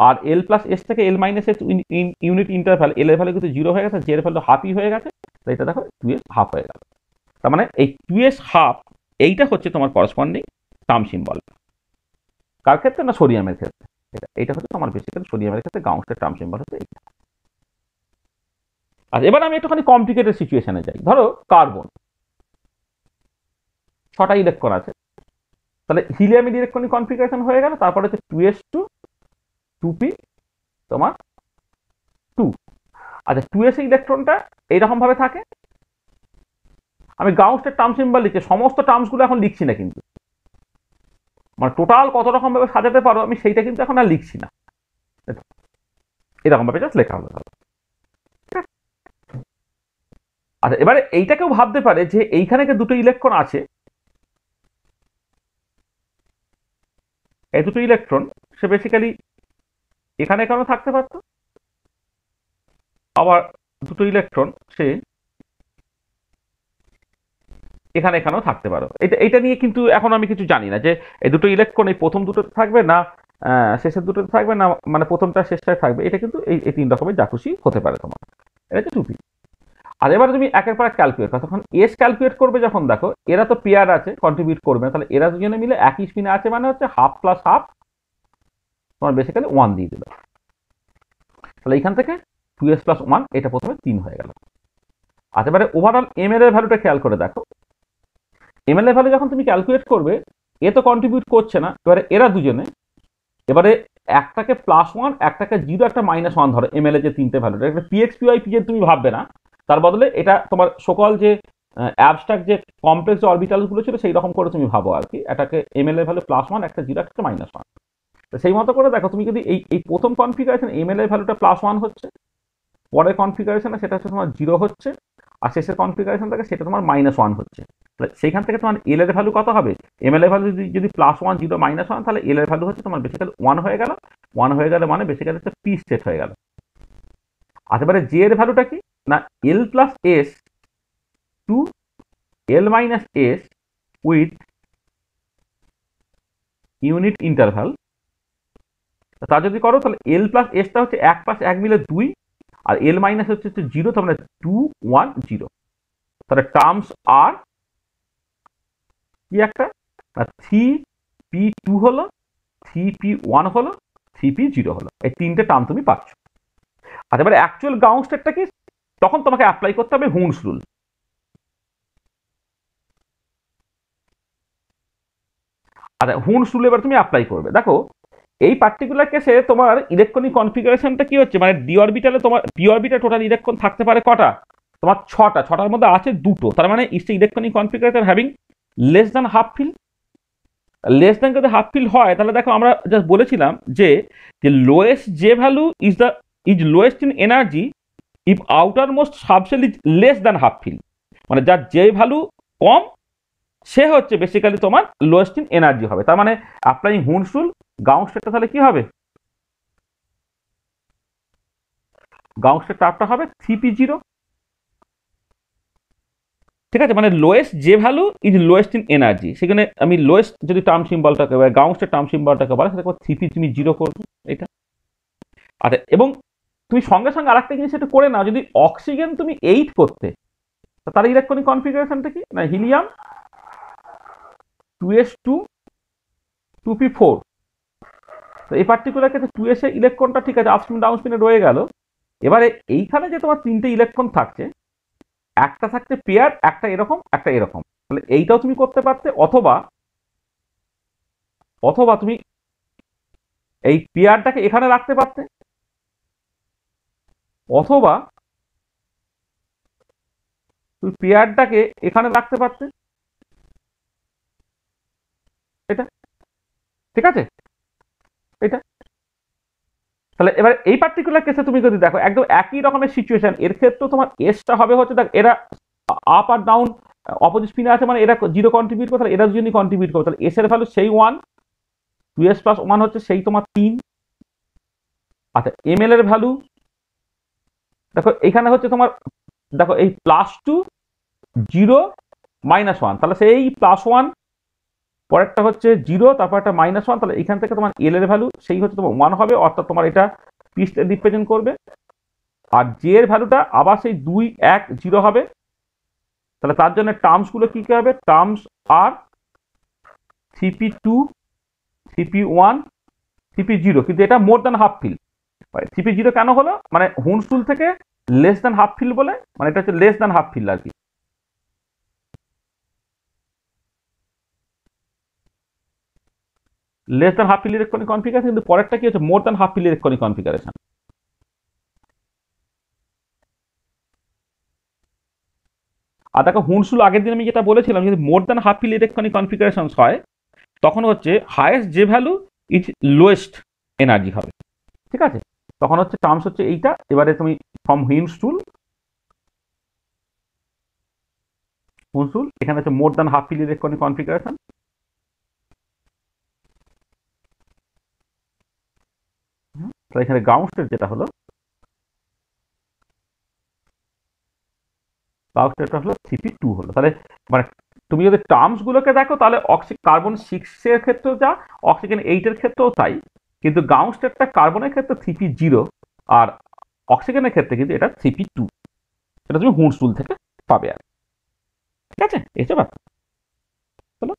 আর এল প্লাস এস থেকে এল মাইনাস এস ইউনিট ইন্টারভ্যাল, এল এর ভ্যালু কিন্তু 0 হয়ে গেছে, জে এর ভ্যালু হাফই হয়ে গেছে, তাই এটা দেখো 2s হাফ হয়ে গেল। তার মানে এই 2s হাফ এইটা হচ্ছে তোমার করসপন্ডিং টার্ম সিম্বল। কার ক্ষেত্রে, না সোডিয়ামের ক্ষেত্রে। এটা হচ্ছে তোমার বেসিক্যালি সোডিয়ামের ক্ষেত্রে গাউসের টার্ম সিম্বল হচ্ছে এইটা। আচ্ছা, এবার আমি একটুখানি কমপ্লিকেটেড সিচুয়েশনে যাই। ধরো কার্বন 6টা ইলেকট্রন আছে, তাহলে হিলিয়ামের ইলেকট্রনিক কনফিগারেশন হয়ে গেল, তারপরে হচ্ছে 2s2 2p তোমার 2। আচ্ছা, 2s ইলেকট্রনটা এইরকম ভাবে থাকে। আমি গাউসের টার্ম সিম্বল লিখছি, সমস্ত টার্মসগুলো এখন লিখছি না কিন্তু, মানে টোটাল কত রকম ভাবে সাজাতে পারো আমি সেইটা কিন্তু এখন আর লিখছি না, এরকম ভাবে জাস্ট লেখা হলো। আচ্ছা, এবারে এইটাকেও ভাবতে পারে যে এইখানে দুটো ইলেকট্রন আছে, এই দুটো ইলেকট্রন সে বেসিক্যালি এখানে কেন থাকতে পারতো, আবার দুটো ইলেকট্রন সে এখানেও থাকতে পারো। এটা নিয়ে কিন্তু এখন আমি কিছু জানি না যে এই দুটো ইলেকট্রন এই প্রথম দুটোতে থাকবে না শেষের দুটোতে থাকবে না, মানে প্রথমটা শেষটায় থাকবে, এটা কিন্তু এই 3 রকমের যা খুশি হতে পারে তোমার। এটা হচ্ছে 2p। আর এবার তুমি একের পর এক ক্যালকুলেট করো, তখন এস ক্যালকুলেট করবে যখন, দেখো এরা তো পেয়ার আছে, কন্ট্রিবিউট করবে, তাহলে এরা দুজনে মিলে একই স্পিনে আছে, মানে হচ্ছে হাফ প্লাস হাফ তোমার বেসিক্যালি 1 দিয়ে দিল। তাহলে এখান থেকে 2s প্লাস 1 এটা প্রথমে 3 হয়ে গেল। আচ্ছা, এবারে ওভারঅল এম এর ভ্যালুটা খেয়াল করে দেখো, এম এর ভ্যালু যখন তুমি ক্যালকুলেট করবে, এ তো কন্ট্রিবিউট করছে না, এবারে এরা দুজনে, এবারে একটাকে +1 একটাকে 0 একটা -1 ধরো এম এর যে 3টে ভ্যালু, একটা পিএক্স পিওয়াই পিজে তুমি ভাববে না, তার বদলে এটা তোমার সকল যে অ্যাবস্ট্রাক্ট যে কমপ্লেক্স যে অরবিটালগুলো ছিল সেই রকম করে তুমি ভাবো আর কি, এটাকে এম এর ভ্যালু +1 একটা 0 একটা -1। তো সেই মতো করে দেখো, তুমি যদি এই প্রথম কনফিগারেশন এম এর ভ্যালুটা +1 হচ্ছে, পরের কনফিগারেশনে সেটা হচ্ছে তোমার 0 হচ্ছে, আর শেষের কনফিগারেশন থাকে সেটা তোমার -1 হচ্ছে। সেইখান থেকে তোমার এল এর ভ্যালু কত হবে, এম এল এর ভ্যালু যদি +1 0 -1, তাহলে এল এর ভ্যালু হচ্ছে তোমার বেসিক্যালি 1 হয়ে গেল। 1 হয়ে গেলে মানে বেসিক্যালি হচ্ছে পি সেট হয়ে গেল। আর এবারে জে এর ভ্যালুটা কি, না L plus S to L minus S with unit interval. তা যদি করো তাহলে এল প্লাস এসটা হচ্ছে 1 + 1 মিলে 2, আর এল মাইনাস হচ্ছে 0, তার মানে 2 1 0। তাহলে টার্মস আর কি একটা, 3p2 হলো, 3p1 হলো, 3p0 হলো, এই 3টে টার্ম তুমি পাচ্ছ। আর এবারে অ্যাকচুয়াল গাউস স্টেটটা কি, তখন তোমাকে অ্যাপ্লাই করতে হবে হুনস রুল। আচ্ছা, হুনস রুল এবার তুমি অ্যাপ্লাই করবে। দেখো এই পার্টিকুলার কেসে তোমার ইলেকট্রনিক কনফিগারেশনটা কি হচ্ছে, মানে ডি অরবিটালে তোমার পি অরবিটালে টোটাল ইলেকট্রন থাকতে পারে কটা, তোমার 6টার মধ্যে আছে 2টো, তার মানে it's electronic configuration having less than half fill. Less than যদি হাফ ফিল হয়, তাহলে দেখো আমরা জাস্ট বলেছিলাম যে লোয়েস্ট যে value is lowest in energy if outermost subshell is less than half fill, মানে যার যে ভ্যালু কম সে হচ্ছে বেসিক্যালি তোমার লোয়েস্ট ইন এনার্জি হবে। তার মানে অ্যাপ্লাইং হুনস রুল, গাউস স্টেটটা তাহলে কি হবে, গাউস স্টেট টার্মটা হবে 3p0। ঠিক আছে, মানে লোয়েস্ট যে value is lowest in energy, সেখানে আমি লোয়েস্ট যদি টার্ম সিম্বলটাকে বা গাউসের টার্ম সিম্বলটাকে বলে সেটা 3p তুমি 0 করবে এটা। আচ্ছা, এবং তুমি সঙ্গে সঙ্গে আরেকটা জিনিস একটু করে নাও, যদি অক্সিজেন তুমি 8 করতে, তার ইলেকট্রনিক কনফিগারেশনটা কি, না হিলিয়াম 2s2 2p4। তো এই পার্টিকুলার ক্ষেত্রে 2s এর ইলেকট্রনটা ঠিক আছে আপস্পিন ডাউনস্পিনে রয়ে গেল। এবারে এইখানে যে তোমার 3টে ইলেকট্রন থাকছে, একটা থাকছে পেয়ার, একটা এরকম একটা এরকম, তাহলে এইটাও তুমি করতে পারতে, অথবা তুমি এই পেয়ারটাকে এখানে রাখতে পারতে, অথবা তুমি পেয়ারটাকে এখানে রাখতে পারতে, এটা ঠিক আছে এটা। তাহলে এবার এই পার্টিকুলার কেসে তুমি যদি দেখো একদম একই রকমের সিচুয়েশন, এর ক্ষেত্রে তোমার এসটা হবে হচ্ছে, দেখ এরা আপ আর ডাউন অপোজিট স্পিনে আছে, মানে এরা 0 কন্ট্রিবিউট করে, তাহলে এরা দুজনই কন্ট্রিবিউট করে, তাহলে এস এর ভ্যালু সেই 1, 2s + 1 হচ্ছে সেই তোমার 3। আচ্ছা, এম এল এর ভ্যালু দেখো এখানে হচ্ছে তোমার, দেখো এই +2 0 -1, তাহলে সেই +1, পরেরটা হচ্ছে 0, তারপর একটা -1, তাহলে এখান থেকে তোমার এল এর ভ্যালু সেই হচ্ছে তোমার 1 হবে, অর্থাৎ তোমার এটা পিসটা রিপ্রেজেন্ট করবে। আর জে এর ভ্যালুটা আবার সেই 2 1 0 হবে। তাহলে তার জন্য টার্মসগুলো কি কি হবে? টার্মস আর 3p2 3p1 3p0, কিন্তু এটা মোর দ্যান হাফ ফিল। 3p0 কেন হলো? মানে হুন্ডস রুল থেকে লেস দ্যান হাফ ফিল বলে, মানে এটা হচ্ছে লেস দ্যান হাফ ফিল আর কি। Less than half fill electronic configuration, কিন্তু পরেরটা কি হচ্ছে? More than half fill electronic configuration. আর দেখো হুন্ডস রুল আগের দিন আমি যেটা বলেছিলাম, যদি more than half fill electronic configuration হয় তখন হচ্ছে হায়েস্ট যে ভ্যালু ইজ লোয়েস্ট এনার্জি হবে, ঠিক আছে? তখন হচ্ছে টার্মস হচ্ছে এইটা। এবারে তুমি ফ্রম হুন্ডস রুল এখানে হচ্ছে more than half fill electronic configuration. তাহলে এখানে গ্রাউন্ড স্টেট যেটা হলো, গ্রাউন্ড স্টেটটা হলো CP2 হলো। তাহলে মানে তুমি যদি টার্মস গুলোকে দেখো তাহলে কার্বন 6 এর ক্ষেত্রেও যা, অক্সিজেন 8 এর ক্ষেত্রেও তাই, কিন্তু গ্রাউন্ড স্টেটটা কার্বনের ক্ষেত্রে CP0 আর অক্সিজেনের ক্ষেত্রে কিন্তু এটা CP2। এটা তুমি হুন্ডস রুল থেকে পাবে আর, ঠিক আছে? এই যে ব্যাপার। চলো,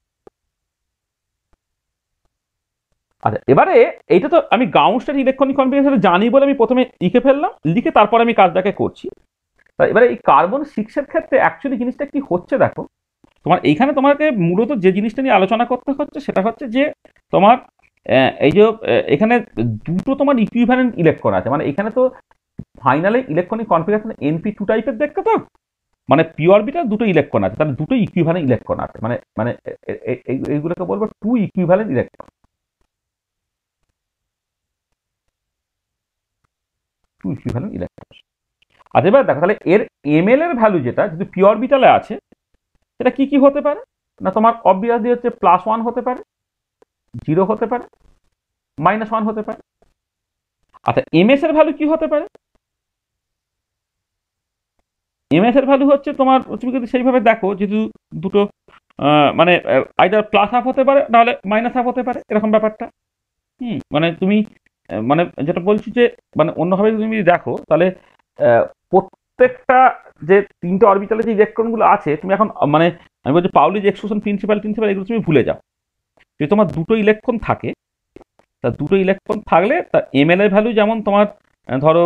আচ্ছা এবারে এইটা তো আমি গ্রাউন্ড স্টেট ইলেকট্রনিক কনফিগারেশন জানি বলে আমি প্রথমে লিখে ফেললাম, লিখে তারপর আমি কাজটাকে করছি। এবারে এই কার্বন 6 এর ক্ষেত্রে অ্যাকচুয়ালি জিনিসটা কি হচ্ছে দেখো, তোমার এইখানে তোমাকে মূলত যে জিনিসটা নিয়ে আলোচনা করতে হচ্ছে সেটা হচ্ছে যে তোমার এই যে এখানে দুটো তোমার ইকুইভ্যালেন্ট ইলেকট্রন আছে, মানে এখানে তো ফাইনালে ইলেকট্রনিক কনফিগারেশন NP2 টাইপের দেখতে, তো মানে পি অরবিটাল দুটো ইলেকট্রন আছে, তাহলে দুটো ইকুইভ্যালেন্ট ইলেকট্রন আছে, মানে মানে এইগুলোকে বলবো two equivalent electron, two equivalent electron. আচ্ছা এবার দেখো তাহলে এর ml এর ভ্যালু যেটা যদি পি অরবিটালে আছে সেটা কি কি হতে পারে না, তোমার অবভিয়াসলি হচ্ছে +1 হতে পারে, 0 হতে পারে, -1 হতে পারে। আচ্ছা ms এর ভ্যালু কি হতে পারে? ms এর ভ্যালু হচ্ছে তোমার, তুমি যদি সেইভাবে দেখো যেহেতু দুটো মানে আইদার +1/2 হতে পারে নাহলে -1/2 হতে পারে, এরকম ব্যাপারটা। মানে তুমি মানে যেটা বলছি যে মানে অন্যভাবে তুমি দেখো তাহলে প্রত্যেকটা যে তিনটে অরবিটালে যে ইলেকট্রনগুলো আছে, তুমি এখন মানে আমি বলছি পাউলিজ এক্সক্লুশন প্রিন্সিপাল এগুলো তুমি ভুলে যাও। যদি তোমার দুটো ইলেকট্রন থাকে, তা দুটো ইলেকট্রন থাকলে তার ml এর ভ্যালু যেমন তোমার ধরো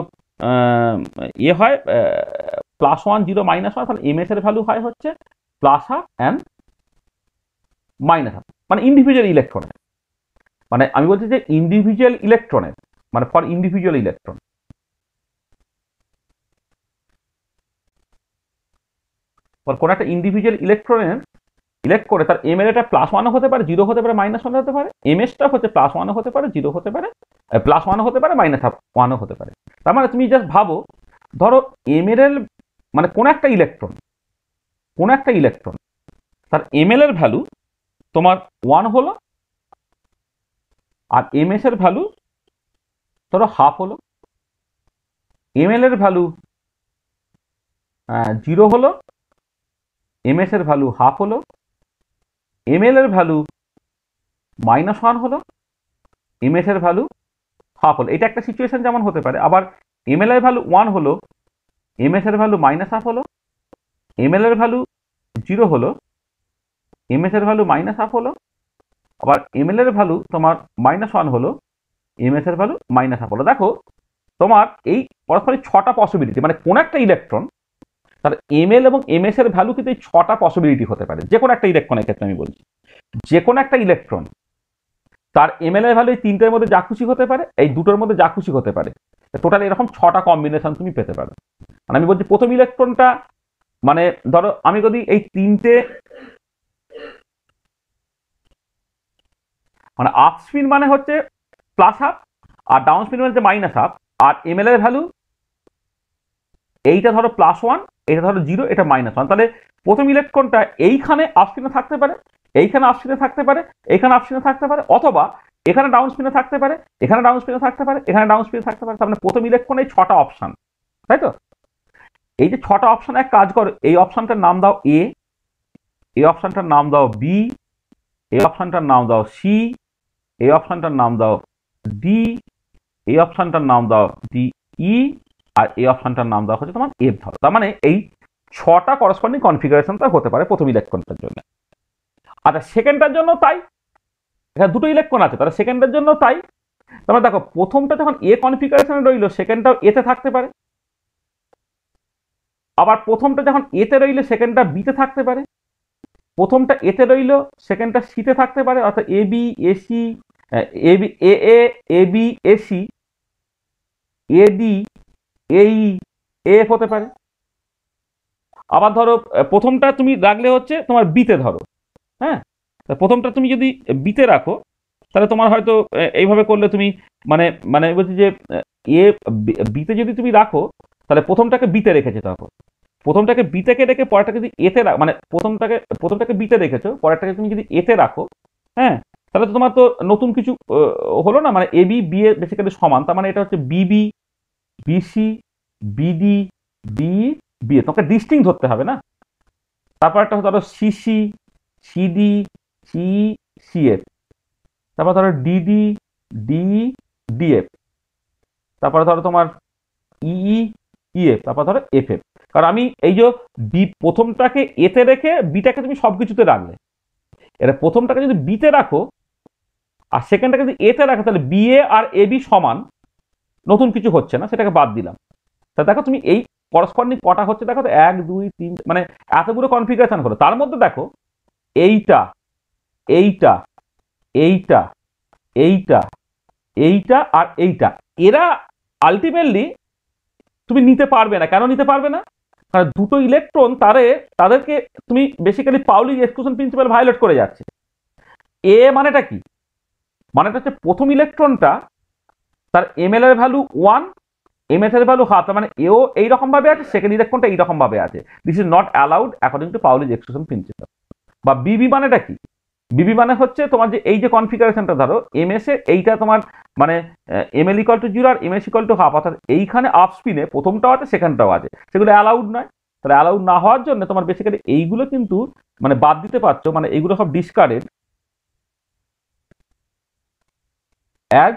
ইয়ে হয় +1 0 -1, তাহলে ms এর ভ্যালু হয় হচ্ছে +1/2 and -1/2, মানে ইন্ডিভিজুয়াল ইলেকট্রনের, মানে আমি বলছি যে ইন্ডিভিজুয়াল ইলেকট্রনের, মানে ফর ইন্ডিভিজুয়াল ইলেকট্রন। কোন একটা ইন্ডিভিজুয়াল ইলেকট্রনের ইলেক্ট করে তার ml-টা +1 হতে পারে, 0 হতে পারে, -1 হতে পারে, ms-টা হচ্ছে +1 হতে পারে, 0 হতে পারে, +1 হতে পারে, -1 হতে পারে। তার মানে তুমি জাস্ট ভাবো, ধরো ml মানে কোন একটা ইলেকট্রন তার ml এর ভ্যালু তোমার 1 হলো, আর ms এর ভ্যালু ধরো হাফ হলো, ml এর ভ্যালু 0 হলো, ms এর ভ্যালু হাফ হলো, ml এর ভ্যালু -1 হলো, ms এর ভ্যালু হাফ হলো। এটা একটা সিচুয়েশন যেমন হতে পারে। আবার ml এর ভ্যালু 1 হলো, ms এর ভ্যালু -1/2 হলো, ml এর ভ্যালু 0 হলো, ms এর ভ্যালু -1/2 হলো, আবার ml এর ভ্যালু তোমার -1 হলো, ms এর ভ্যালু -1/2 হলো। দেখো তোমার এই পরস্পরের 6টা পসিবিলিটি, মানে কোন একটা ইলেকট্রন তার ml এবং ms এর ভ্যালু কিন্তু এই 6টা পসিবিলিটি হতে পারে। যে কোনো একটা ইলেকট্রনের ক্ষেত্রে আমি বলছি, যে কোনো একটা ইলেকট্রন তার ml এর ভ্যালু এই তিনটের মধ্যে যা খুশি হতে পারে, এই দুটোর মধ্যে যা খুশি হতে পারে, টোটাল এরকম 6টা কম্বিনেশন তুমি পেতে পারো। মানে আমি বলছি প্রথম ইলেকট্রনটা, মানে ধরো আমি যদি এই তিনটে মানে আপ স্পিন মানে হচ্ছে +1/2 আর ডাউন স্পিন মানে হচ্ছে -1/2, আর ml এর ভ্যালু এইটা ধরো +1, এটা ধরো 0, এটা -1, তাহলে প্রথম ইলেকট্রনটা এইখানে আপ স্পিনে থাকতে পারে, এইখানে আপ স্পিনে থাকতে পারে, এইখানে আপ স্পিনে থাকতে পারে, অথবা এখানে ডাউন স্পিনে থাকতে পারে, এখানে ডাউন স্পিনে থাকতে পারে, এখানে ডাউন স্পিনে থাকতে পারে। তার মানে প্রথম ইলেকট্রনে 6টা অপশন, তাই তো? এই যে 6টা অপশন এক কাজ করো, এই অপশনটার নাম দাও এ, এই অপশনটার নাম দাও বি, এই অপশনটার নাম দাও সি, এই অপশনটার নাম দাও ডি, এই অপশনটার নাম দাও ডি ই, আর এই অপশনটার নাম দাও হচ্ছে তোমার এফ ধরো। তার মানে এই 6টা করসপন্ডিং কনফিগারেশনটা হতে পারে প্রথম ইলেকট্রনটার জন্য। আচ্ছা সেকেন্ডটার জন্য তাই, এখানে দুটো ইলেকট্রন আছে, তাহলে সেকেন্ডের জন্য তাই। তারপরে দেখো প্রথমটা যখন এ কনফিগারেশনে রইল সেকেন্ডটাও এতে থাকতে পারে, আবার প্রথমটা যখন এতে রইল সেকেন্ডটা বিতে থাকতে পারে, প্রথমটা এতে রইল সেকেন্ডটা সিতে থাকতে পারে, অর্থাৎ A B AC, A B A A B AC, এডি এই এফ হতে পারে। আবার ধরো প্রথমটা তুমি রাখলে হচ্ছে তোমার বিতে ধরো, হ্যাঁ, প্রথমটা তুমি যদি বিতে রাখো তাহলে তোমার হয়তো এইভাবে করলে তুমি মানে মানে বলছি যে এ বিতে যদি তুমি রাখো তাহলে প্রথমটাকে বিতে রেখেছে, তখন প্রথমটাকে বিতেকে রেখে পরেরটাকে যদি এতে মানে প্রথমটাকে বিতে রেখেছো, পরেরটাকে তুমি যদি এতে রাখো, হ্যাঁ, তাহলে তো তোমার তো নতুন কিছু হলো না, মানে A B B A basically সমান, তার মানে এটা হচ্ছে বিবি BC BD B B A, তোমাকে ডিস্টিং ধরতে হবে না। তারপর একটা ধরো সিসি সিডি সি সিএফ, তারপর ধরো ডিডি ডি ডিএফ, তারপরে ধরো তোমার ইই ইএফ, তারপর ধরো এফ এফ। কারণ আমি এই যে বি প্রথমটাকে এতে রেখে বিটাকে তুমি সবকিছুতে রাখলে, এটা প্রথমটাকে যদি বিতে রাখো আর সেকেন্ডটাকে যদি এতে রাখো তাহলে বিএ আর এ বি সমান, নতুন কিছু হচ্ছে না, সেটাকে বাদ দিলাম। তা দেখো তুমি এই করসপন্ডিং কটা হচ্ছে দেখো তো, 1 2 3, মানে এতগুলো কনফিগারেশন হলো, তার মধ্যে দেখো এইটা এইটা এইটা এইটা এইটা আর এইটা, এরা আলটিমেটলি তুমি নিতে পারবে না। কেন নিতে পারবে না? কারণ দুটো ইলেকট্রন তাদেরকে তুমি বেসিক্যালি পাউলির এক্সক্লুশন প্রিন্সিপাল ভায়োলেট করে যাচ্ছে। এ মানেটা কি? মানেটা হচ্ছে প্রথম ইলেকট্রনটা তার এমএল এর ভ্যালু 1, এমএস এর ভ্যালু হাফ, মানে এও এইরকম ভাবে আছে, সেকেন্ড ইলেকট্রনটা এইরকম ভাবে আছে। This is not allowed according to পাউলির এক্সক্লুশন প্রিন্সিপাল। বা বিবি মানেটা কি? বিবি মানে হচ্ছে তোমার যে এই যে কনফিগারেশনটা ধরো এমএস এ এইটা তোমার মানে এমএল ইকুয়াল টু 0 আর এমএস ইকুয়াল টু হাফ, অর্থাৎ এইখানে আপ স্পিনে প্রথমটাও আছে সেকেন্ডটাও আছে, সেগুলো অ্যালাউড নয়। তাহলে অ্যালাউড না হওয়ার জন্য তোমার বেসিক্যালি এইগুলো কিন্তু মানে বাদ দিতে পারছো, মানে এইগুলো সব discarded as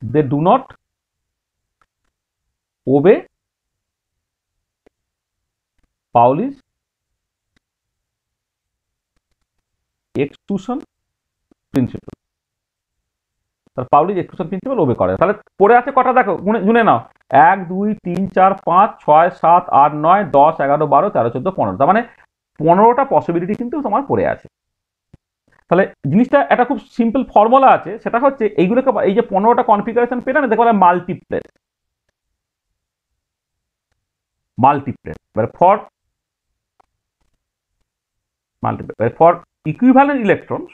they do not obey Pauli's exclusion principle. পাউলির এক্সক্লুশন প্রিন্সিপাল ওবে করে। তাহলে পড়ে আছে কটা দেখো, গুনে নাও, 1 2 3 4 5 6 7 8 9 10 11 12 13 14 15, তার মানে 15টা পসিবিলিটি কিন্তু তোমার পড়ে আছে। তাহলে জিনিসটা একটা খুব সিম্পল ফর্মুলা আছে, সেটা হচ্ছে এইগুলোকে, এই যে 15টা কনফিগারেশন পেলে না, দেখো multiplate multiplate for multiplate for equivalent electrons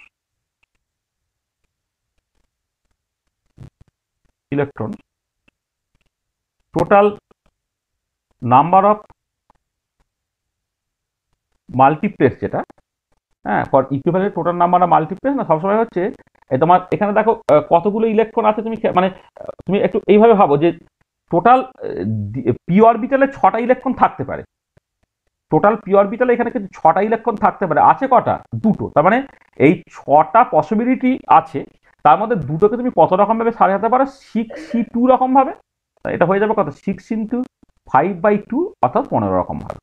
total number of multiplex যেটা, হ্যাঁ, for equivalent total number of multiplex না, সবসময় হচ্ছে তোমার এখানে দেখো কতগুলো ইলেকট্রন আছে, তুমি মানে তুমি একটু এইভাবে ভাবো যে টোটাল পি অরবিটালে 6টা ইলেকট্রন থাকতে পারে, টোটাল পি অরবিটালে এখানে কিন্তু 6টা ইলেকট্রন থাকতে পারে, আছে কটা? দুটো। তার মানে এই 6টা পসিবিলিটি আছে, তার মধ্যে দুটোকে তুমি কত রকম ভাবে সাজাতে পারো? 6c2 রকম ভাবে। এটা হয়ে যাবে কত? 6 × 5/2, অর্থাৎ 15 রকম ভাবে।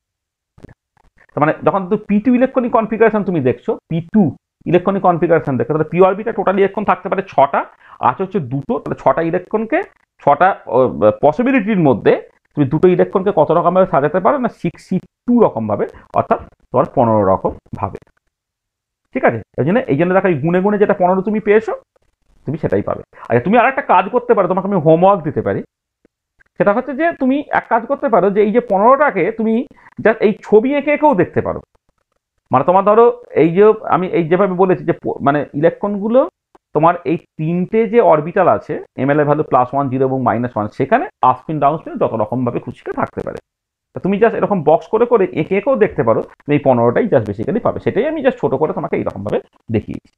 তার মানে যখন P2 ইলেকট্রনিক কনফিগারেশন তুমি দেখছো, P2 ইলেকট্রনিক কনফিগারেশন দেখো, তাহলে পি অরবিটালে টোটালি ইলেকট্রন থাকতে পারে 6টা, আছে হচ্ছে দুটো, তাহলে 6টা ইলেকট্রনকে 6টা পসিবিলিটির মধ্যে তুমি দুটো ইলেকট্রনকে কত রকম ভাবে সাজাতে পারো? না 6c2 রকম ভাবে, অর্থাৎ তোমার 15 রকম ভাবে। ঠিক আছে, এই জন্য দেখো গুনে গুনে যেটা 15 তুমি পেয়েছো, তুমি সেটাই পাবে। আচ্ছা, তুমি আর একটা কাজ করতে পারো, তোমাকে আমি হোমওয়ার্ক দিতে পারি। সেটা হচ্ছে যে তুমি এক কাজ করতে পারো, যে এই যে 15টাকে তুমি জাস্ট এই ছবি এঁকে এঁকেও দেখতে পারো। মানে তোমার ধরো এই যে আমি এই যেভাবে বলেছি যে মানে ইলেকট্রনগুলো তোমার এই তিনটে যে অরবিটাল আছে, এমএল এর ভ্যালু +1 0 এবং -1, সেখানে আপস্পিন ডাউনস্পিন যত রকম ভাবে খুশি থাকতে পারে। তুমি জাস্ট এরকম বক্স করে করে এঁকে এঁকেও দেখতে পারো, এই 15টাই জাস্ট বেসিক্যালি পাবে। সেটাই আমি জাস্ট ছোট করে তোমাকে এইরকম ভাবে দেখিয়েছি।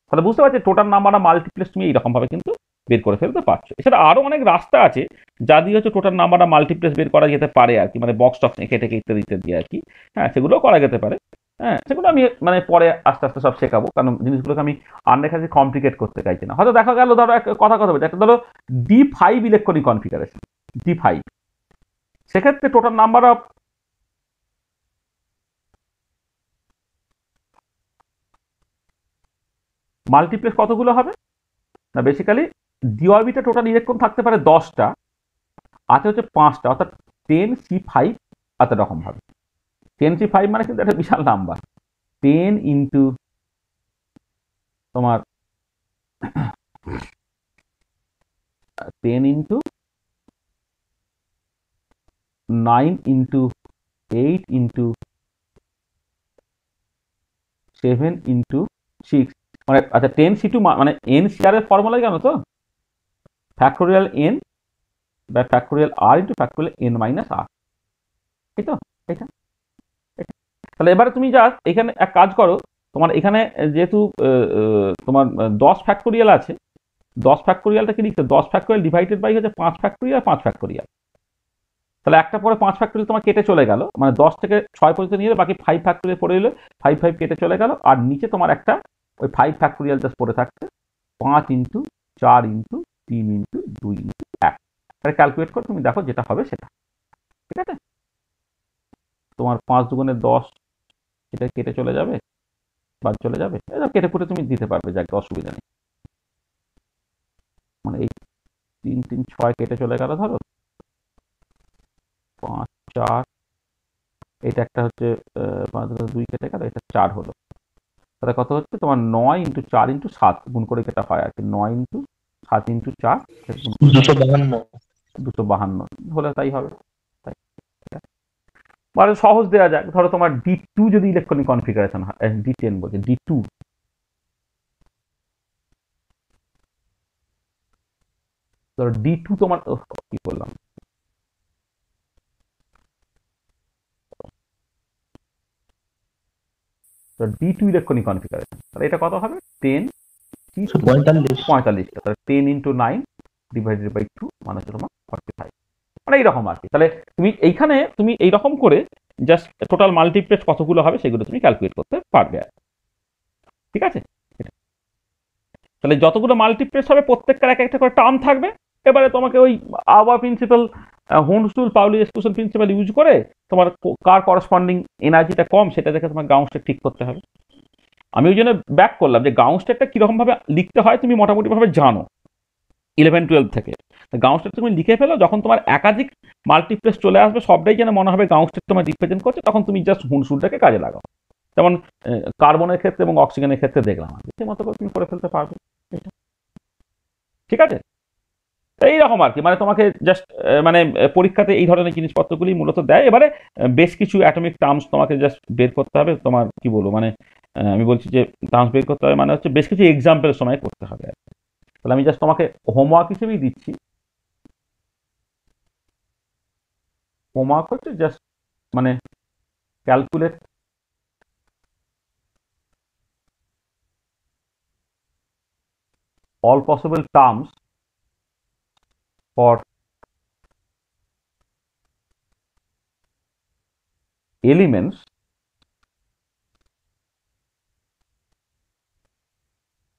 তাহলে বুঝতে পারছি টোটাল নাম্বার অফ মাল্টিপ্লেক্স তুমি এইরকম ভাবে কিন্তু বের করে ফেলতে পারছো। এছাড়া আরো অনেক রাস্তা আছে যা দিয়ে হচ্ছে টোটাল নাম্বার অফ মাল্টিপ্লেস বের করা যেতে পারে আর কি, মানে বক্স টক্স এঁকে টেকে ইত্যাদি ইত্যাদি আর কি। হ্যাঁ, সেগুলোও করা যেতে পারে। হ্যাঁ, সেগুলো আমি মানে পরে আস্তে আস্তে সব শেখাবো, কারণ জিনিসগুলোকে আমি আনলেখাতে কমপ্লিকেট করতে চাইছি না। হয়তো দেখা গেল ধরো কথা বলছে একটা ধরো D5 ইলেকট্রনিক কনফিগারেশন, D5, সেক্ষেত্রে টোটাল নাম্বার অফ মাল্টিপ্লেস কতগুলো হবে না, বেসিক্যালি ডি অরবিটে টোটাল ইলেকট্রন থাকতে পারে 10টা, আছে হচ্ছে 5টা, অর্থাৎ 10C5 এত রকম হবে। 10C5 মানে কিন্তু একটা বিশাল নাম্বার। 10 ইন্টু তোমার 10 ইন্টু 9 ইন্টু 8 ইন্টু 7 ইন্টু 6, মানে আচ্ছা 10C2 মানে এন সিআর এর ফর্মুলা জানো তো, ফ্যাক্টোরিয়াল এন বা ফ্যাক্টোরিয়াল আর ইন্টু ফ্যাক্টোরিয়াল এন মাইনাস আর, এই তো এটা। তাহলে এবারে তুমি জাস্ট এখানে এক কাজ করো, তোমার এখানে যেহেতু তোমার 10 ফ্যাক্টোরিয়াল আছে, 10 ফ্যাক্টোরিয়ালটা কি লিখতে, 10 ফ্যাক্টোরিয়াল ডিভাইডেড বাই হচ্ছে 5 ফ্যাক্টোরিয়াল 5 ফ্যাক্টোরিয়াল। তাহলে একটা পরে 5 ফ্যাক্টোরিয়াল তোমার কেটে চলে গেল, মানে 10 থেকে 6 পর্যন্ত নিয়ে বাকি 5 ফ্যাক্টোরিয়াল পড়ে এলো, 5 5 কেটে চলে গেল, আর নিচে তোমার একটা ওই 5 ফ্যাক্টোরিয়াল জাস্ট পড়ে থাকছে, 5 ইন্টু 4 ইন্টু 3 ইন্টু 2 ইন্টু 1। তাহলে ক্যালকুলেট করে তুমি দেখো যেটা হবে সেটা, ঠিক আছে। তোমার 5 দুগুণে 10, এটা কেটে চলে যাবে, বাদ চলে যাবে, এটা কেটে কুটে তুমি দিতে পারবে, যাকে অসুবিধা নেই। মানে এই 3 3 6 কেটে চলে গেল, ধরো 5 4, এটা একটা হচ্ছে 5 2 কেটে গেল, এটা 4 হলো। তাহলে কত হচ্ছে তোমার 9 ইন্টু 4 ইন্টু 7 গুণ করে যেটা হয় আর কি, 9 ইন্টু 7 ইন্টু 4 252 252 হলে তাই হবে, তাই। মানে সহজ দেওয়া যাক, ধরো তোমার D2 যদি ইলেকট্রনিক কনফিগারেশন হয়, D10 বলছে, D2, ধরো D2 তোমার কি করলাম, D2 ইলেকট্রনিক কনফিগারেশন, তাহলে এটা কত হবে 10 45, তাহলে 10 ইন্টু 9 ডিভাইডেড বাই 2 মানে হচ্ছে তোমার 45, মানে এইরকম আর কি। তাহলে তুমি এইখানে তুমি এইরকম করে জাস্ট টোটাল মাল্টিপ্লেস কতগুলো হবে সেগুলো তুমি ক্যালকুলেট করতে পারবে আর, ঠিক আছে। তাহলে যতগুলো মাল্টিপ্লেস হবে প্রত্যেকটার এক একটা করে টার্ম থাকবে। এবারে তোমাকে ওই আবার principle, Hund's rule Pauli exclusion principle use করে তোমার কার করসপন্ডিং এনার্জিটা কম সেটা দেখে তোমার গাউসটা ঠিক করতে হবে। আমি ওই জন্য ব্যাক করলাম যে গাউসটা কিরকম ভাবে লিখতে হয় তুমি মোটামুটি ভাবে জানো 11-12 থেকে। গাউসটা তুমি লিখে ফেলো, যখন তোমার একাধিক মাল্টিপ্লেস চলে আসবে সবটাই যেন মনে হবে গাউসটা তোমার রিপ্রেজেন্ট করছে, তখন তুমি জাস্ট হুনসুলটাকে কাজে লাগাও। যেমন কার্বনের ক্ষেত্রে এবং অক্সিজেনের ক্ষেত্রে দেখলাম আর সেই মতো করে তুমি করে ফেলতে পারবে, ঠিক আছে। এইরকম আর কি, মানে তোমাকে জাস্ট মানে পরীক্ষাতে এই ধরনের জিনিসপত্রগুলি মূলত দেয়। এবারে বেশ কিছু অ্যাটমিক টার্মস তোমাকে জাস্ট বের করতে হবে, তোমার কি বলবো মানে আমি বলছি যে টার্মস বের করতে হবে মানে হচ্ছে বেশ কিছু এক্সাম্পল সময় করতে হবে। তাহলে আমি জাস্ট তোমাকে হোমওয়ার্ক হিসেবেই দিচ্ছি, হোমওয়ার্ক হচ্ছে জাস্ট মানে calculate all possible terms for elements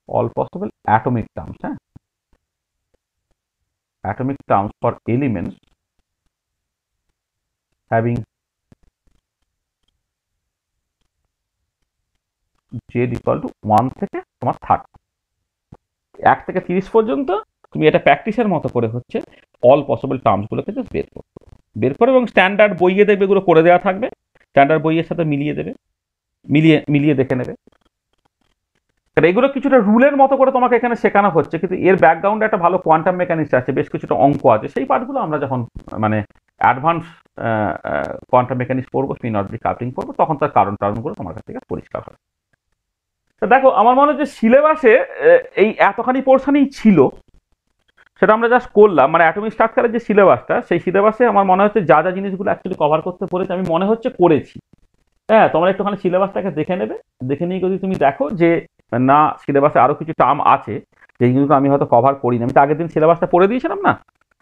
all possible atomic terms, atomic terms for elements having z equal to 1 থেকে তোমার 30, 1 থেকে 30 পর্যন্ত তুমি এটা প্র্যাকটিসের মতো করে হচ্ছে অল পসিবল টার্মসগুলোকে জাস্ট বের করে এবং স্ট্যান্ডার্ড বইয়ে দেখবে এগুলো করে দেওয়া থাকবে, স্ট্যান্ডার্ড বইয়ের সাথে মিলিয়ে দেবে, মিলিয়ে দেখে নেবে। এগুলো কিছুটা রুলের মতো করে তোমাকে এখানে শেখানো হচ্ছে, কিন্তু এর ব্যাকগ্রাউন্ডে একটা ভালো কোয়ান্টাম মেকানিক্স আছে, বেশ কিছুটা অঙ্ক আছে, সেই পার্টগুলো আমরা যখন মানে অ্যাডভান্স কোয়ান্টাম মেকানিক্স পড়বো, স্পিন অরবিট কাপলিং পড়বো, তখন তার কারণগুলো তোমার কাছ থেকে পরিষ্কার হবে। তো দেখো আমার মনে হচ্ছে সিলেবাসে এই এতখানি পোর্শনই ছিল, সেটা আমরা জাস্ট করলাম, মানে অ্যাটমিক স্ট্রাকচারের যে সিলেবাসটা, সেই সিলেবাসে আমার মনে হচ্ছে যা যা জিনিসগুলো অ্যাকচুয়ালি কভার করতে পেরেছি আমি মনে হচ্ছে করেছি। হ্যাঁ, তোমরা একটুখানি সিলেবাসটাকে দেখে নেবে, দেখে নিয়ে যদি তুমি দেখো যে না সিলেবাসে আরো কিছু টার্ম আছে সেই জিনিসগুলো আমি হয়তো কভার করি না, আমি তো আগের দিন সিলেবাসটা পড়ে দিয়েছিলাম না।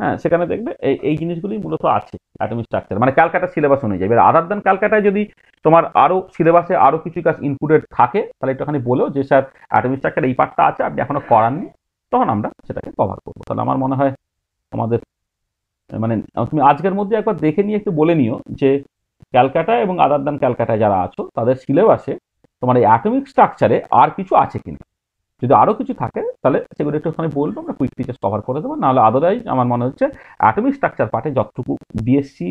হ্যাঁ, সেখানে দেখবে এই এই জিনিসগুলি মূলত আছে অ্যাটমিক স্ট্রাকচার, মানে ক্যালকাটা সিলেবাস অনুযায়ী। এবার আদার দেন ক্যালকাটায় যদি তোমার আরো সিলেবাসে আরো কিছু কাজ ইনক্লুডেড থাকে, তাহলে একটুখানি বলো যে স্যার অ্যাটমিক স্ট্রাকচার এই পার্টটা আছে, আপনি এখনো করাননি, তখন আমরা সেটাকে কভার করবো। তাহলে আমার মনে হয় আমাদের মানে তুমি আজকের মধ্যে একবার দেখে নিয়ে একটু বলে নিও যে ক্যালকাটা এবং আদার দেন ক্যালকাটায় যারা আছো তাদের সিলেবাসে তোমার এই অ্যাটমিক স্ট্রাকচারে আর কিছু আছে কিনা। যদি আরো কিছু থাকে তাহলে সেগুলো একটুখানি বলবো, আমরা কুইক টিচার্স কভার করে দেবো। নাহলে আদারওয়াইজ আমার মনে হচ্ছে অ্যাটমিক স্ট্রাকচার পার্টে যতটুকু বিএসসি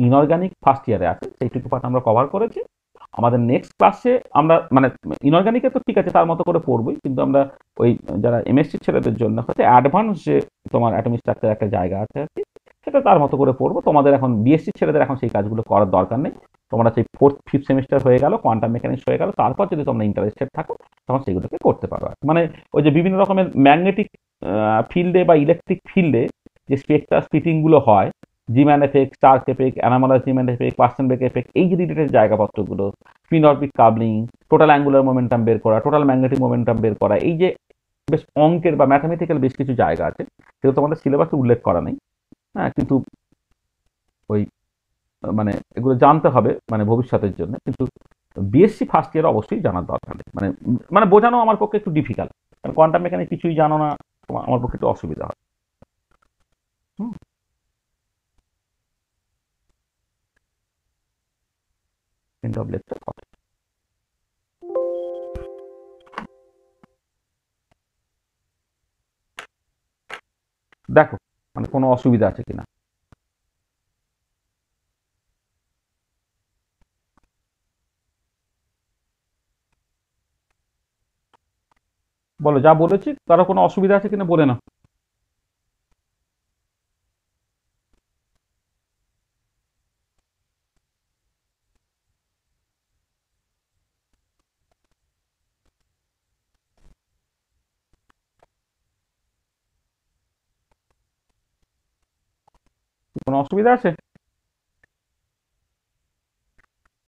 ইনঅর্গানিক ফার্স্ট ইয়ারে আছে সেইটুকু পার্ট আমরা কভার করেছি। আমাদের নেক্সট ক্লাসে আমরা মানে ইনঅর্গানিকে তো ঠিক আছে তার মতো করে পড়বোই, কিন্তু আমরা ওই যারা এমএসসি ছেলেদের জন্য হচ্ছে অ্যাডভান্স যে তোমার অ্যাটমিক স্ট্রাকচার একটা জায়গা আছে আর কি, সেটা তার মতো করে পড়বো। তোমাদের এখন বিএসসি ছেলেদের এখন সেই কাজগুলো করার দরকার নেই। তোমরা সেই 4th 5th সেমিস্টার হয়ে গেল, কোয়ান্টাম মেকানিক্স হয়ে গেল, তারপর যদি তোমরা ইন্টারেস্টেড থাকো তখন সেগুলোকে করতে পারো। মানে ওই যে বিভিন্ন রকমের ম্যাগনেটিক ফিল্ডে বা ইলেকট্রিক ফিল্ডে যে স্পেকট্রা স্প্লিটিংগুলো হয়, Zeeman effect, Stark effect, anomalous Zeeman effect, Paschen Back effect, এই যে রিলেটেড জায়গাপত্রগুলো, spin orbit coupling, total angular momentum বের করা, টোটাল ম্যাগনেটিক মোমেন্টাম বের করা, এই যে বেশ অঙ্কের বা ম্যাথামেটিক্যাল বেশ কিছু জায়গা আছে, সেগুলো তোমাদের সিলেবাসে উল্লেখ করা নেই। হ্যাঁ, কিন্তু ওই মানে এগুলো জানতে হবে মানে ভবিষ্যতের জন্য, কিন্তু বিএসসি ফার্স্ট ইয়ার অবশ্যই জানার দরকার নেই। মানে মানে বোঝানো আমার পক্ষে একটু ডিফিকাল্ট, কারণ কোয়ান্টাম মেকানিক্স কিছুই জানো না, আমার পক্ষে একটু অসুবিধা হয়। হুম, এন্ড অফ লেকচার। দেখো মানে কোনো অসুবিধা আছে কিনা বলো, যা বলেছি কারো কোনো অসুবিধা আছে কিনা বলে না। কোনো অসুবিধা আছে?